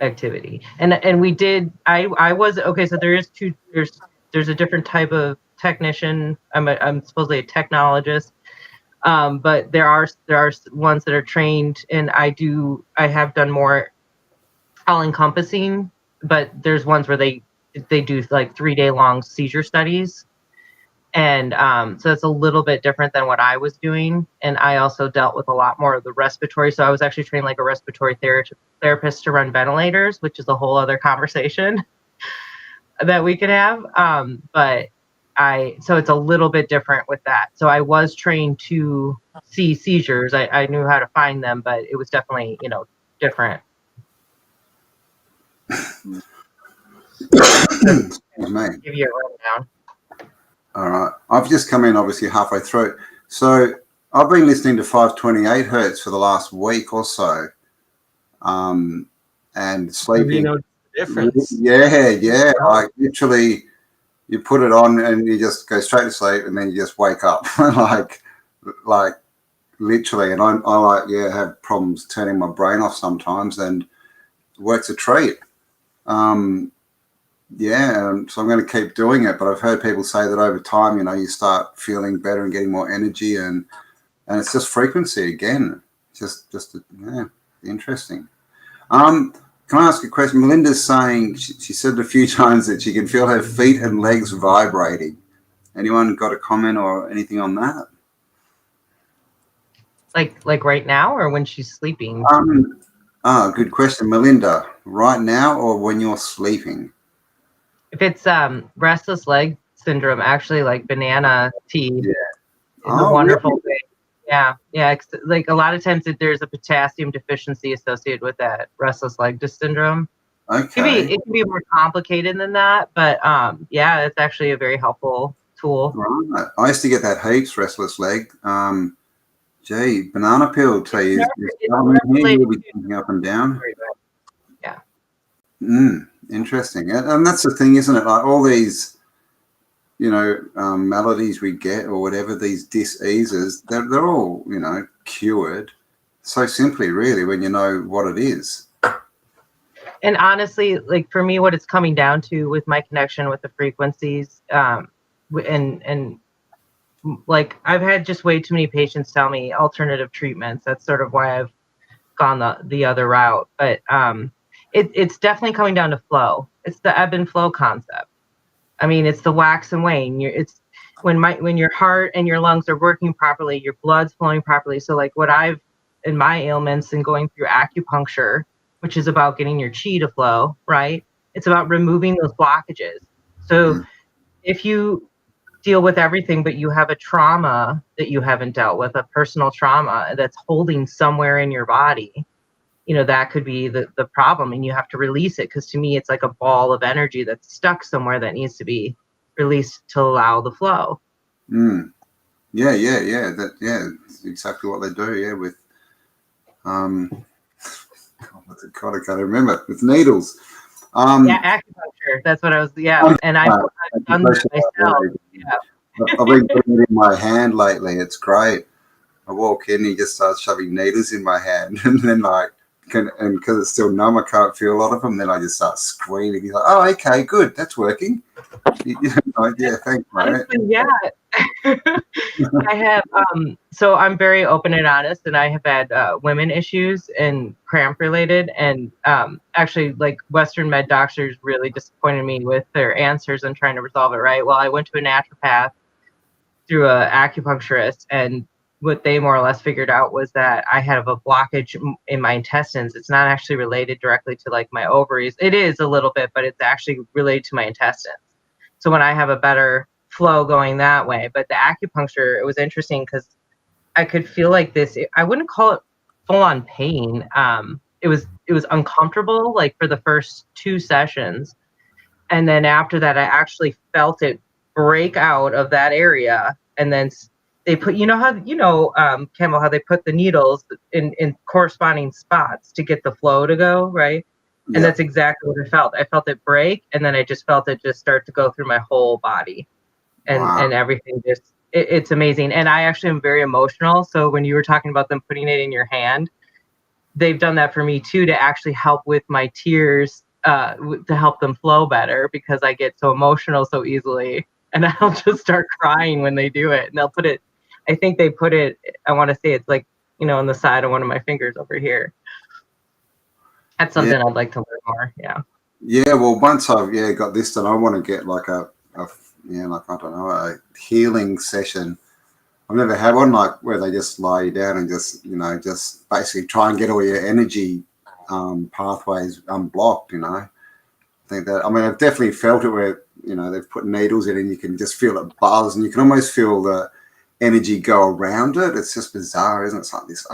activity. And we did, I was, okay, so there's a different type of technician. I'm supposedly a technologist. But there are ones that are trained, and I have done more all-encompassing, but there's ones where they do like 3-day long seizure studies. And so it's a little bit different than what I was doing. And I also dealt with a lot more of the respiratory. So I was actually trained like a respiratory therapist to run ventilators, which is a whole other conversation that we could have. So it's a little bit different with that. So I was trained to see seizures. I knew how to find them, but it was definitely, you know, different. Excuse me. Give you a rundown. All right. I've just come in obviously halfway through. So I've been listening to 528 hertz for the last week or so. And sleeping. You know the difference. Yeah. Like literally you put it on and you just go straight to sleep and then you just wake up. like literally. And I have problems turning my brain off sometimes, and it works a treat. So I'm going to keep doing it, but I've heard people say that over time, you know, you start feeling better and getting more energy, and it's just frequency again. Just interesting. Can I ask a question? Melinda's saying she said a few times that she can feel her feet and legs vibrating. Anyone got a comment or anything on that? Like right now, or when she's sleeping? Good question, Melinda. Right now, or when you're sleeping? If it's restless leg syndrome, actually, like banana tea is a wonderful thing. Yeah. Like a lot of times there's a potassium deficiency associated with that restless leg syndrome. Okay. It can be more complicated than that, but it's actually a very helpful tool. Right. I used to get that heaps, restless leg. Banana peel tea is you'll be jumping up and down. Yeah. Interesting. And that's the thing, isn't it? Like all these, you know, maladies we get or whatever, these diseases, they're all, you know, cured so simply, really, when you know what it is. And honestly, like for me, what it's coming down to with my connection with the frequencies, and like I've had just way too many patients tell me alternative treatments. That's sort of why I've gone the other route. But it's definitely coming down to flow. It's the ebb and flow concept. I mean, it's the wax and wane. It's when your heart and your lungs are working properly, your blood's flowing properly. So like what I've in my ailments and going through acupuncture, which is about getting your chi to flow, right? It's about removing those blockages. So if you deal with everything, but you have a trauma that you haven't dealt with, a personal trauma that's holding somewhere in your body, you know, that could be the problem, and you have to release it. Because to me, it's like a ball of energy that's stuck somewhere that needs to be released to allow the flow. Yeah. That's exactly what they do. Yeah, with what's it called? I can't remember. With needles. Acupuncture. That's what I was. Yeah, and I've done that myself. Yeah. I've been putting it in my hand lately. It's great. I walk in, he just starts shoving needles in my hand, and then like, and because it's still numb, I can't feel a lot of them. Then I just start screaming. He's like, "Oh, okay, good, that's working." Like, yeah, thanks, mate. Honestly, yeah. I have so I'm very open and honest, and I have had women issues and cramp related, and actually like Western med doctors really disappointed me with their answers and trying to resolve it. Right. Well, I went to a naturopath through a acupuncturist, and what they more or less figured out was that I have a blockage in my intestines. It's not actually related directly to like my ovaries. It is a little bit, but it's actually related to my intestines. So when I have a better flow going that way, but the acupuncture, it was interesting because I could feel like this. I wouldn't call it full on pain. It was uncomfortable like for the first 2 sessions, and then after that, I actually felt it break out of that area, and then they put, Cambell, how they put the needles in corresponding spots to get the flow to go right. And Yeah. that's exactly what I felt. I felt it break, and then I just felt it just start to go through my whole body, and Wow. and everything just it's amazing. And I actually am very emotional. So when you were talking about them putting it in your hand, they've done that for me too, to actually help with my tears, to help them flow better, because I get so emotional so easily, and I'll just start crying when they do it. And they'll put it, I think they put it, I want to say it's like, on the side of one of my fingers over here. That's something I'd like to learn more. Yeah. Yeah, well, once I've got this done, I want to get like a like, I don't know, a healing session. I've never had one like where they just lie you down and just just basically try and get all your energy pathways unblocked. I think that, I mean, I've definitely felt it where they've put needles in and you can just feel it buzz, and you can almost feel the energy go around it. It's just bizarre, isn't it? It's like this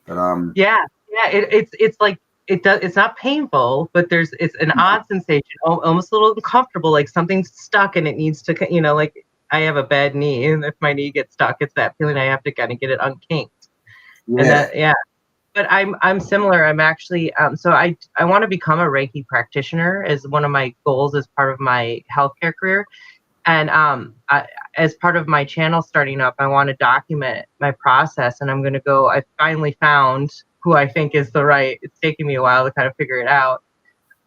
but it's like it's not painful, but it's an odd sensation, almost a little uncomfortable, like something's stuck and it needs to, like I have a bad knee, and if my knee gets stuck, it's that feeling I have to kind of get it unkinked. And that, but I'm similar. I'm actually so I want to become a Reiki practitioner as one of my goals as part of my healthcare career. And as part of my channel starting up, I want to document my process, and I'm going to go. I finally found who I think is the right. It's taken me a while to kind of figure it out.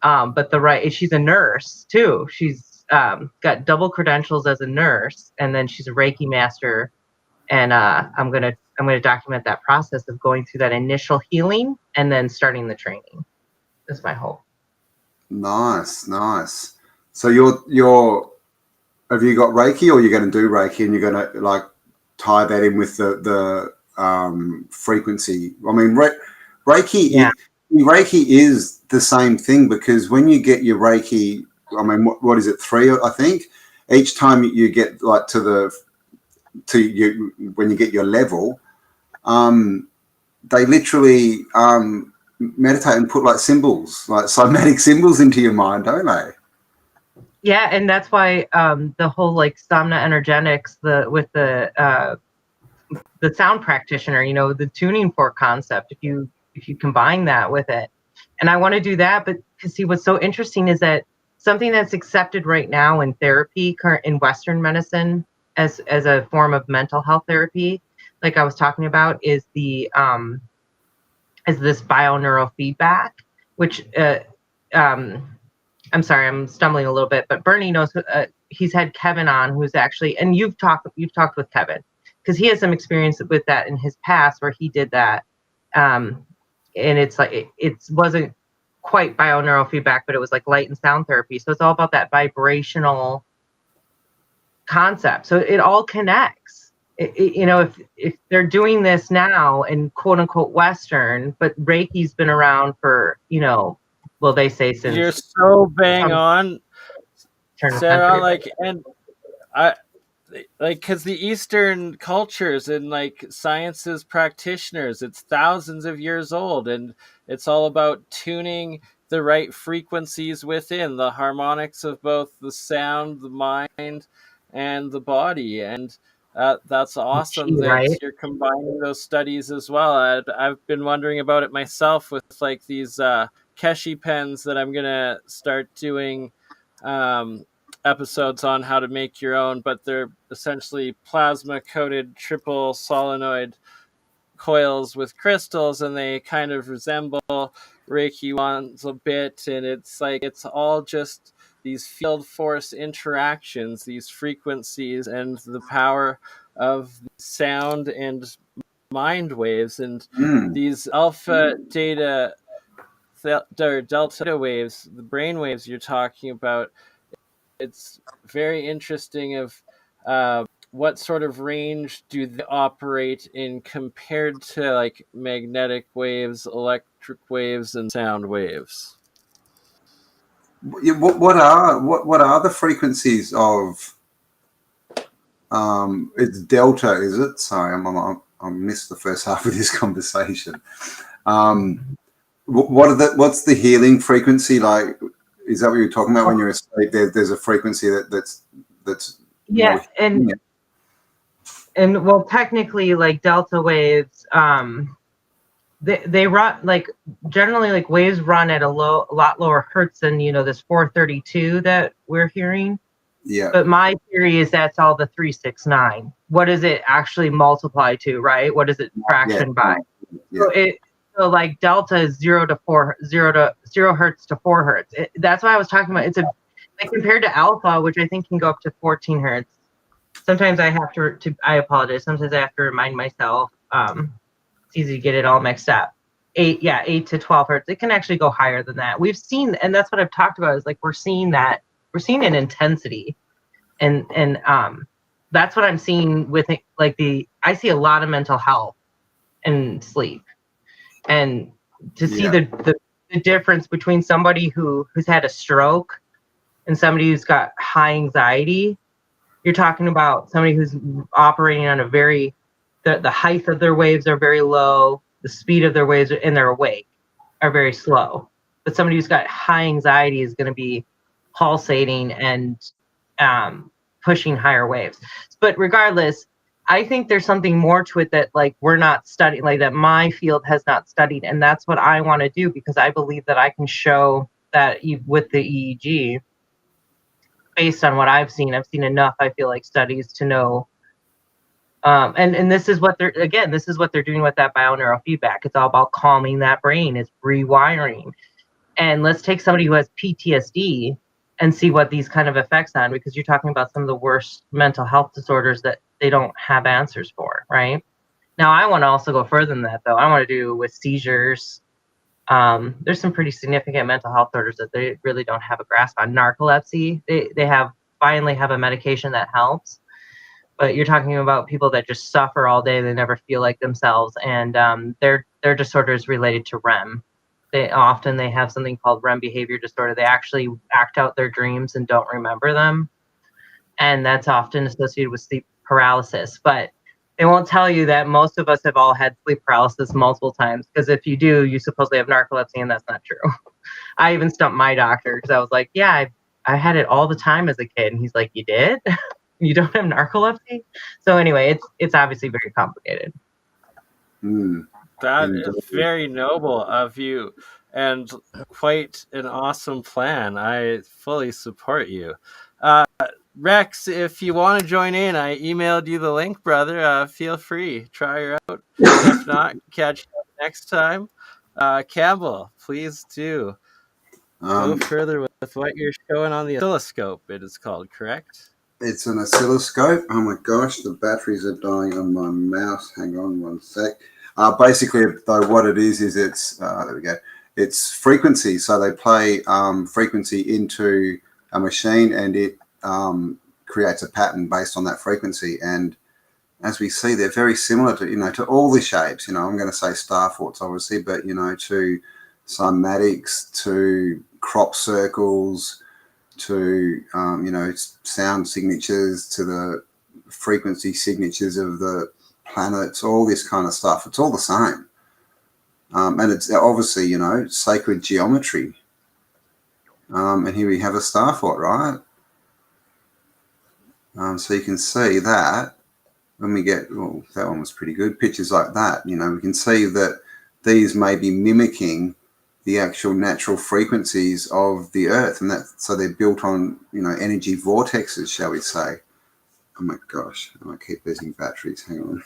But she's a nurse too. She's got double credentials as a nurse, and then she's a Reiki master. And I'm gonna document that process of going through that initial healing and then starting the training. That's my hope. Nice. So you're have you got Reiki, or you're going to do Reiki and you're going to like tie that in with the frequency? I mean, Reiki is the same thing, because when you get your Reiki, I mean, what is it, 3? I think each time you get like when you get your level, they literally meditate and put like symbols, like somatic symbols into your mind, don't they? Yeah, and that's why the whole like Somna Energetics, with the sound practitioner, the tuning fork concept, if you combine that with it, and I want to do that, but to see what's so interesting is that something that's accepted right now in therapy, in Western medicine, as a form of mental health therapy, like I was talking about, is this bioneural feedback, which I'm sorry, I'm stumbling a little bit, but Bernie knows. He's had Kevin on, who's actually, and you've talked with Kevin, because he has some experience with that in his past where he did that, and it's like it wasn't quite bioneural feedback, but it was like light and sound therapy. So it's all about that vibrational concept. So it all connects. If they're doing this now in quote unquote Western, but Reiki's been around for well, they say since. You're so bang on, Sarah. Like, and because the Eastern cultures and like sciences practitioners, it's thousands of years old, and it's all about tuning the right frequencies within the harmonics of both the sound, the mind, and the body. And that's awesome that you're combining those studies as well. I've been wondering about it myself with like these Keshi pens that I'm gonna start doing episodes on how to make your own, but they're essentially plasma coated triple solenoid coils with crystals, and they kind of resemble Reiki wands a bit, and it's like it's all just these field force interactions, these frequencies, and the power of sound and mind waves, and these alpha data or delta waves, the brain waves you're talking about. It's very interesting of what sort of range do they operate in compared to like magnetic waves, electric waves, and sound waves. What are the frequencies of it's delta, is it? Sorry, I missed the first half of this conversation. What's the healing frequency like? Is that what you're talking about when you're asleep? There's a frequency that's yeah, and well, technically, like delta waves, they run like generally like waves run at a lot lower hertz than this 432 that we're hearing. Yeah. But my theory is that's all the 369. What does it actually multiply to, right? What does it fraction by? Yeah. So like delta is 0 hertz to 4 hertz. That's what I was talking about. It's like compared to alpha, which I think can go up to 14 hertz. Sometimes I have I apologize. Sometimes I have to remind myself. It's easy to get it all mixed up. 8 to 12 hertz. It can actually go higher than that. We've seen, and that's what I've talked about, is like we're seeing an intensity, and that's what I'm seeing with like I see a lot of mental health and sleep. And to see the difference between somebody who's had a stroke and somebody who's got high anxiety, you're talking about somebody who's operating on a very, the height of their waves are very low, the speed of their waves and they're awake are very slow. But somebody who's got high anxiety is going to be pulsating and pushing higher waves. But regardless, I think there's something more to it that like we're not studying, like that my field has not studied, and that's what I want to do, because I believe that I can show that with the EEG, based on what I've seen enough, I feel like, studies to know. And this is what they're doing with that binaural feedback. It's all about calming that brain, it's rewiring. And let's take somebody who has PTSD and see what these kind of effects on, because you're talking about some of the worst mental health disorders that they don't have answers for, right? Now, I want to also go further than that, though. I want to do with seizures. There's some pretty significant mental health disorders that they really don't have a grasp on. Narcolepsy, they finally have a medication that helps, but you're talking about people that just suffer all day. They never feel like themselves, and their disorder is related to REM. They have something called REM behavior disorder. They actually act out their dreams and don't remember them. And that's often associated with sleep paralysis. But they won't tell you that most of us have all had sleep paralysis multiple times, because if you do, you supposedly have narcolepsy, and that's not true. I even stumped my doctor because I was like, yeah, I had it all the time as a kid. And he's like, you did? You don't have narcolepsy? So anyway, it's obviously very complicated. That is very noble of you and quite an awesome plan. I fully support you. Rex, if you want to join in, I emailed you the link, brother. Feel free. Try her out. If not, catch you next time. Cambell, please do go further with what you're showing on the oscilloscope, it is called, correct? It's an oscilloscope. Oh my gosh, the batteries are dying on my mouse. Hang on one sec. Basically, though, what it is it's there we go. It's frequency. So they play frequency into a machine, and it creates a pattern based on that frequency. And as we see, they're very similar to all the shapes. I'm going to say star forts, obviously, but to cymatics, to crop circles, to sound signatures, to the frequency signatures of the planets, all this kind of stuff. It's all the same. And it's obviously, sacred geometry. And here we have a star fort, right? So you can see that when we get, that one was pretty good. Pictures like that, we can see that these may be mimicking, the actual natural frequencies of the Earth, and that so they're built on, you know, energy vortexes, shall we say. Oh my gosh, I keep losing batteries. Hang on.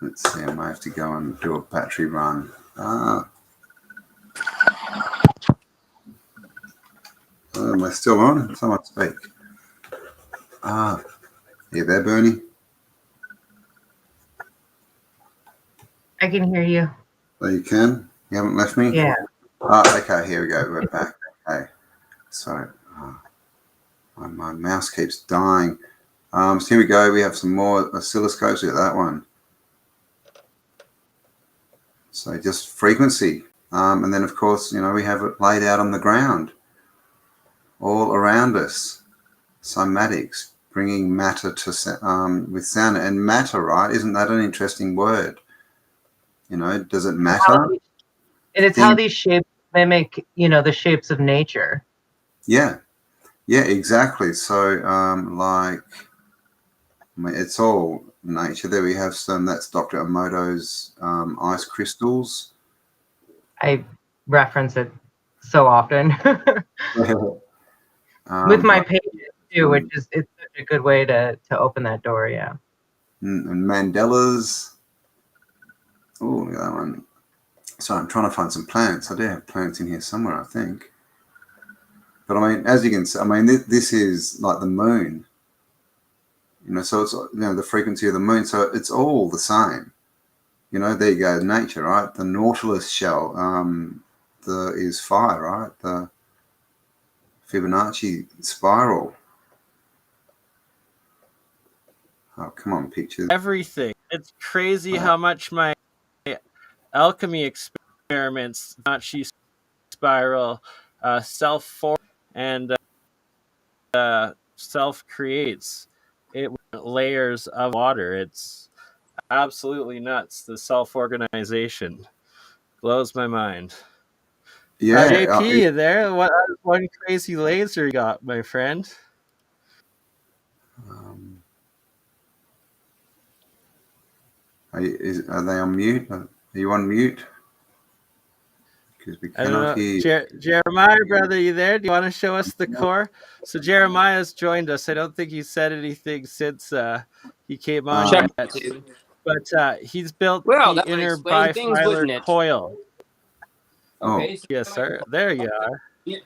Let's see, I might have to go and do a battery run. Am I still on? Someone speak. You there, Bernie? I can hear you. Oh, you can? You haven't left me? Yeah. Okay, here we go. We're back. Okay. So, my mouse keeps dying. So here we go. We have some more oscilloscopes. Look at that one. So just frequency. And then, of course, you know, we have it laid out on the ground all around us. Cymatics, bringing matter to with sound. And matter, right? Isn't that an interesting word? You know, does it matter? It's how these shapes mimic, you know, the shapes of nature. Yeah. Yeah, exactly. So, like, I mean, it's all nature. There we have some, that's Dr. Emoto's ice crystals. I reference it so often. With my pages too, which is, it's such a good way to open that door, yeah. And Mandela's. Oh, look at that one. So I'm trying to find some plants. I do have plants in here somewhere, I think. But I mean, as you can see, I mean, this is like the moon. You know, so it's, you know, the frequency of the moon. So it's all the same. You know, there you go, nature, right? The Nautilus shell is fire, right? The Fibonacci spiral. Oh, come on, pictures. Everything. It's crazy how much my alchemy experiments, Fibonacci spiral, self-form and self-creates it with layers of water. It's absolutely nuts. The self-organization blows my mind. Yeah, JP, you there? What one crazy laser you got, my friend? Are they on mute? Are you on mute? Because we cannot hear. Jeremiah, brother, you there? Do you want to show us the core? So Jeremiah's joined us. I don't think he said anything since he came on yet. But he's built the inner bifilar coil. Okay. Oh, yes, sir. There you are. Yeah.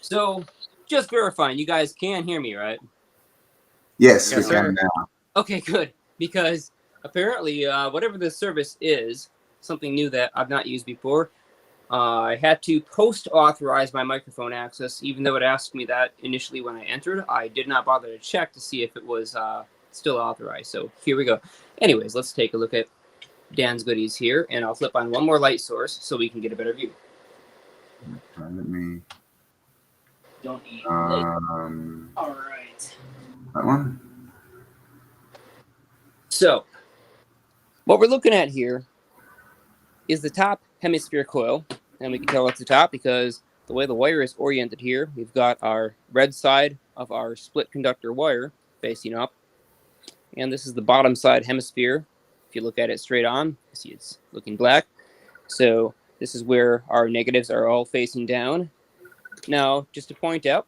So, just verifying, you guys can hear me, right? Yes, we can now. Okay, good. Because apparently, whatever this service is, something new that I've not used before, I had to post-authorize my microphone access, even though it asked me that initially when I entered. I did not bother to check to see if it was still authorized. So here we go. Anyways, let's take a look at Dan's goodies here, and I'll flip on one more light source so we can get a better view. Let me. Don't need light. All right. That one. So, what we're looking at here is the top hemisphere coil, and we can tell it's the top because the way the wire is oriented here, we've got our red side of our split conductor wire facing up, and this is the bottom side hemisphere. If you look at it straight on, you see it's looking black. So this is where our negatives are all facing down. Now, just to point out,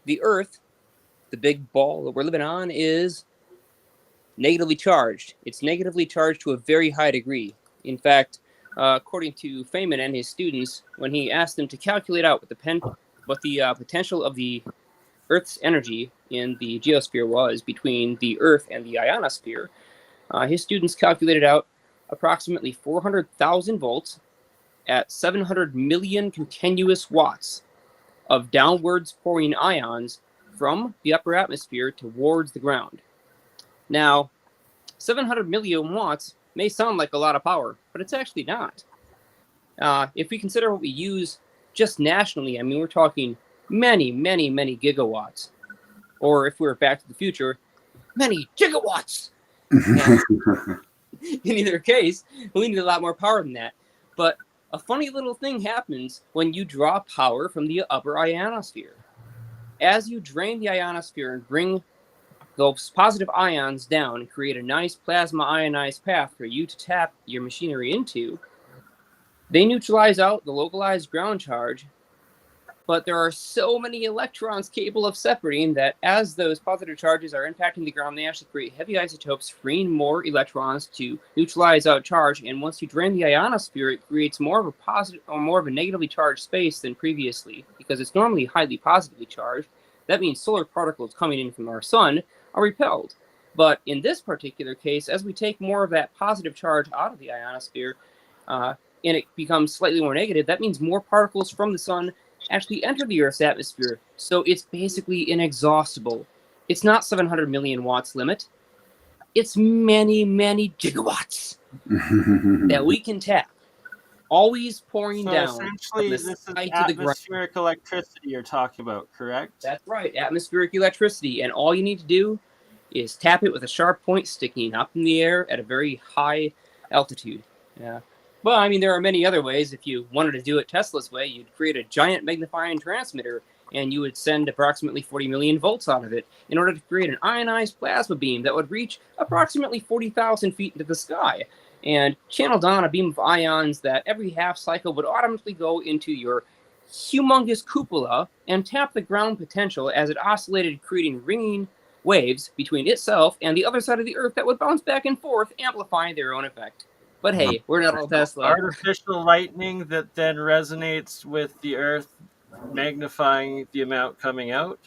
the Earth, the big ball that we're living on, is negatively charged. It's negatively charged to a very high degree. In fact, according to Feynman and his students, when he asked them to calculate out what the potential of the Earth's energy in the geosphere was between the Earth and the ionosphere, his students calculated out approximately 400,000 volts at 700 million continuous watts of downwards pouring ions from the upper atmosphere towards the ground. Now, 700 million watts may sound like a lot of power, but it's actually not. If we consider what we use just nationally, I mean, we're talking many, many, many gigawatts. Or if we're Back to the Future, many gigawatts. In either case, we need a lot more power than that. But a funny little thing happens when you draw power from the upper ionosphere. As you drain the ionosphere and bring those positive ions down and create a nice plasma ionized path for you to tap your machinery into. They neutralize out the localized ground charge, but there are so many electrons capable of separating that as those positive charges are impacting the ground, they actually create heavy isotopes, freeing more electrons to neutralize out charge. And once you drain the ionosphere, it creates more of a positive or more of a negatively charged space than previously, because it's normally highly positively charged. That means solar particles coming in from our sun are repelled. But in this particular case, as we take more of that positive charge out of the ionosphere, and it becomes slightly more negative, that means more particles from the sun actually enter the Earth's atmosphere. So it's basically inexhaustible. It's not 700 million watts limit. It's many, many gigawatts that we can tap. Always pouring So down essentially, from the this is sky to the ground. atmospheric electricity you're talking about, correct? That's right, atmospheric electricity. And all you need to do is tap it with a sharp point sticking up in the air at a very high altitude. Yeah. Well, I mean, there are many other ways. If you wanted to do it Tesla's way, you'd create a giant magnifying transmitter, and you would send approximately 40 million volts out of it in order to create an ionized plasma beam that would reach approximately 40,000 feet into the sky, and channel down a beam of ions that every half cycle would automatically go into your humongous cupola and tap the ground potential as it oscillated, creating ringing waves between itself and the other side of the Earth that would bounce back and forth, amplifying their own effect. But hey, we're not all Tesla. Artificial lightning that then resonates with the Earth, magnifying the amount coming out?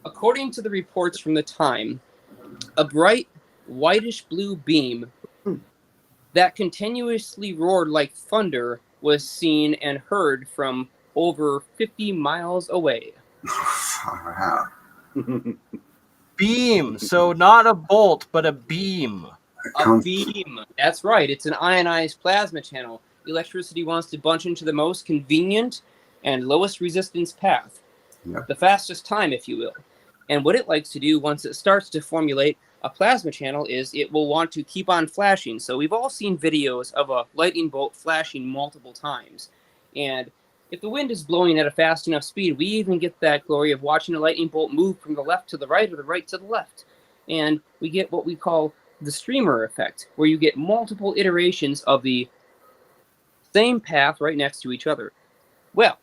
According to the reports from the time, a bright whitish blue beam that continuously roared like thunder was seen and heard from over 50 miles away. Far out. Beam. So not a bolt, but a beam. A beam. That's right. It's an ionized plasma channel. Electricity wants to bunch into the most convenient and lowest resistance path. Yep. The fastest time, if you will. And what it likes to do once it starts to formulate a plasma channel is it will want to keep on flashing. So we've all seen videos of a lightning bolt flashing multiple times. And if the wind is blowing at a fast enough speed, we even get that glory of watching a lightning bolt move from the left to the right or the right to the left. And we get what we call the streamer effect, where you get multiple iterations of the same path right next to each other. Well,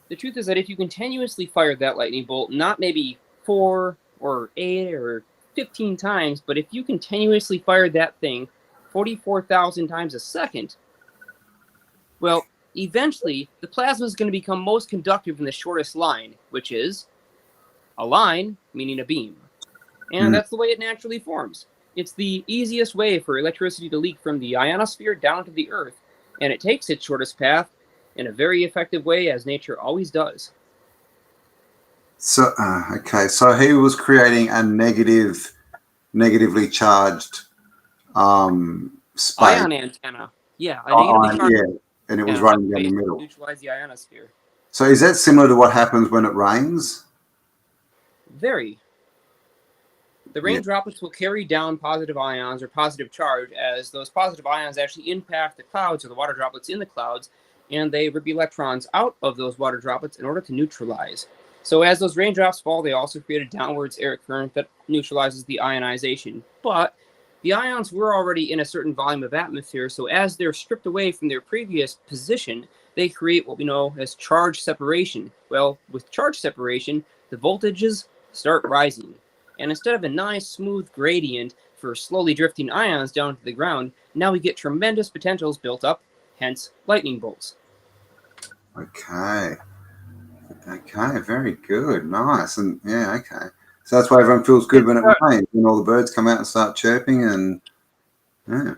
the truth is that if you continuously fire that lightning bolt, not maybe 4 or 8 or 15 times, but if you continuously fire that thing 44,000 times a second, well, eventually the plasma is going to become most conductive in the shortest line, which is a line, meaning a beam. And that's the way it naturally forms. It's the easiest way for electricity to leak from the ionosphere down to the Earth, and it takes its shortest path in a very effective way, as nature always does. So, okay, so he was creating a negatively charged space. Ion antenna. Yeah, a negatively charged yeah, and it was running down the middle. Neutralize the ionosphere. So is that similar to what happens when it rains? Very. The rain droplets will carry down positive ions or positive charge as those positive ions actually impact the clouds or the water droplets in the clouds, and they rip electrons out of those water droplets in order to neutralize. So as those raindrops fall, they also create a downwards air current that neutralizes the ionization. But the ions were already in a certain volume of atmosphere, so as they're stripped away from their previous position, they create what we know as charge separation. Well, with charge separation, the voltages start rising. And instead of a nice smooth gradient for slowly drifting ions down to the ground, now we get tremendous potentials built up, hence lightning bolts. Okay. Okay, very good. Nice. And yeah, okay. So that's why everyone feels good when it rains, when all the birds come out and start chirping and yeah.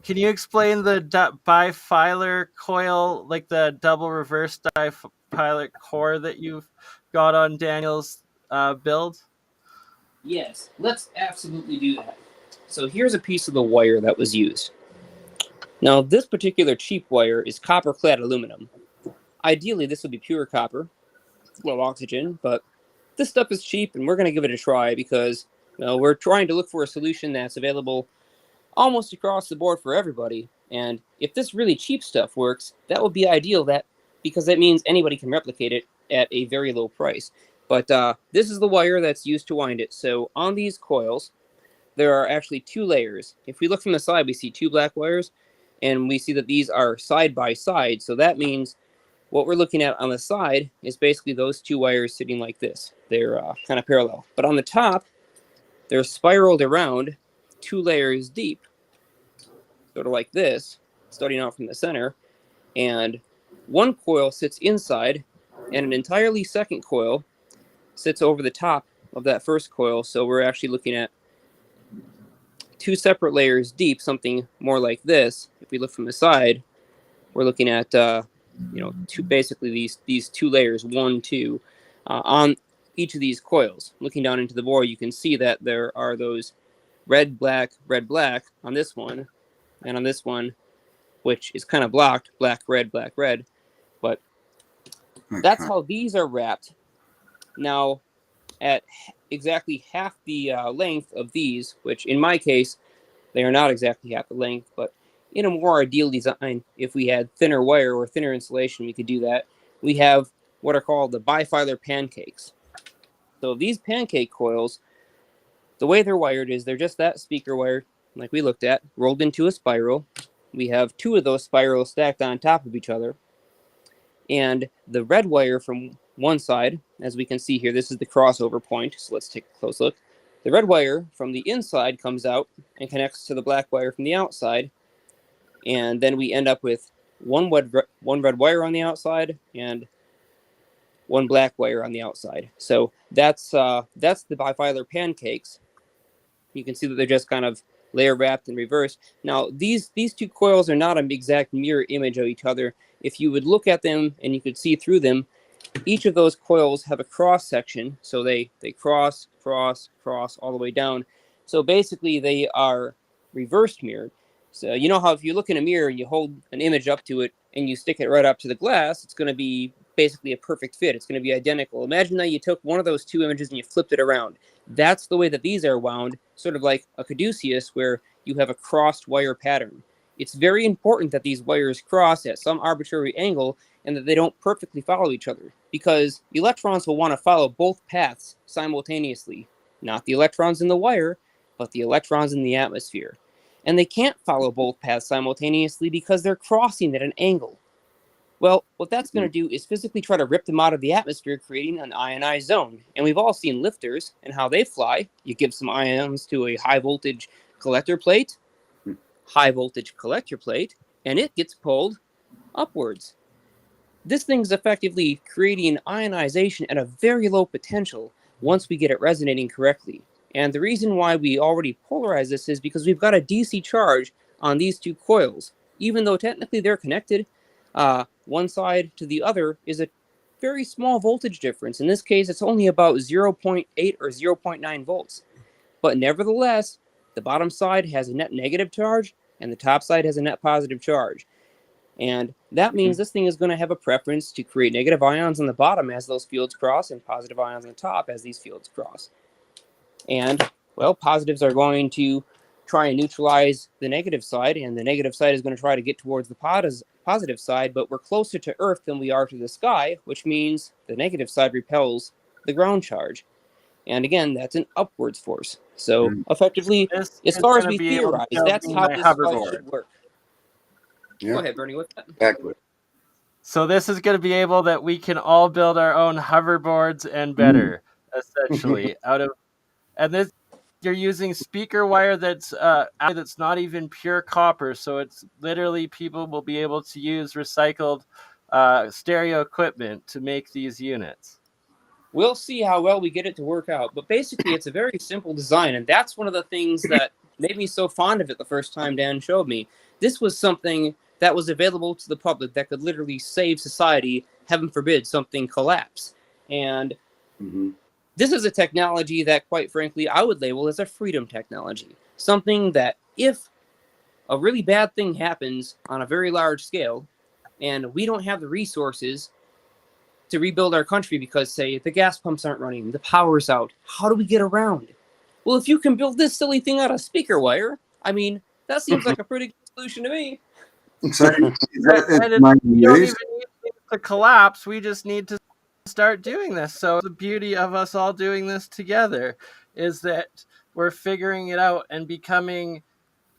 Can you explain the bifilar coil, like the double reverse difilar core that you've got on Daniel's build? Yes, let's absolutely do that. So here's a piece of the wire that was used. Now, this particular cheap wire is copper-clad aluminum. Ideally, this would be pure copper, low oxygen, but this stuff is cheap, and we're going to give it a try because we're trying to look for a solution that's available almost across the board for everybody. And if this really cheap stuff works, that would be ideal, because that means anybody can replicate it at a very low price. But this is the wire that's used to wind it. So on these coils, there are actually 2 layers. If we look from the side, we see 2 black wires, and we see that these are side by side. So that means what we're looking at on the side is basically those 2 wires sitting like this. They're kind of parallel. But on the top, they're spiraled around 2 layers deep, sort of like this, starting out from the center. And one coil sits inside, and an entirely second coil sits over the top of that first coil. So we're actually looking at 2 separate layers deep, something more like this. If we look from the side, we're looking at basically these 2 layers, 1, 2, on each of these coils. Looking down into the bore, you can see that there are those red, black on this one, and on this one, which is kind of blocked, black, red. But that's how these are wrapped. Now, at exactly half the length of these, which in my case, they are not exactly half the length, but in a more ideal design, if we had thinner wire or thinner insulation, we could do that. We have what are called the Bifida Pancakes. So these pancake coils, the way they're wired is they're just that speaker wire, like we looked at, rolled into a spiral. We have 2 of those spirals stacked on top of each other. And the red wire from one side, as we can see here, this is the crossover point, so let's take a close look. The red wire from the inside comes out and connects to the black wire from the outside. And then we end up with one red wire on the outside and 1 black wire on the outside. So that's the Bifida Pancakes. You can see that they're just kind of layer wrapped in reverse. Now, these 2 coils are not an exact mirror image of each other. If you would look at them and you could see through them, each of those coils have a cross section. So they cross all the way down. So basically they are reversed mirrored. So you know how if you look in a mirror and you hold an image up to it and you stick it right up to the glass, it's going to be basically a perfect fit. It's going to be identical. Imagine that you took one of those 2 images and you flipped it around. That's the way that these are wound, sort of like a caduceus where you have a crossed wire pattern. It's very important that these wires cross at some arbitrary angle and that they don't perfectly follow each other, because electrons will want to follow both paths simultaneously. Not the electrons in the wire, but the electrons in the atmosphere. And they can't follow both paths simultaneously because they're crossing at an angle. Well, what that's going to do is physically try to rip them out of the atmosphere, creating an ionized zone. And we've all seen lifters and how they fly. You give some ions to a high voltage collector plate, and it gets pulled upwards. This thing's effectively creating ionization at a very low potential once we get it resonating correctly. And the reason why we already polarize this is because we've got a DC charge on these 2 coils. Even though technically they're connected, one side to the other is a very small voltage difference. In this case, it's only about 0.8 or 0.9 volts. But nevertheless, the bottom side has a net negative charge and the top side has a net positive charge. And that means this thing is going to have a preference to create negative ions on the bottom as those fields cross and positive ions on the top as these fields cross. And, well, positives are going to try and neutralize the negative side, and the negative side is going to try to get towards the positive side, but we're closer to Earth than we are to the sky, which means the negative side repels the ground charge. And again, that's an upwards force. So effectively, as far as we theorize, that's how this device should work. Yeah. Go ahead, Bernie, what's that? Exactly. So this is going to be able that we can all build our own hoverboards and better, essentially, and this, you're using speaker wire that's not even pure copper, so it's literally people will be able to use recycled stereo equipment to make these units. We'll see how well we get it to work out, but basically it's a very simple design, and that's one of the things that made me so fond of it the first time Dan showed me. This was something that was available to the public that could literally save society, heaven forbid something collapse. And this is a technology that, quite frankly, I would label as a freedom technology. Something that if a really bad thing happens on a very large scale, and we don't have the resources to rebuild our country because, say, the gas pumps aren't running, the power's out, how do we get around? Well, if you can build this silly thing out of speaker wire, I mean, that seems like a pretty good solution to me. So We don't even need things to collapse. We just need to start doing this. So the beauty of us all doing this together is that we're figuring it out and becoming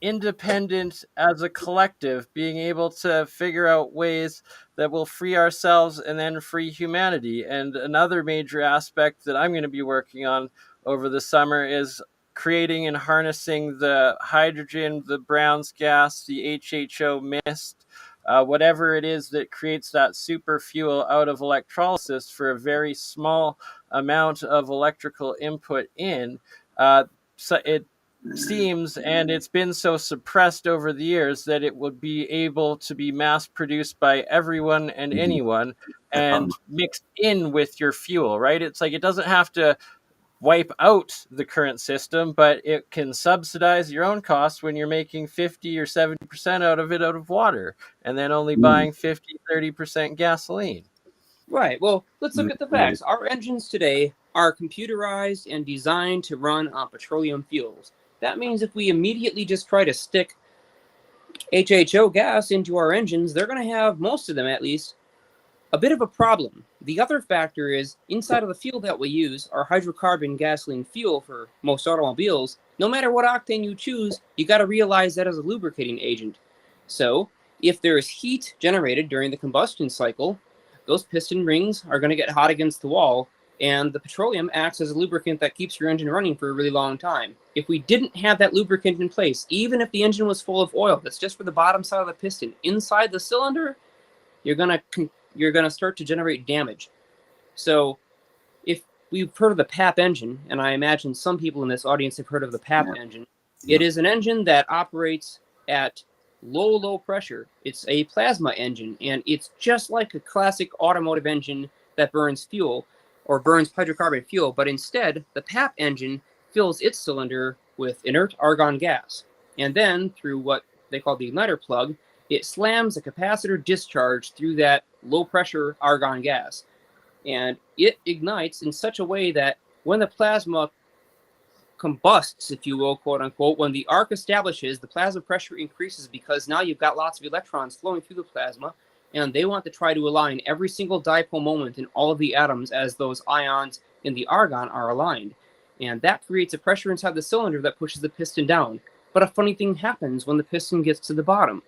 independent as a collective, being able to figure out ways that will free ourselves and then free humanity. And another major aspect that I'm going to be working on over the summer is creating and harnessing the hydrogen, the Brown's gas, the HHO mist, whatever it is that creates that super fuel out of electrolysis for a very small amount of electrical input in. So it seems, and it's been so suppressed over the years, that it would be able to be mass produced by everyone and anyone and mixed in with your fuel, right? It's like it doesn't have to wipe out the current system, but it can subsidize your own costs when you're making 50 or 70% out of it out of water and then only buying 50-30% gasoline. Right. Well, let's look at the facts. Our engines today are computerized and designed to run on petroleum fuels. That means if we immediately just try to stick HHO gas into our engines, they're going to have, most of them at least, a bit of a problem. The other factor is, inside of the fuel that we use, our hydrocarbon gasoline fuel for most automobiles, no matter what octane you choose, you got to realize that as a lubricating agent. So, if there is heat generated during the combustion cycle, those piston rings are going to get hot against the wall, and the petroleum acts as a lubricant that keeps your engine running for a really long time. If we didn't have that lubricant in place, even if the engine was full of oil that's just for the bottom side of the piston, inside the cylinder, you're going to start to generate damage. So if we've heard of the PAP engine, and I imagine some people in this audience have heard of the PAP engine, it is an engine that operates at low pressure. It's a plasma engine, and it's just like a classic automotive engine that burns fuel or burns hydrocarbon fuel, but instead the PAP engine fills its cylinder with inert argon gas, and then through what they call the igniter plug, it slams a capacitor discharge through that low pressure argon gas, and it ignites in such a way that when the plasma combusts, if you will, quote unquote, when the arc establishes, the plasma pressure increases because now you've got lots of electrons flowing through the plasma, and they want to try to align every single dipole moment in all of the atoms as those ions in the argon are aligned. And that creates a pressure inside the cylinder that pushes the piston down. But a funny thing happens when the piston gets to the bottom.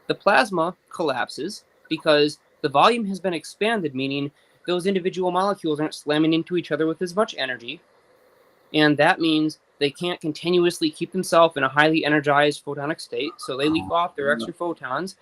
The plasma collapses because the volume has been expanded, meaning those individual molecules aren't slamming into each other with as much energy. And that means they can't continuously keep themselves in a highly energized photonic state, so they leak off their extra photons,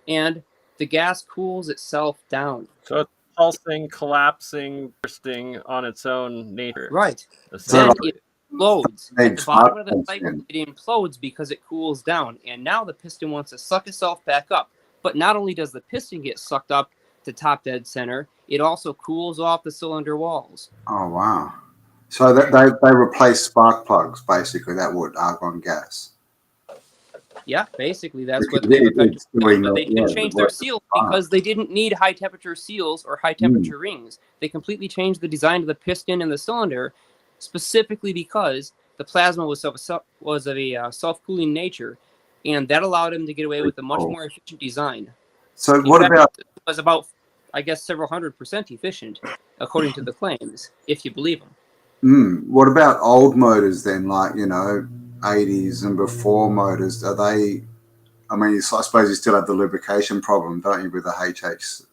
and the gas cools itself down. So it's pulsing, collapsing, bursting on its own nature. Right. Then it implodes. At the bottom of the cycle, it implodes because it cools down, and now the piston wants to suck itself back up. But not only does the piston get sucked up to top dead center, it also cools off the cylinder walls. Oh, wow. So that they replace spark plugs, basically, that would argon gas. Yeah, basically, that's what they've effectively done. But they didn't change their seals because they didn't need high-temperature seals or high-temperature rings. They completely changed the design of the piston and the cylinder specifically because the plasma was of a self-cooling nature, and that allowed them to get away with a much more efficient design. So what about... It was about, I guess, several 100% efficient, according to the claims, if you believe them. What about old motors then, like, 80s and before motors? Are they, I suppose you still have the lubrication problem, don't you, with the HHO,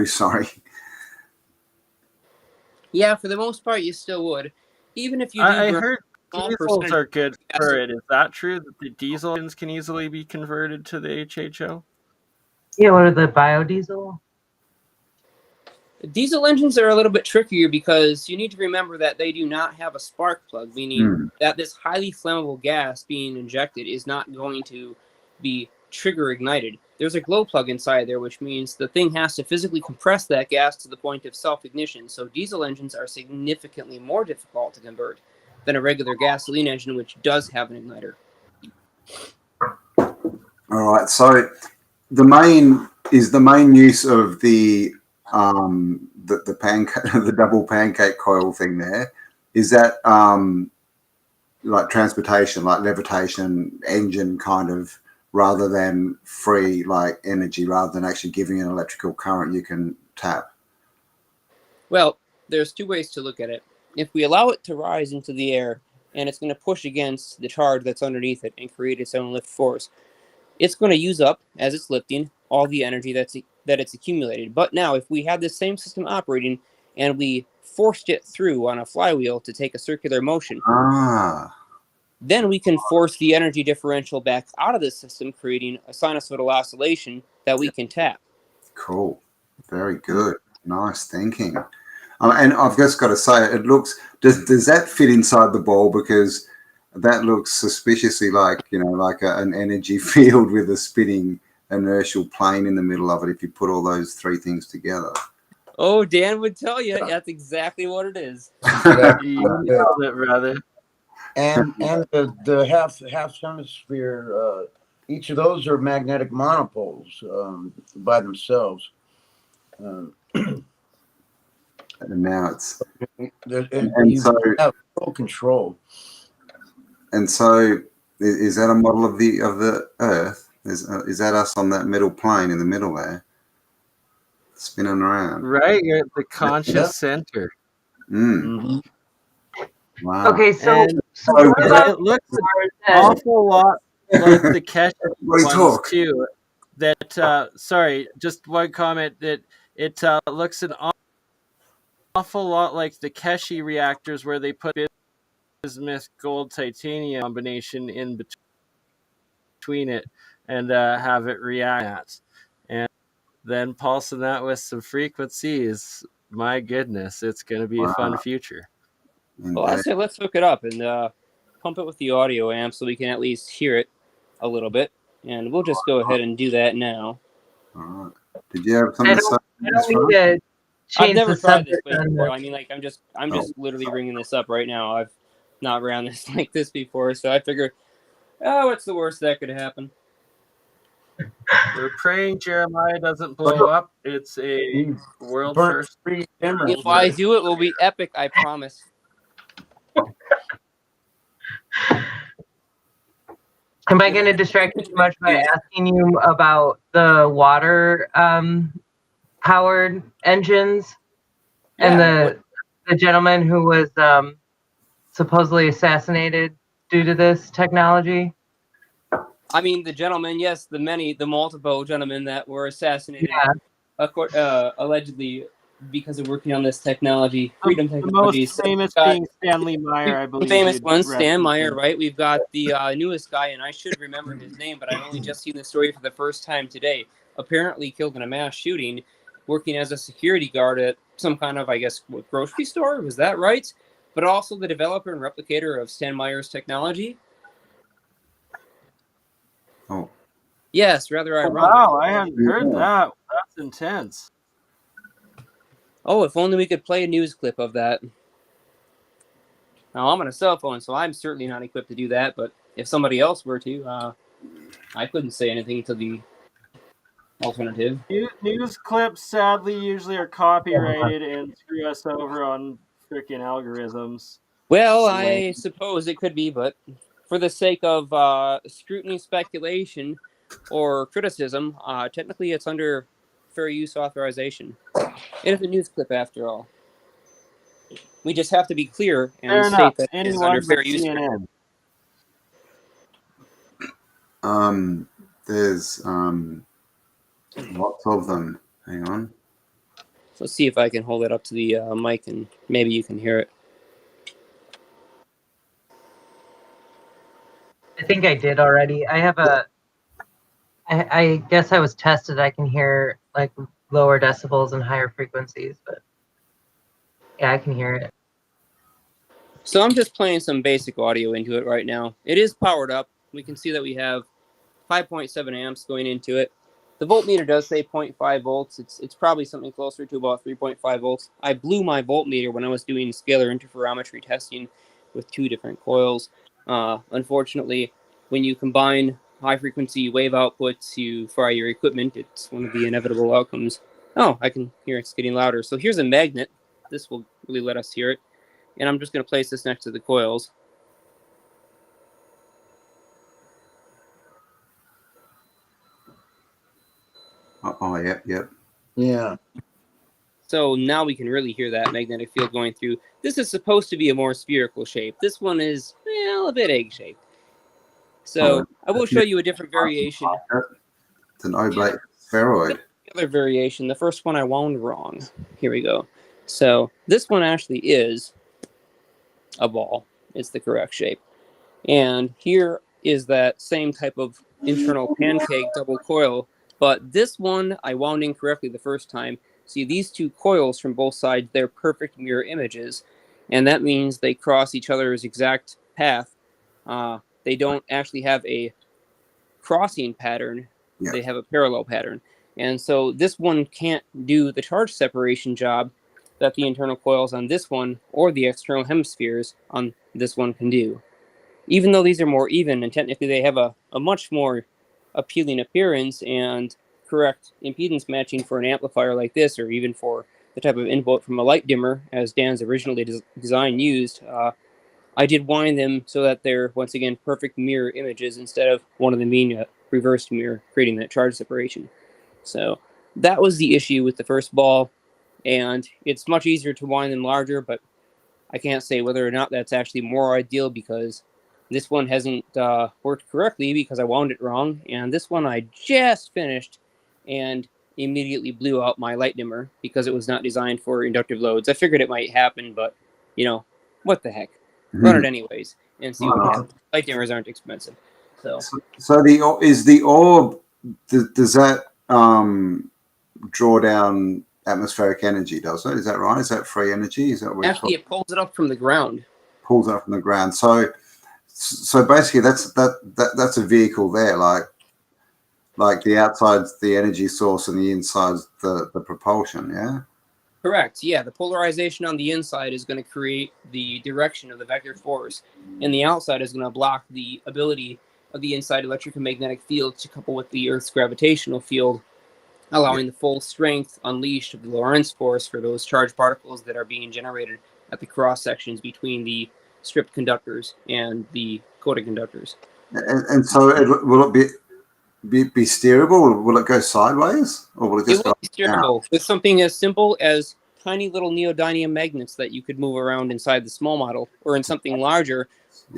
sorry. Yeah, for the most part, you still would. Even if you do... I heard diesels are good for it. Is that true, that the diesel engines can easily be converted to the HHO? Yeah, what are the biodiesel? Diesel engines are a little bit trickier because you need to remember that they do not have a spark plug, meaning that this highly flammable gas being injected is not going to be trigger ignited. There's a glow plug inside there, which means the thing has to physically compress that gas to the point of self-ignition. So diesel engines are significantly more difficult to convert than a regular gasoline engine, which does have an igniter. All right. So the main use of the the double pancake coil thing there, is that like transportation, like levitation engine kind of, rather than free like energy, rather than actually giving an electrical current you can tap? Well, there's two ways to look at it. If we allow it to rise into the air, and it's going to push against the charge that's underneath it and create its own lift force, it's going to use up, as it's lifting, all the energy that it's accumulated. But now, if we had this same system operating and we forced it through on a flywheel to take a circular motion, then we can force the energy differential back out of the system, creating a sinusoidal oscillation that we can tap. Cool. Very good. Nice thinking. And I've just got to say, it looks, does that fit inside the ball? Because that looks suspiciously like, like an energy field with a spinning inertial plane in the middle of it if you put all those three things together. Oh, Dan would tell you that's exactly what it is. You nailed it, brother. And the half hemisphere, each of those are magnetic monopoles by themselves. And now it's you have full control. And so, is that a model of the Earth? Is that us on that middle plane in the middle there, spinning around? Right, you're at the conscious center. Mm. Wow. Okay, so it looks an awful lot like the Keshe ones too. That sorry, just one comment that it looks an awful lot like the Keshe reactors where they put bismuth gold titanium combination in between it and have it react, and then pulsing that with some frequencies. My goodness, it's going to be a fun future. Well, I say let's hook it up and pump it with the audio amp so we can at least hear it a little bit, and we'll just go ahead and do that now. All right. Did you have something to say? I don't need to change I've never the tried this subject on before. this. I mean, like I'm just literally ringing this up right now. I've not ran this like this before, so I figure, what's the worst that could happen? We're praying Jeremiah doesn't blow up. It's a world first. If I do, it will be epic. I promise. Am I going to distract you too much by asking you about the water powered engines and the gentleman who was supposedly assassinated due to this technology? I mean, the gentleman, yes, the multiple gentlemen that were assassinated, allegedly because of working on this technology, freedom technology. The most famous being Stanley Meyer, I believe. The famous one, Stan Meyer, right? We've got the newest guy, and I should remember his name, but I've only just seen the story for the first time today. Apparently killed in a mass shooting, working as a security guard at some kind of, I guess, grocery store. Was that right? But also the developer and replicator of Stan Meyer's technology. Oh. Yes, rather ironic. Wow, I hadn't heard that. That's intense. Oh, if only we could play a news clip of that. Now, I'm on a cell phone, so I'm certainly not equipped to do that, but if somebody else were to, I couldn't say anything to the alternative. News clips, sadly, usually are copyrighted and screw us over on freaking algorithms. Well, I suppose it could be, but for the sake of scrutiny, speculation, or criticism, technically it's under fair use authorization. It is a news clip, after all. We just have to be clear and state that it is under fair use. There's lots of them. Hang on. Let's see if I can hold it up to the mic and maybe you can hear it. I think I did already. I have I guess I was tested. I can hear like lower decibels and higher frequencies, but yeah, I can hear it. So I'm just playing some basic audio into it right now. It is powered up. We can see that we have 5.7 amps going into it. The voltmeter does say 0.5 volts. It's probably something closer to about 3.5 volts. I blew my voltmeter when I was doing scalar interferometry testing with two different coils. Unfortunately, when you combine high-frequency wave outputs to fry your equipment, it's one of the inevitable outcomes. Oh, I can hear it's getting louder. So here's a magnet. This will really let us hear it. And I'm just going to place this next to the coils. Oh, yep. Yeah. So now we can really hear that magnetic field going through. This is supposed to be a more spherical shape. This one is, well, a bit egg-shaped. So I will show you a different variation. It's an oblate spheroid. The other variation, the first one I wound wrong. Here we go. So this one actually is a ball. It's the correct shape. And here is that same type of internal pancake double coil, but this one I wound incorrectly the first time. See, these two coils from both sides, they're perfect mirror images, and that means they cross each other's exact path. They don't actually have a crossing pattern, they have a parallel pattern. And so this one can't do the charge separation job that the internal coils on this one or the external hemispheres on this one can do. Even though these are more even, and technically they have a much more appealing appearance and correct impedance matching for an amplifier like this, or even for the type of input from a light dimmer, as Dan's originally design used, I did wind them so that they're, once again, perfect mirror images instead of one of them being a reversed mirror, creating that charge separation. So that was the issue with the first ball, and it's much easier to wind them larger, but I can't say whether or not that's actually more ideal, because this one hasn't worked correctly because I wound it wrong, and this one I just finished and immediately blew out my light dimmer because it was not designed for inductive loads. I figured it might happen, but, you know, what the heck. Run it anyways and see what happens. Light dimmers aren't expensive. So the orb, does that draw down atmospheric energy, does it? Is that right? Is that free energy? Is that what actually it pulls it up from the ground? Pulls it up from the ground. So basically that's a vehicle there, like the outside's the energy source and the inside's the propulsion, yeah? Correct, yeah. The polarization on the inside is going to create the direction of the vector force, and the outside is going to block the ability of the inside electric and magnetic field to couple with the Earth's gravitational field, allowing the full strength unleashed of the Lorentz force for those charged particles that are being generated at the cross sections between the stripped conductors and the coated conductors. And so will it be steerable, or will it go sideways, or will it just go be steerable with something as simple as tiny little neodymium magnets that you could move around inside the small model, or in something larger,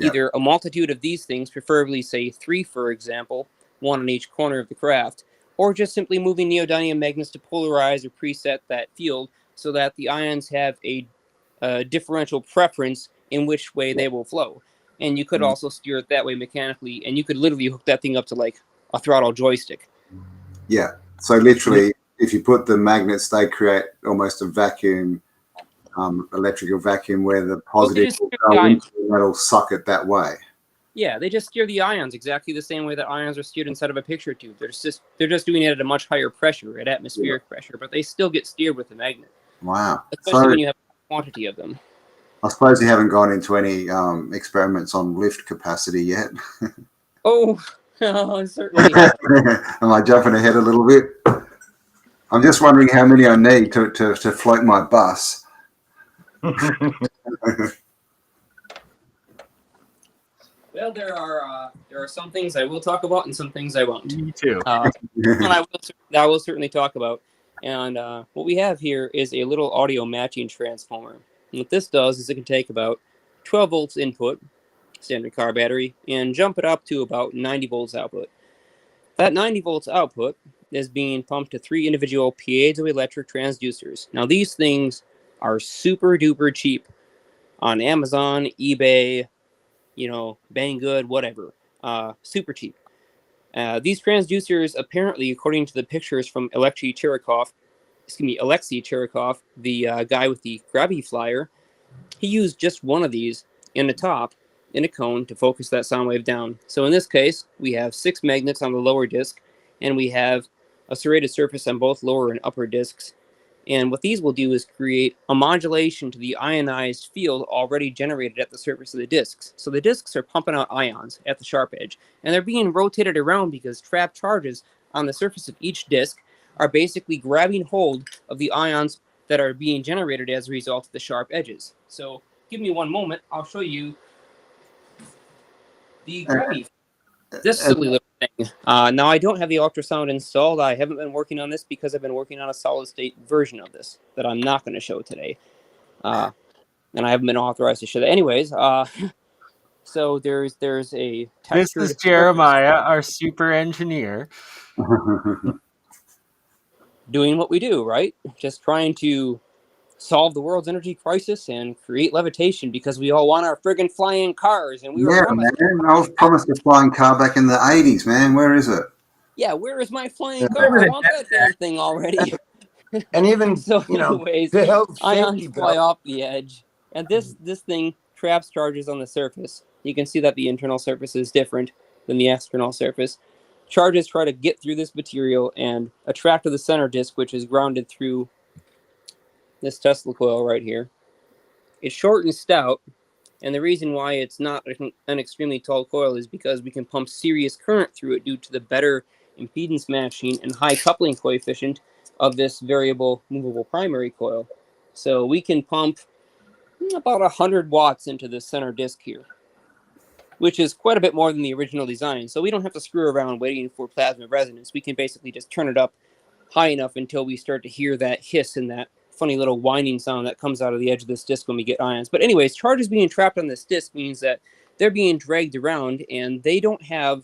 either a multitude of these things, preferably say 3, for example, 1 on each corner of the craft, or just simply moving neodymium magnets to polarize or preset that field so that the ions have a differential preference in which way they will flow. And you could also steer it that way mechanically, and you could literally hook that thing up to like a throttle joystick. Yeah. So literally, if you put the magnets, they create almost a vacuum, electrical vacuum, where the positive will go into and that'll suck it that way. Yeah, they just steer the ions exactly the same way that ions are steered inside of a picture tube. They're just doing it at a much higher pressure, at atmospheric pressure, but they still get steered with the magnet. Wow. Especially when you have a quantity of them. I suppose you haven't gone into any experiments on lift capacity yet. Oh, certainly. Am I jumping ahead a little bit? I'm just wondering how many I need to float my bus. Well, there are some things I will talk about and some things I won't. Me too. And I will certainly talk about. And what we have here is a little audio matching transformer. And what this does is it can take about 12 volts input, standard car battery, and jump it up to about 90 volts output. That 90 volts output is being pumped to 3 individual piezoelectric transducers. Now these things are super duper cheap on Amazon, eBay, Banggood, whatever. Super cheap. These transducers, apparently, according to the pictures from Alexei Cherikov, the guy with the Grabby flyer, he used just one of these in the top, in a cone, to focus that sound wave down. So in this case, we have 6 magnets on the lower disc, and we have a serrated surface on both lower and upper discs. And what these will do is create a modulation to the ionized field already generated at the surface of the discs. So the discs are pumping out ions at the sharp edge, and they're being rotated around because trapped charges on the surface of each disc are basically grabbing hold of the ions that are being generated as a result of the sharp edges. So give me one moment, I'll show you the gravity. This silly little thing. Now, I don't have the ultrasound installed. I haven't been working on this because I've been working on a solid-state version of this that I'm not going to show today. And I haven't been authorized to show that. Anyways, so there's a This textured is Jeremiah, our super engineer. doing what we do, right? Just trying to solve the world's energy crisis and create levitation because we all want our friggin' flying cars, and we were Yeah, promised. man. I was promised a flying car back in the 80s, man. Where is it? Yeah, where is my flying car? I want that damn thing already. And even, So, you know, anyways, the health ions safety fly belt. off the edge, and this thing traps charges on the surface. You can see that the internal surface is different than the external surface. Charges try to get through this material and attract to the center disk, which is grounded through this Tesla coil right here. It's short and stout, and the reason why it's not an extremely tall coil is because we can pump serious current through it due to the better impedance matching and high coupling coefficient of this variable movable primary coil. So we can pump about 100 watts into the center disk here, which is quite a bit more than the original design. So we don't have to screw around waiting for plasma resonance. We can basically just turn it up high enough until we start to hear that hiss and that funny little whining sound that comes out of the edge of this disc when we get ions. But anyways, charges being trapped on this disc means that they're being dragged around and they don't have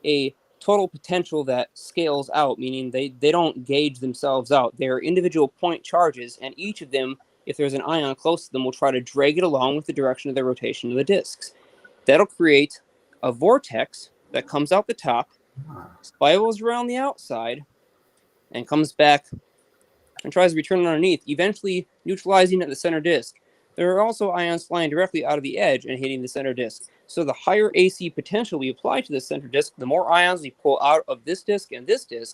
a total potential that scales out, meaning they don't gauge themselves out. They're individual point charges, and each of them, if there's an ion close to them, will try to drag it along with the direction of the rotation of the discs. That'll create a vortex that comes out the top, spirals around the outside, and comes back and tries to return underneath, eventually neutralizing at the center disk. There are also ions flying directly out of the edge and hitting the center disk. So the higher AC potential we apply to the center disk, the more ions we pull out of this disk, and the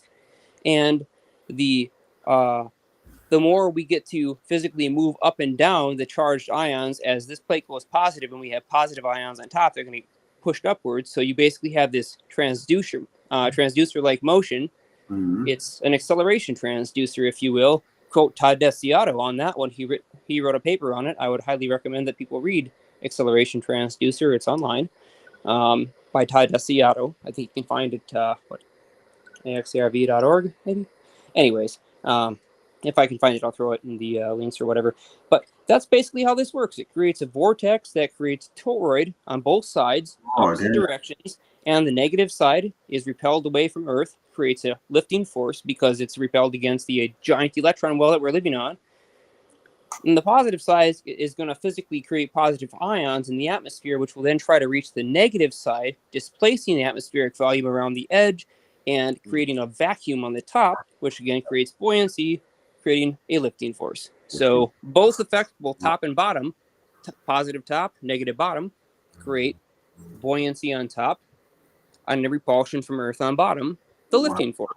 more we get to physically move up and down the charged ions. As this plate goes positive and we have positive ions on top, they're going to be pushed upwards. So you basically have this transducer-like motion. Mm-hmm. It's an acceleration transducer, if you will. Quote Todd Desiato on that one. He wrote a paper on it. I would highly recommend that people read Acceleration Transducer. It's online by Todd Desiato. I think you can find it axarv.org, maybe. Anyways, if I can find it, I'll throw it in the links or whatever. But that's basically how this works. It creates a vortex that creates toroid on both sides, opposite directions, and the negative side is repelled away from Earth, creates a lifting force because it's repelled against the giant electron well that we're living on. And the positive side is going to physically create positive ions in the atmosphere, which will then try to reach the negative side, displacing the atmospheric volume around the edge and creating a vacuum on the top, which again creates buoyancy, creating a lifting force. So both effects, both top and bottom, positive top, negative bottom, create buoyancy on top, and a repulsion from Earth on bottom, the lifting force.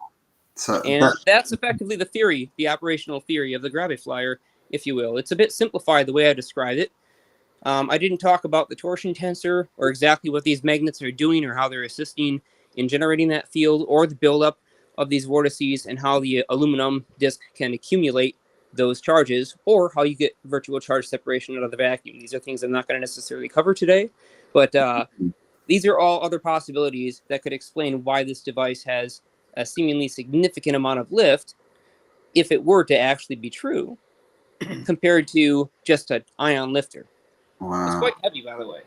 So that's effectively the theory, the operational theory of the Graviflyer, if you will. It's a bit simplified the way I described it. I didn't talk about the torsion tensor or exactly what these magnets are doing or how they're assisting in generating that field or the buildup of these vortices and how the aluminum disc can accumulate those charges or how you get virtual charge separation out of the vacuum. These are things I'm not going to necessarily cover today, but these are all other possibilities that could explain why this device has a seemingly significant amount of lift if it were to actually be true compared to just an ion lifter. Wow. It's quite heavy, by the way.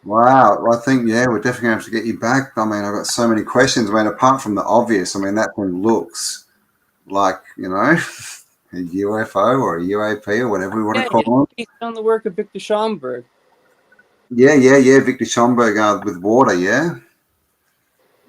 Wow. Well, I think, we're definitely going to have to get you back. I mean, I've got so many questions. I mean, apart from the obvious, I mean, that thing looks like, a UFO or a UAP or whatever we want to call it. Based on the work of Victor Schomburg. Yeah. Victor Schomburg with water, yeah?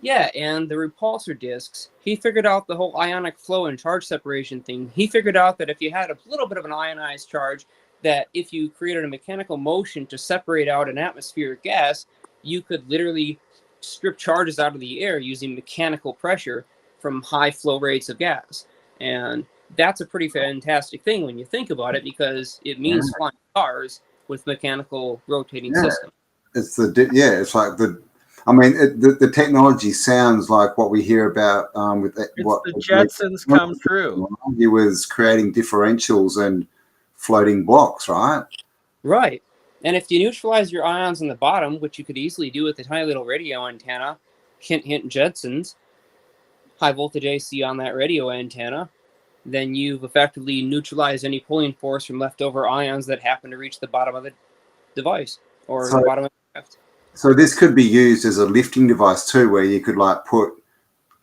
Yeah, and the repulsor discs, he figured out the whole ionic flow and charge separation thing. He figured out that if you had a little bit of an ionized charge, that if you created a mechanical motion to separate out an atmospheric gas, you could literally strip charges out of the air using mechanical pressure from high flow rates of gas. And that's a pretty fantastic thing when you think about it, because it means flying cars with mechanical rotating systems. It's like the technology sounds like what we hear about with what the Jetsons come true. He was creating differentials and floating blocks, right? Right. And if you neutralize your ions on the bottom, which you could easily do with a tiny little radio antenna, hint, hint, Jetsons, high voltage AC on that radio antenna, then you've effectively neutralized any pulling force from leftover ions that happen to reach the bottom of the device or So, the bottom of the craft. so this could be used as a lifting device too, where you could like put,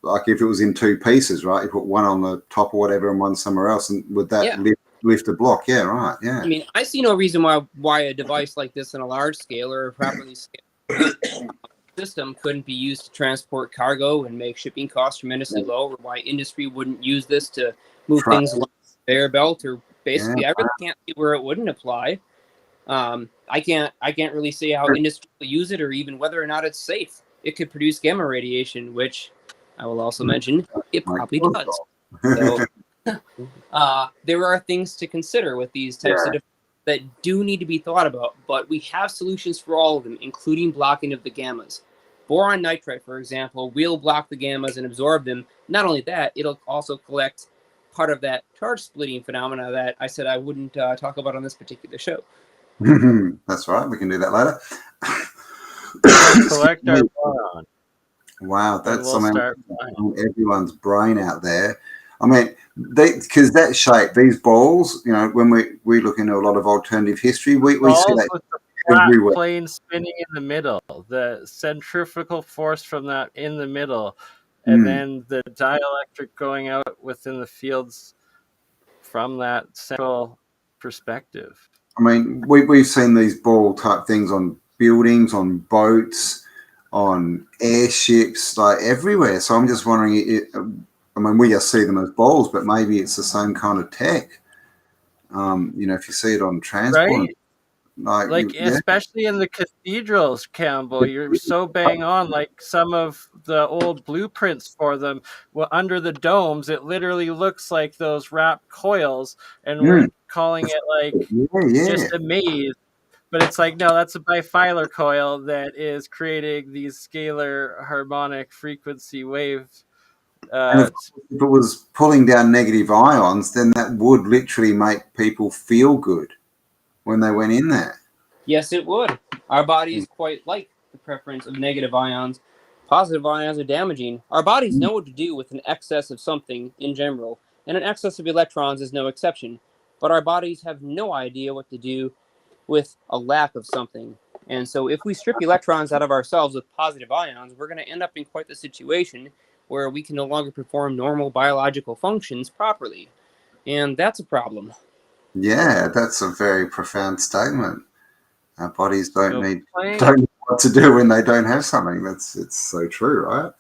like if it was in two pieces, right? You put one on the top or whatever and one somewhere else, and would that lift a block? Yeah, right. Yeah. I mean, I see no reason why a device like this on a large scale or a properly scaled system couldn't be used to transport cargo and make shipping costs tremendously low, or why industry wouldn't use this to move things along the conveyor belt, or basically, I really can't see where it wouldn't apply. I can't really say how industry will use it, or even whether or not it's safe. It could produce gamma radiation, which I will also mention it probably does. So there are things to consider with these types of that do need to be thought about, but we have solutions for all of them, including blocking of the gammas. Boron nitride, for example, will block the gammas and absorb them. Not only that, it'll also collect part of that charge splitting phenomena that I said I wouldn't talk about on this particular show. That's right. We can do that later. Collect our boron. Wow, that's we'll everyone's brain out there. I mean, because that shape, these balls, you know, when we look into a lot of alternative history, we see that with the flat everywhere. plane spinning in the middle, the centrifugal force from that in the middle, and then the dielectric going out within the fields from that central perspective. I mean, we've seen these ball type things on buildings, on boats, on airships, like everywhere. So I'm just wondering, I mean, we just see them as balls, but maybe it's the same kind of tech. You know, if you see it on transport, right? Especially in the cathedrals, Campbell, you're so bang on. Like some of the old blueprints for them, under the domes, it literally looks like those wrapped coils, and we're calling it like just a maze. But it's like, no, that's a bifilar coil that is creating these scalar harmonic frequency waves. And if it was pulling down negative ions, then that would literally make people feel good when they went in there. Yes, it would. Our bodies quite like the preference of negative ions. Positive ions are damaging. Our bodies know what to do with an excess of something in general, and an excess of electrons is no exception. But our bodies have no idea what to do with a lack of something. And so if we strip electrons out of ourselves with positive ions, we're going to end up in quite the situation where we can no longer perform normal biological functions properly. And that's a problem. Yeah, that's a very profound statement. Our bodies don't know what to do when they don't have something. It's so true, right?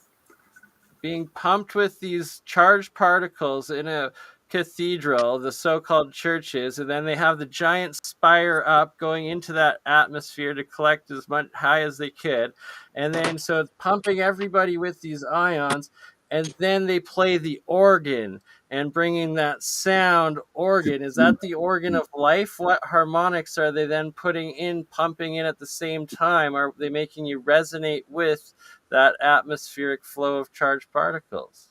Being pumped with these charged particles in a cathedral, the so-called churches, and then they have the giant spire up going into that atmosphere to collect as much high as they could, and then so it's pumping everybody with these ions, and then they play the organ and bringing that sound organ. Is that the organ of life? What harmonics are they then putting in, pumping in at the same time? Are they making you resonate with that atmospheric flow of charged particles?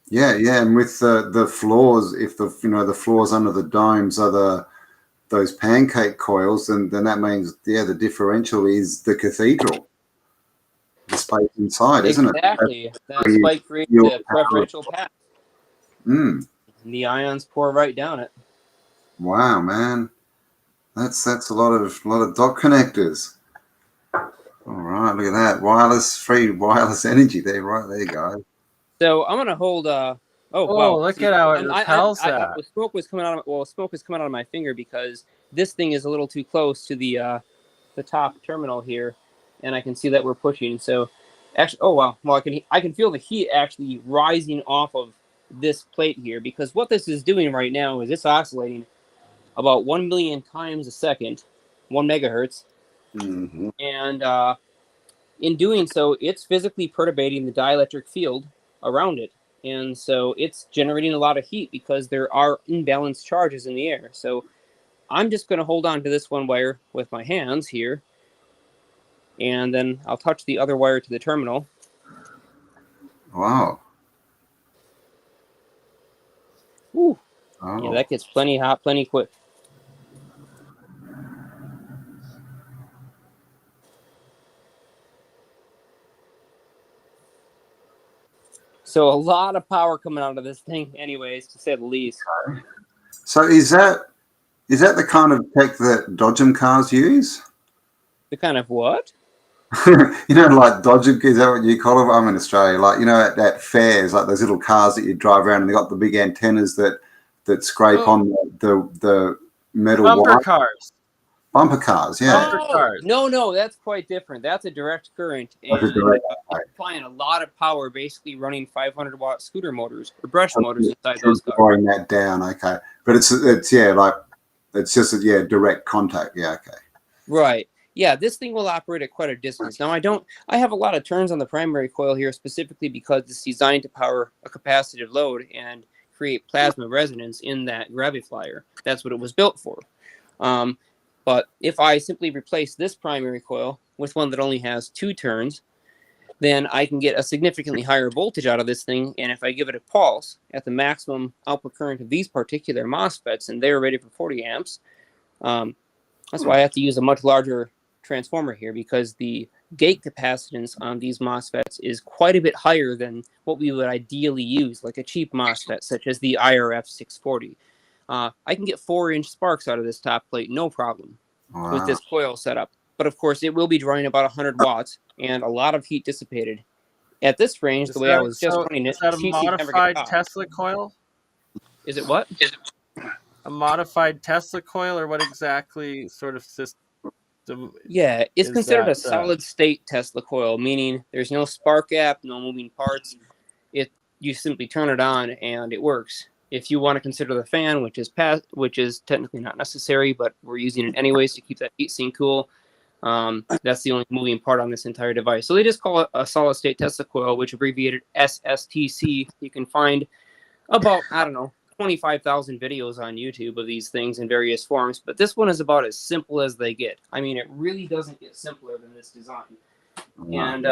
Yeah, and with the floors, if the floors under the domes are those pancake coils, then that means the differential is the cathedral, the space inside, isn't it? Exactly. That spike creates the preferential path. And the ions pour right down it. Wow, man, that's a lot of dot connectors. All right, look at that free wireless energy there, right there, guys. So I'm gonna hold. Wow! Look See, at how it repels that. Smoke was coming out of my finger because this thing is a little too close to the top terminal here, and I can see that we're pushing. So, actually, oh wow! Well, I can feel the heat actually rising off of this plate here, because what this is doing right now is it's oscillating about 1 million times a second, 1 megahertz, and in doing so, it's physically perturbating the dielectric field around it. And so it's generating a lot of heat because there are imbalanced charges in the air. So I'm just going to hold on to this one wire with my hands here. And then I'll touch the other wire to the terminal. Wow. Whew. Yeah, that gets plenty hot, plenty quick. So a lot of power coming out of this thing, anyways, to say the least. So is that the kind of tech that Dodgem cars use? The kind of what? You know, like Dodgem, is that what you call them? I'm in Australia. Like, you know, at fairs, like those little cars that you drive around and they got the big antennas that scrape on the metal Bumper wire. cars. Bumper cars, yeah. Oh, no, that's quite different. That's a direct current, and applying a lot of power, basically running 500-watt scooter motors or brush motors inside those cars. Boring that down, okay. But it's just a direct contact, yeah, okay. Right. Yeah, this thing will operate at quite a distance. Now, I have a lot of turns on the primary coil here specifically because it's designed to power a capacitive load and create plasma resonance in that graviflyer. That's what it was built for. But if I simply replace this primary coil with one that only has 2 turns, then I can get a significantly higher voltage out of this thing. And if I give it a pulse at the maximum output current of these particular MOSFETs, and they're rated for 40 amps, that's why I have to use a much larger transformer here, because the gate capacitance on these MOSFETs is quite a bit higher than what we would ideally use, like a cheap MOSFET, such as the IRF 640. I can get 4-inch sparks out of this top plate, no problem, with this coil setup. But of course, it will be drawing about 100 watts and a lot of heat dissipated. At this range, the way I was just running it, is that a modified Tesla coil? Is it what? A modified Tesla coil, or what exactly sort of system? Yeah, it's considered a solid-state Tesla coil, meaning there's no spark gap, no moving parts. You simply turn it on and it works. If you want to consider the fan, which is technically not necessary, but we're using it anyways to keep that heatsink cool, that's the only moving part on this entire device. So they just call it a solid-state Tesla coil, which abbreviated SSTC. You can find about, 25,000 videos on YouTube of these things in various forms, but this one is about as simple as they get. I mean, it really doesn't get simpler than this design. And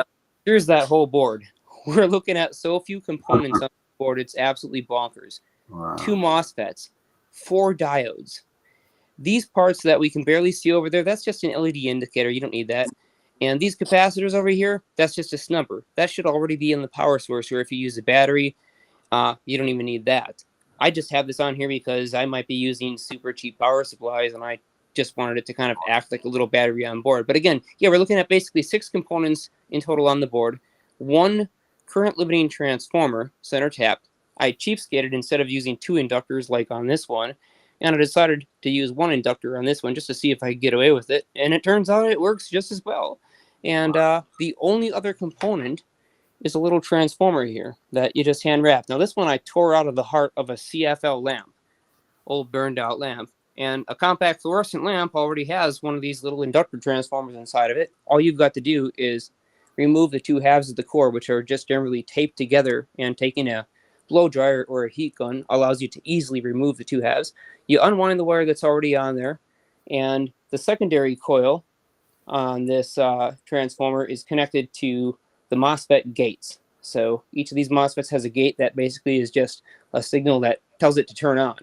here's that whole board. We're looking at so few components on the board, it's absolutely bonkers. Wow. 2 MOSFETs, 4 diodes. These parts that we can barely see over there, that's just an LED indicator. You don't need that. And these capacitors over here, that's just a snubber. That should already be in the power source, or if you use a battery, you don't even need that. I just have this on here because I might be using super cheap power supplies, and I just wanted it to kind of act like a little battery on board. But again, yeah, we're looking at basically 6 components in total on the board. 1 current limiting transformer, center tapped. I cheapskated instead of using 2 inductors like on this one, and I decided to use 1 inductor on this one just to see if I could get away with it. And it turns out it works just as well. And the only other component is a little transformer here that you just hand wrap. Now this one I tore out of the heart of a CFL lamp, old burned out lamp. And a compact fluorescent lamp already has one of these little inductor transformers inside of it. All you've got to do is remove the 2 halves of the core, which are just generally taped together, and taking a blow dryer or a heat gun allows you to easily remove the 2 halves. You unwind the wire that's already on there, and the secondary coil on this transformer is connected to the MOSFET gates. So each of these MOSFETs has a gate that basically is just a signal that tells it to turn on.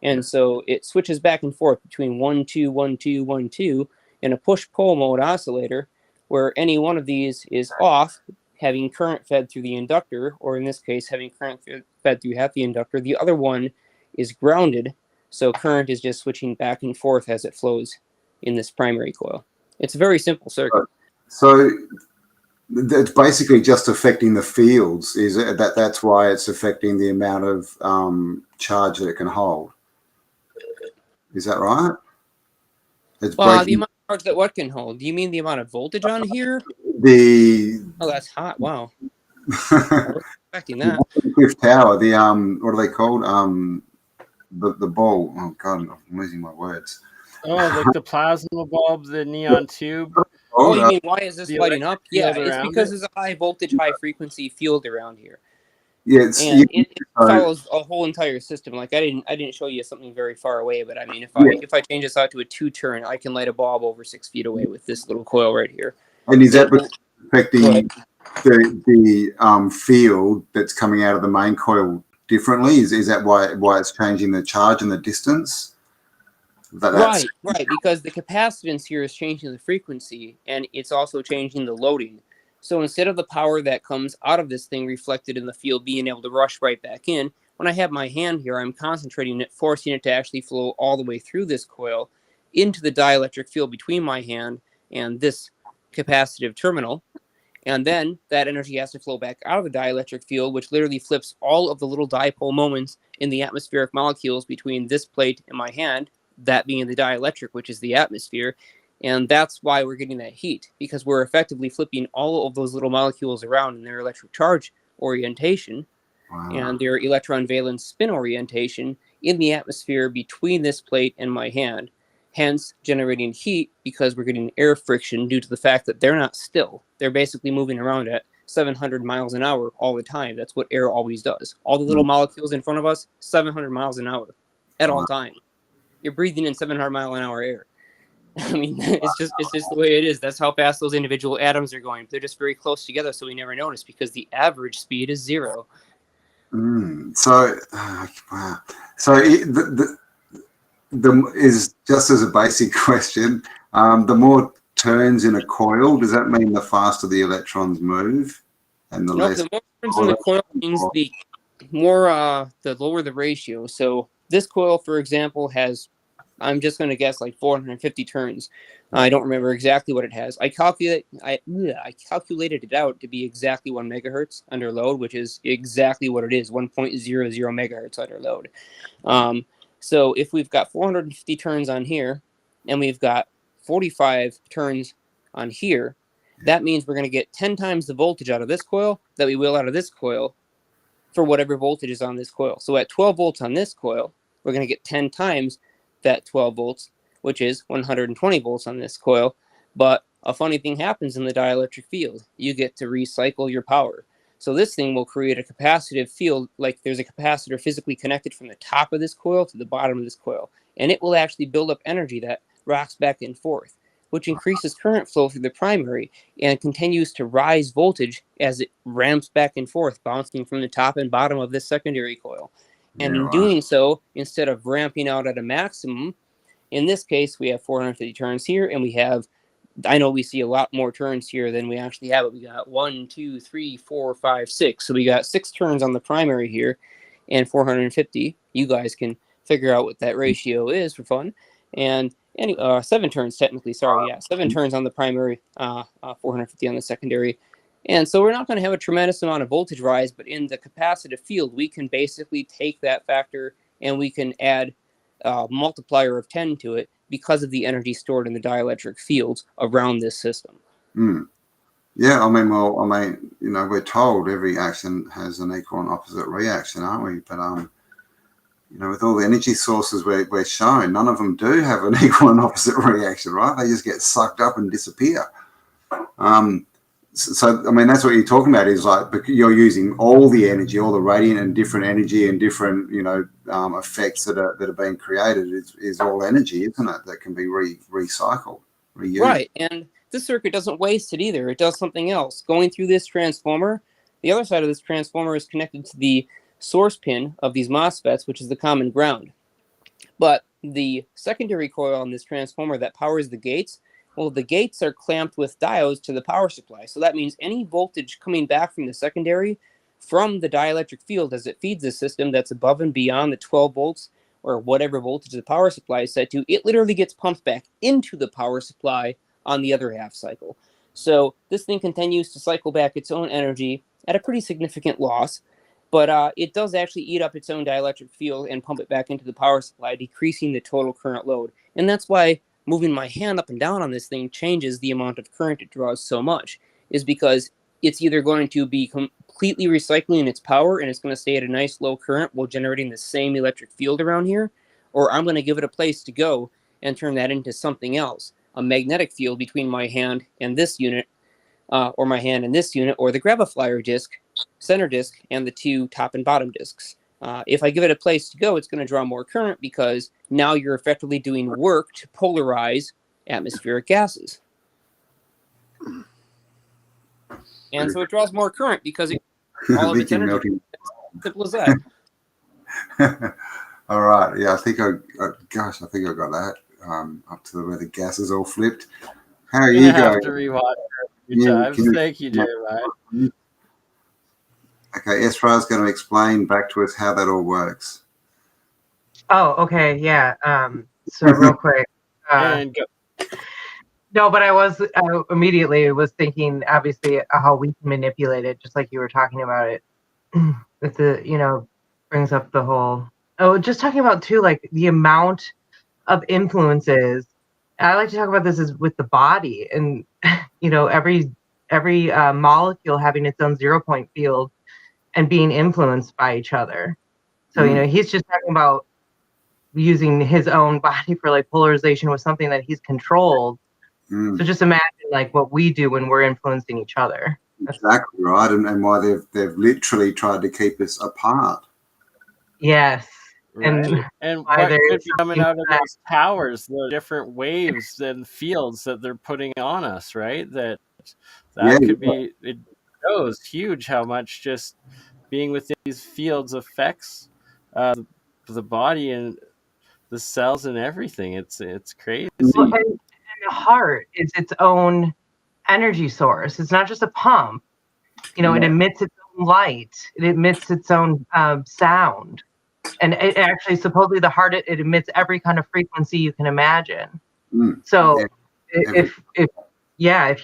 And so it switches back and forth between 1, 2, 1, 2, 1, 2 in a push-pull mode oscillator, where any one of these is off, having current fed through the inductor, or in this case, having current fed through half the inductor. The other one is grounded, so current is just switching back and forth as it flows in this primary coil. It's a very simple circuit. So it's basically just affecting the fields. Is it that's why it's affecting the amount of charge that it can hold? Is that right? It's the amount of charge that what can hold? Do you mean the amount of voltage on here? Oh, that's hot. Wow. I was expecting that. Fifth tower. The what are they called? The ball. Oh God, I'm losing my words. Oh, like the plasma bulb, the neon tube. Oh, you mean why is this lighting up? Yeah, it's because there's a high voltage, high frequency field around here. Yeah, it follows a whole entire system. Like I didn't show you something very far away, but I mean, if I change this out to a 2-turn, I can light a bulb over 6 feet away with this little coil right here. And is that affecting the field that's coming out of the main coil differently? Is that why it's changing the charge and the distance? Right, because the capacitance here is changing the frequency, and it's also changing the loading. So instead of the power that comes out of this thing reflected in the field being able to rush right back in, when I have my hand here, I'm concentrating it, forcing it to actually flow all the way through this coil into the dielectric field between my hand and this capacitive terminal. And then that energy has to flow back out of the dielectric field, which literally flips all of the little dipole moments in the atmospheric molecules between this plate and my hand, that being the dielectric, which is the atmosphere. And that's why we're getting that heat, because we're effectively flipping all of those little molecules around in their electric charge orientation and their electron valence spin orientation in the atmosphere between this plate and my hand, hence generating heat because we're getting air friction due to the fact that they're not still. They're basically moving around at 700 miles an hour all the time. That's what air always does. All the little molecules in front of us, 700 miles an hour at all times. You're breathing in 700-mile-an-hour air. I mean, it's just the way it is. That's how fast those individual atoms are going. They're just very close together, so we never notice because the average speed is 0. So, wow. So the is just as a basic question. The more turns in a coil, does that mean the faster the electrons move, and the less? The more turns in the coil means the lower the ratio. So this coil, for example, has, I'm just going to guess, like 450 turns. I don't remember exactly what it has. I calculated it out to be exactly 1 megahertz under load, which is exactly what it is, 1.00 megahertz under load. So if we've got 450 turns on here, and we've got 45 turns on here, that means we're going to get 10 times the voltage out of this coil that we will out of this coil for whatever voltage is on this coil. So at 12 volts on this coil, we're going to get 10 times that 12 volts, which is 120 volts on this coil. But a funny thing happens in the dielectric field. You get to recycle your power. So this thing will create a capacitive field, like there's a capacitor physically connected from the top of this coil to the bottom of this coil. And it will actually build up energy that rocks back and forth, which increases current flow through the primary and continues to rise voltage as it ramps back and forth, bouncing from the top and bottom of this secondary coil. And in doing so, instead of ramping out at a maximum, in this case, we have 450 turns here, and we have, I know we see a lot more turns here than we actually have, but we got 1, 2, 3, 4, 5, 6. So we got 6 turns on the primary here and 450. You guys can figure out what that ratio is for fun. And 7 turns technically, sorry, yeah, 7 turns on the primary, 450 on the secondary. And so we're not going to have a tremendous amount of voltage rise, but in the capacitive field, we can basically take that factor and we can add a multiplier of 10 to it because of the energy stored in the dielectric fields around this system. Yeah, I mean, you know, we're told every action has an equal and opposite reaction, aren't we? But you know, with all the energy sources we're shown, none of them do have an equal and opposite reaction, right? They just get sucked up and disappear. So, I mean, that's what you're talking about is like you're using all the energy, all the radiant and different energy and different, you know, effects that are being created is all energy, isn't it? That can be recycled, reused. Right, and this circuit doesn't waste it either. It does something else. Going through this transformer, the other side of this transformer is connected to the source pin of these MOSFETs, which is the common ground. But the secondary coil on this transformer that powers the gates, well, the gates are clamped with diodes to the power supply. So that means any voltage coming back from the secondary from the dielectric field as it feeds the system that's above and beyond the 12 volts or whatever voltage the power supply is set to, it literally gets pumped back into the power supply on the other half cycle. So this thing continues to cycle back its own energy at a pretty significant loss, but it does actually eat up its own dielectric field and pump it back into the power supply, decreasing the total current load. And that's why moving my hand up and down on this thing changes the amount of current it draws so much, is because it's either going to be completely recycling its power and it's going to stay at a nice low current while generating the same electric field around here, or I'm going to give it a place to go and turn that into something else, a magnetic field between my hand and this unit, or my hand and this unit, or the graviflyer disc, center disc, and the 2 top and bottom discs. If I give it a place to go, it's going to draw more current because now you're effectively doing work to polarize atmospheric gases. And so it draws more current because all of its energy. Simple as that. All right. Yeah, I think I got that up to where the gas is all flipped. How are you going? Have to rewatch Good times. Thank you, Jeremiah. Okay, Esra's going to explain back to us how that all works. Oh, okay, yeah. So real quick. And go. No, but I was immediately was thinking, obviously, how we can manipulate it, just like you were talking about it. With the, brings up the whole. Oh, just talking about too, like the amount of influences. I like to talk about this is with the body, and every molecule having its own 0-point field and being influenced by each other. So he's just talking about using his own body for like polarization with something that he's controlled. So just imagine like what we do when we're influencing each other. Exactly right, and why they've literally tried to keep us apart. Yes, Right. And what could be coming out of those towers, the different waves and fields that they're putting on us, right? That could be, it shows huge how much just being within these fields affects the body and the cells and everything. It's crazy. Well, and the heart is its own energy source. It's not just a pump. It emits its own light. It emits its own sound. And it actually, supposedly, the heart, it emits every kind of frequency you can imagine. So if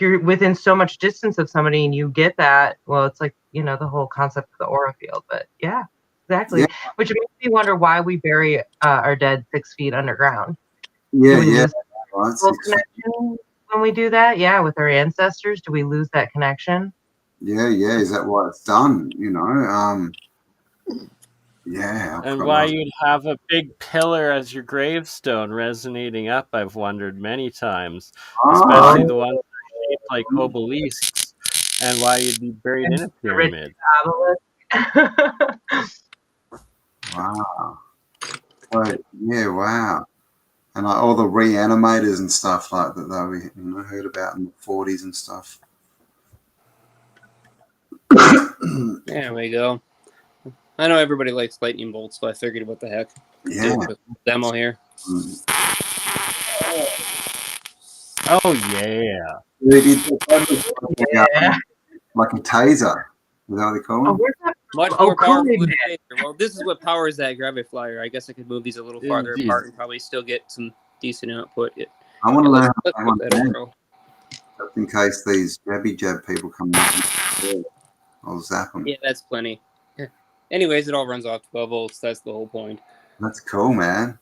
you're within so much distance of somebody and you get that, well, it's like, the whole concept of the aura field. But yeah, exactly. Yeah. Which makes me wonder why we bury our dead 6 feet underground. Right. Connection when we do that? Yeah, with our ancestors, do we lose that connection? Yeah. Is that why it's done? Yeah. And why you'd have a big pillar as your gravestone resonating up, I've wondered many times. Especially the ones that are shaped like obelisks, and why you'd be buried in a pyramid. Wow. Right. Yeah, wow. And like all the reanimators and stuff like that we heard about in the 40s and stuff. There we go. I know everybody likes lightning bolts, so I figured, what the heck? Yeah. Do a quick demo here. Oh yeah. Like a taser. Is that what they call them? Much more powerful than a taser. Well, this is what powers that gravity flyer. I guess I could move these a little farther apart and probably still get some decent output. I want to learn how to just in case these jab people come in. I'll zap them. Yeah, that's plenty. Anyways, it all runs off 12 volts. That's the whole point. That's cool, man.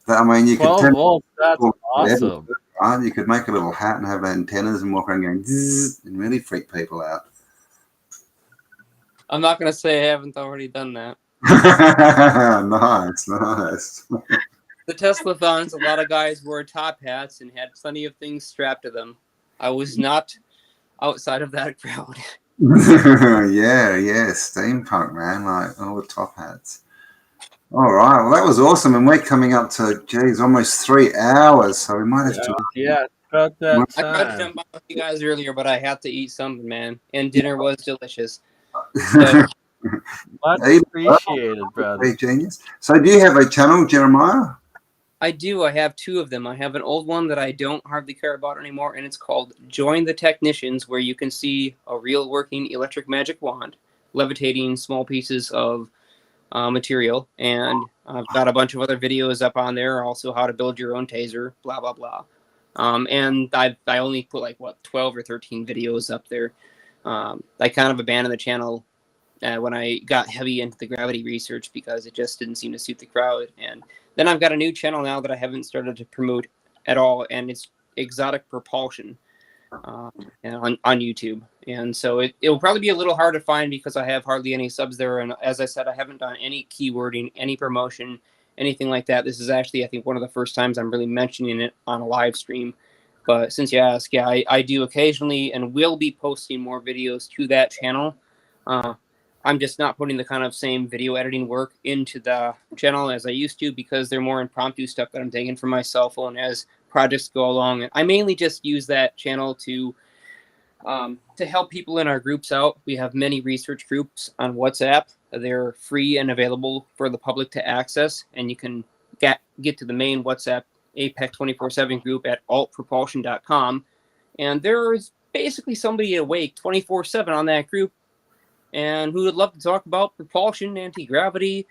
You 12 could volts, that's awesome. Right? You could make a little hat and have antennas and walk around going zzz and really freak people out. I'm not going to say I haven't already done that. Nice. The Tesla-thons, a lot of guys wore top hats and had plenty of things strapped to them. I was not outside of that crowd. yeah, steampunk, man, like all the top hats. All right, well, that was awesome, and we're coming up to, almost 3 hours, so we might have to... Yeah, about that time. I tried to jump on with you guys earlier, but I had to eat something, man, and dinner was delicious. Much appreciated, brother. Hey, genius. So do you have a channel, Jeremiah? I do. I have 2 of them. I have an old one that I don't hardly care about anymore, and it's called Join the Technicians, where you can see a real working electric magic wand levitating small pieces of material. And I've got a bunch of other videos up on there, also how to build your own taser, blah, blah, blah. And I only put 12 or 13 videos up there. I kind of abandoned the channel when I got heavy into the gravity research because it just didn't seem to suit the crowd. And then I've got a new channel now that I haven't started to promote at all, and it's Exotic Propulsion on YouTube. And so it will probably be a little hard to find because I have hardly any subs there. And as I said, I haven't done any keywording, any promotion, anything like that. This is actually, I think, one of the first times I'm really mentioning it on a live stream. But since you ask, yeah, I do occasionally and will be posting more videos to that channel. I'm just not putting the kind of same video editing work into the channel as I used to because they're more impromptu stuff that I'm taking from my cell phone as projects go along. And I mainly just use that channel to help people in our groups out. We have many research groups on WhatsApp. They're free and available for the public to access, and you can get to the main WhatsApp APEC 24/7 group at altpropulsion.com. And there's basically somebody awake 24/7 on that group, and who would love to talk about propulsion, anti-gravity,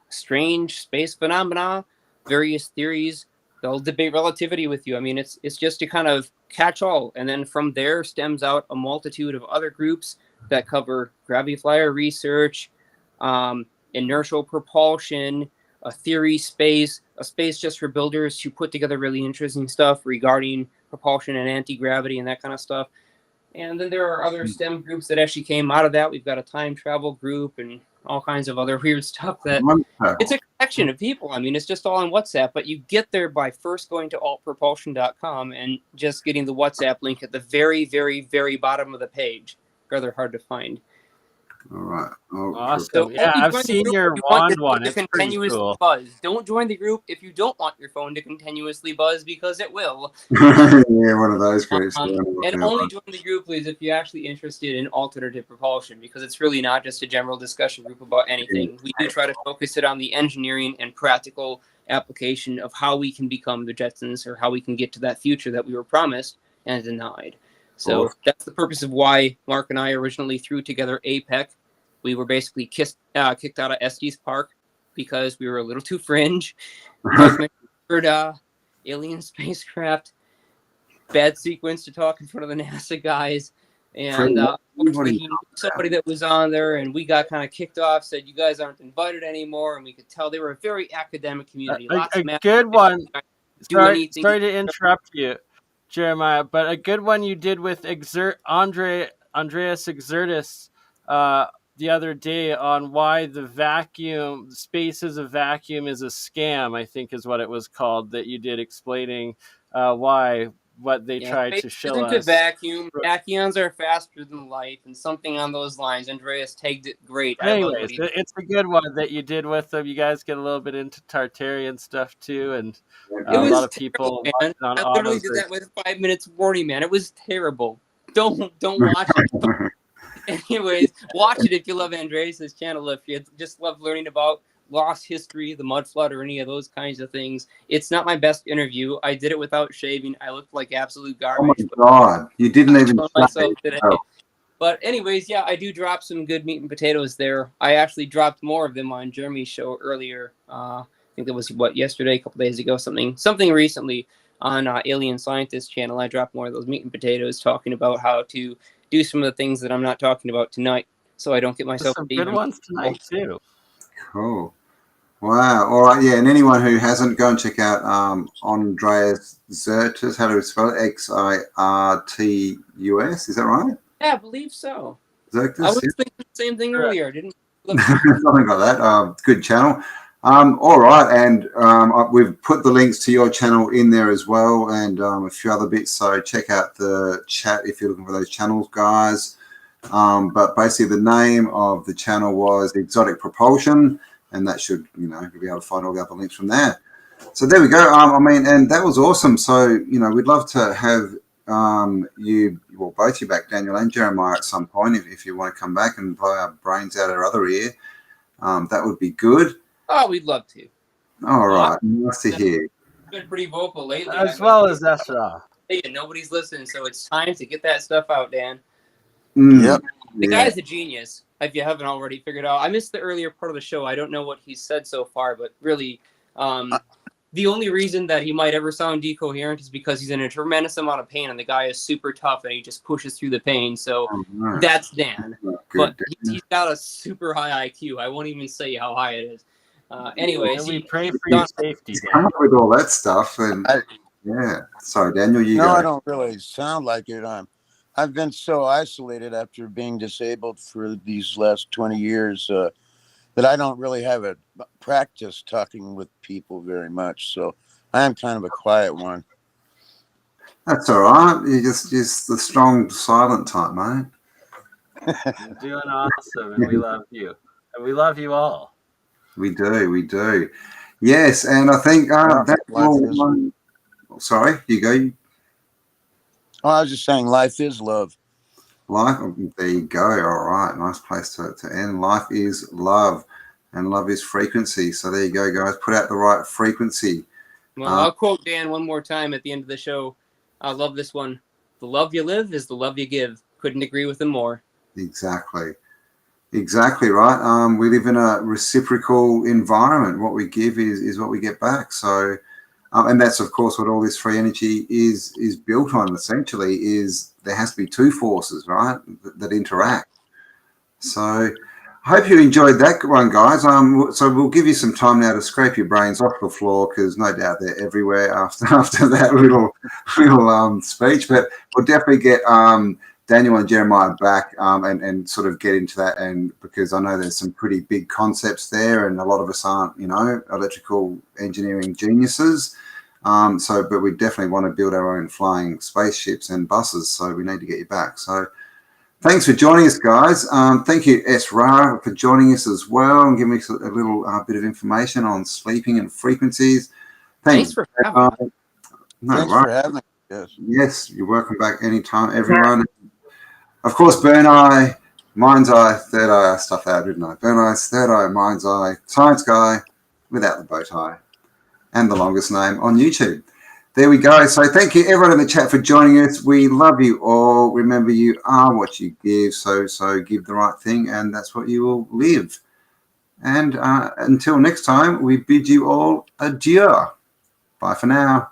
strange space phenomena, various theories. They'll debate relativity with you. I mean, it's just to kind of catch all, and then from there stems out a multitude of other groups that cover gravity flyer research, inertial propulsion, a theory space, a space just for builders who put together really interesting stuff regarding propulsion and anti-gravity and that kind of stuff. And then there are other STEM groups that actually came out of that. We've got a time travel group and all kinds of other weird stuff that it's a collection of people. I mean, it's just all on WhatsApp, but you get there by first going to altpropulsion.com and just getting the WhatsApp link at the very, very, very bottom of the page. Rather hard to find. All right. Oh, Awesome. So Yeah, only I've join the seen group your if you want wand your one. phone to It's pretty continuously cool. buzz. Don't join the group if you don't want your phone to continuously buzz, because it will. Yeah, one of those groups. And only join the group, please, if you're actually interested in alternative propulsion, because it's really not just a general discussion group about anything. We do try to focus it on the engineering and practical application of how we can become the Jetsons, or how we can get to that future that we were promised and denied. So that's the purpose of why Mark and I originally threw together APEC. We were basically kicked out of Estes Park because we were a little too fringe. Alien spacecraft, bad sequence to talk in front of the NASA guys, and unfortunately somebody that was on there, and we got kind of kicked off, said you guys aren't invited anymore, and we could tell they were a very academic community. A good one. Sorry to interrupt you, Jeremiah, but a good one you did with Andreas Exertus the other day on why the space as a vacuum is a scam, I think is what it was called, that you did, explaining what they tried to show us. Isn't a vacuum. Tachyons are faster than light, and something on those lines. Andreas tagged it great. Anyways, it's a good one that you did with them. You guys get a little bit into Tartarian stuff too, and a lot of people man. on I literally did that with 5 minutes warning, man. It was terrible. Don't watch it. Anyways, watch it if you love Andreas' channel. If you just love learning about lost history, the mud flood, or any of those kinds of things. It's not my best interview. I did it without shaving. I looked like absolute garbage. Oh my God. You didn't even myself today. But anyways, yeah, I do drop some good meat and potatoes there. I actually dropped more of them on Jeremy's show earlier. I think it was yesterday, a couple days ago, something recently on Alien Scientist channel. I dropped more of those meat and potatoes, talking about how to do some of the things that I'm not talking about tonight, so I don't get myself some good ones tonight too. Cool. Wow. All right. Yeah. And anyone who hasn't, go and check out Andreas Xertus. How do we spell it? Xirtus. Is that right? Yeah, I believe so. Xertus, I was thinking the same thing earlier. Didn't something like that. Good channel. All right. And we've put the links to your channel in there as well, and a few other bits. So check out the chat if you're looking for those channels, guys. But basically the name of the channel was Exotic Propulsion, and that should, you'll be able to find all the other links from there. So there we go. And that was awesome. So, we'd love to have both you back, Daniel and Jeremiah, at some point, if you want to come back and blow our brains out our other ear. That would be good. Oh, we'd love to. All right. Nice to hear. Been pretty vocal lately. As well as Ezra. Hey, nobody's listening, so it's time to get that stuff out, Dan. Yep. The guy's a genius, if you haven't already figured out. I missed the earlier part of the show. I don't know what he's said so far, but really, the only reason that he might ever sound decoherent is because he's in a tremendous amount of pain, and the guy is super tough, and he just pushes through the pain. So that's Dan. But he's got a super high IQ. I won't even say how high it is. Anyways, we pray for your safety, Dan. Come up with all that stuff, and sorry, Daniel, you go. I don't really sound like it. I've been so isolated after being disabled for these last 20 years that I don't really have a practice talking with people very much. So I am kind of a quiet one. That's all right. You're just the strong, silent type, mate. You're doing awesome, and we love you. And we love you all. We do. Yes, and I think that's all. Sorry, you go. Oh, I was just saying, life is love. Life, there you go. All right, nice place to end. Life is love, and love is frequency. So there you go, guys. Put out the right frequency. Well, I'll quote Dan one more time at the end of the show. I love this one. the love you live is the love you give. Couldn't agree with them more. Exactly. Exactly right. We live in a reciprocal environment. What we give is what we get back. So, and that's of course what all this free energy is built on. Essentially, is there has to be two forces, right, that interact. So, I hope you enjoyed that one, guys. So we'll give you some time now to scrape your brains off the floor, because no doubt they're everywhere after that little speech. But we'll definitely get Daniel and Jeremiah back and sort of get into that, and because I know there's some pretty big concepts there, and a lot of us aren't, electrical engineering geniuses. But we definitely want to build our own flying spaceships and buses, so we need to get you back. So thanks for joining us, guys. Thank you, Ra, for joining us as well and giving us a little bit of information on sleeping and frequencies. Thanks for having me. No, Thanks right. for having us. Yes. Yes, you're welcome back anytime, everyone. Of course, Burn Eye, Mind's Eye, Third Eye. I stuffed that out, didn't I? Burn Eye, Third Eye, Mind's Eye, Science Guy without the bow tie, and the longest name on YouTube. There we go. So thank you, everyone in the chat, for joining us. We love you all. Remember, you are what you give. So give the right thing, and that's what you will live. And until next time, we bid you all adieu. Bye for now.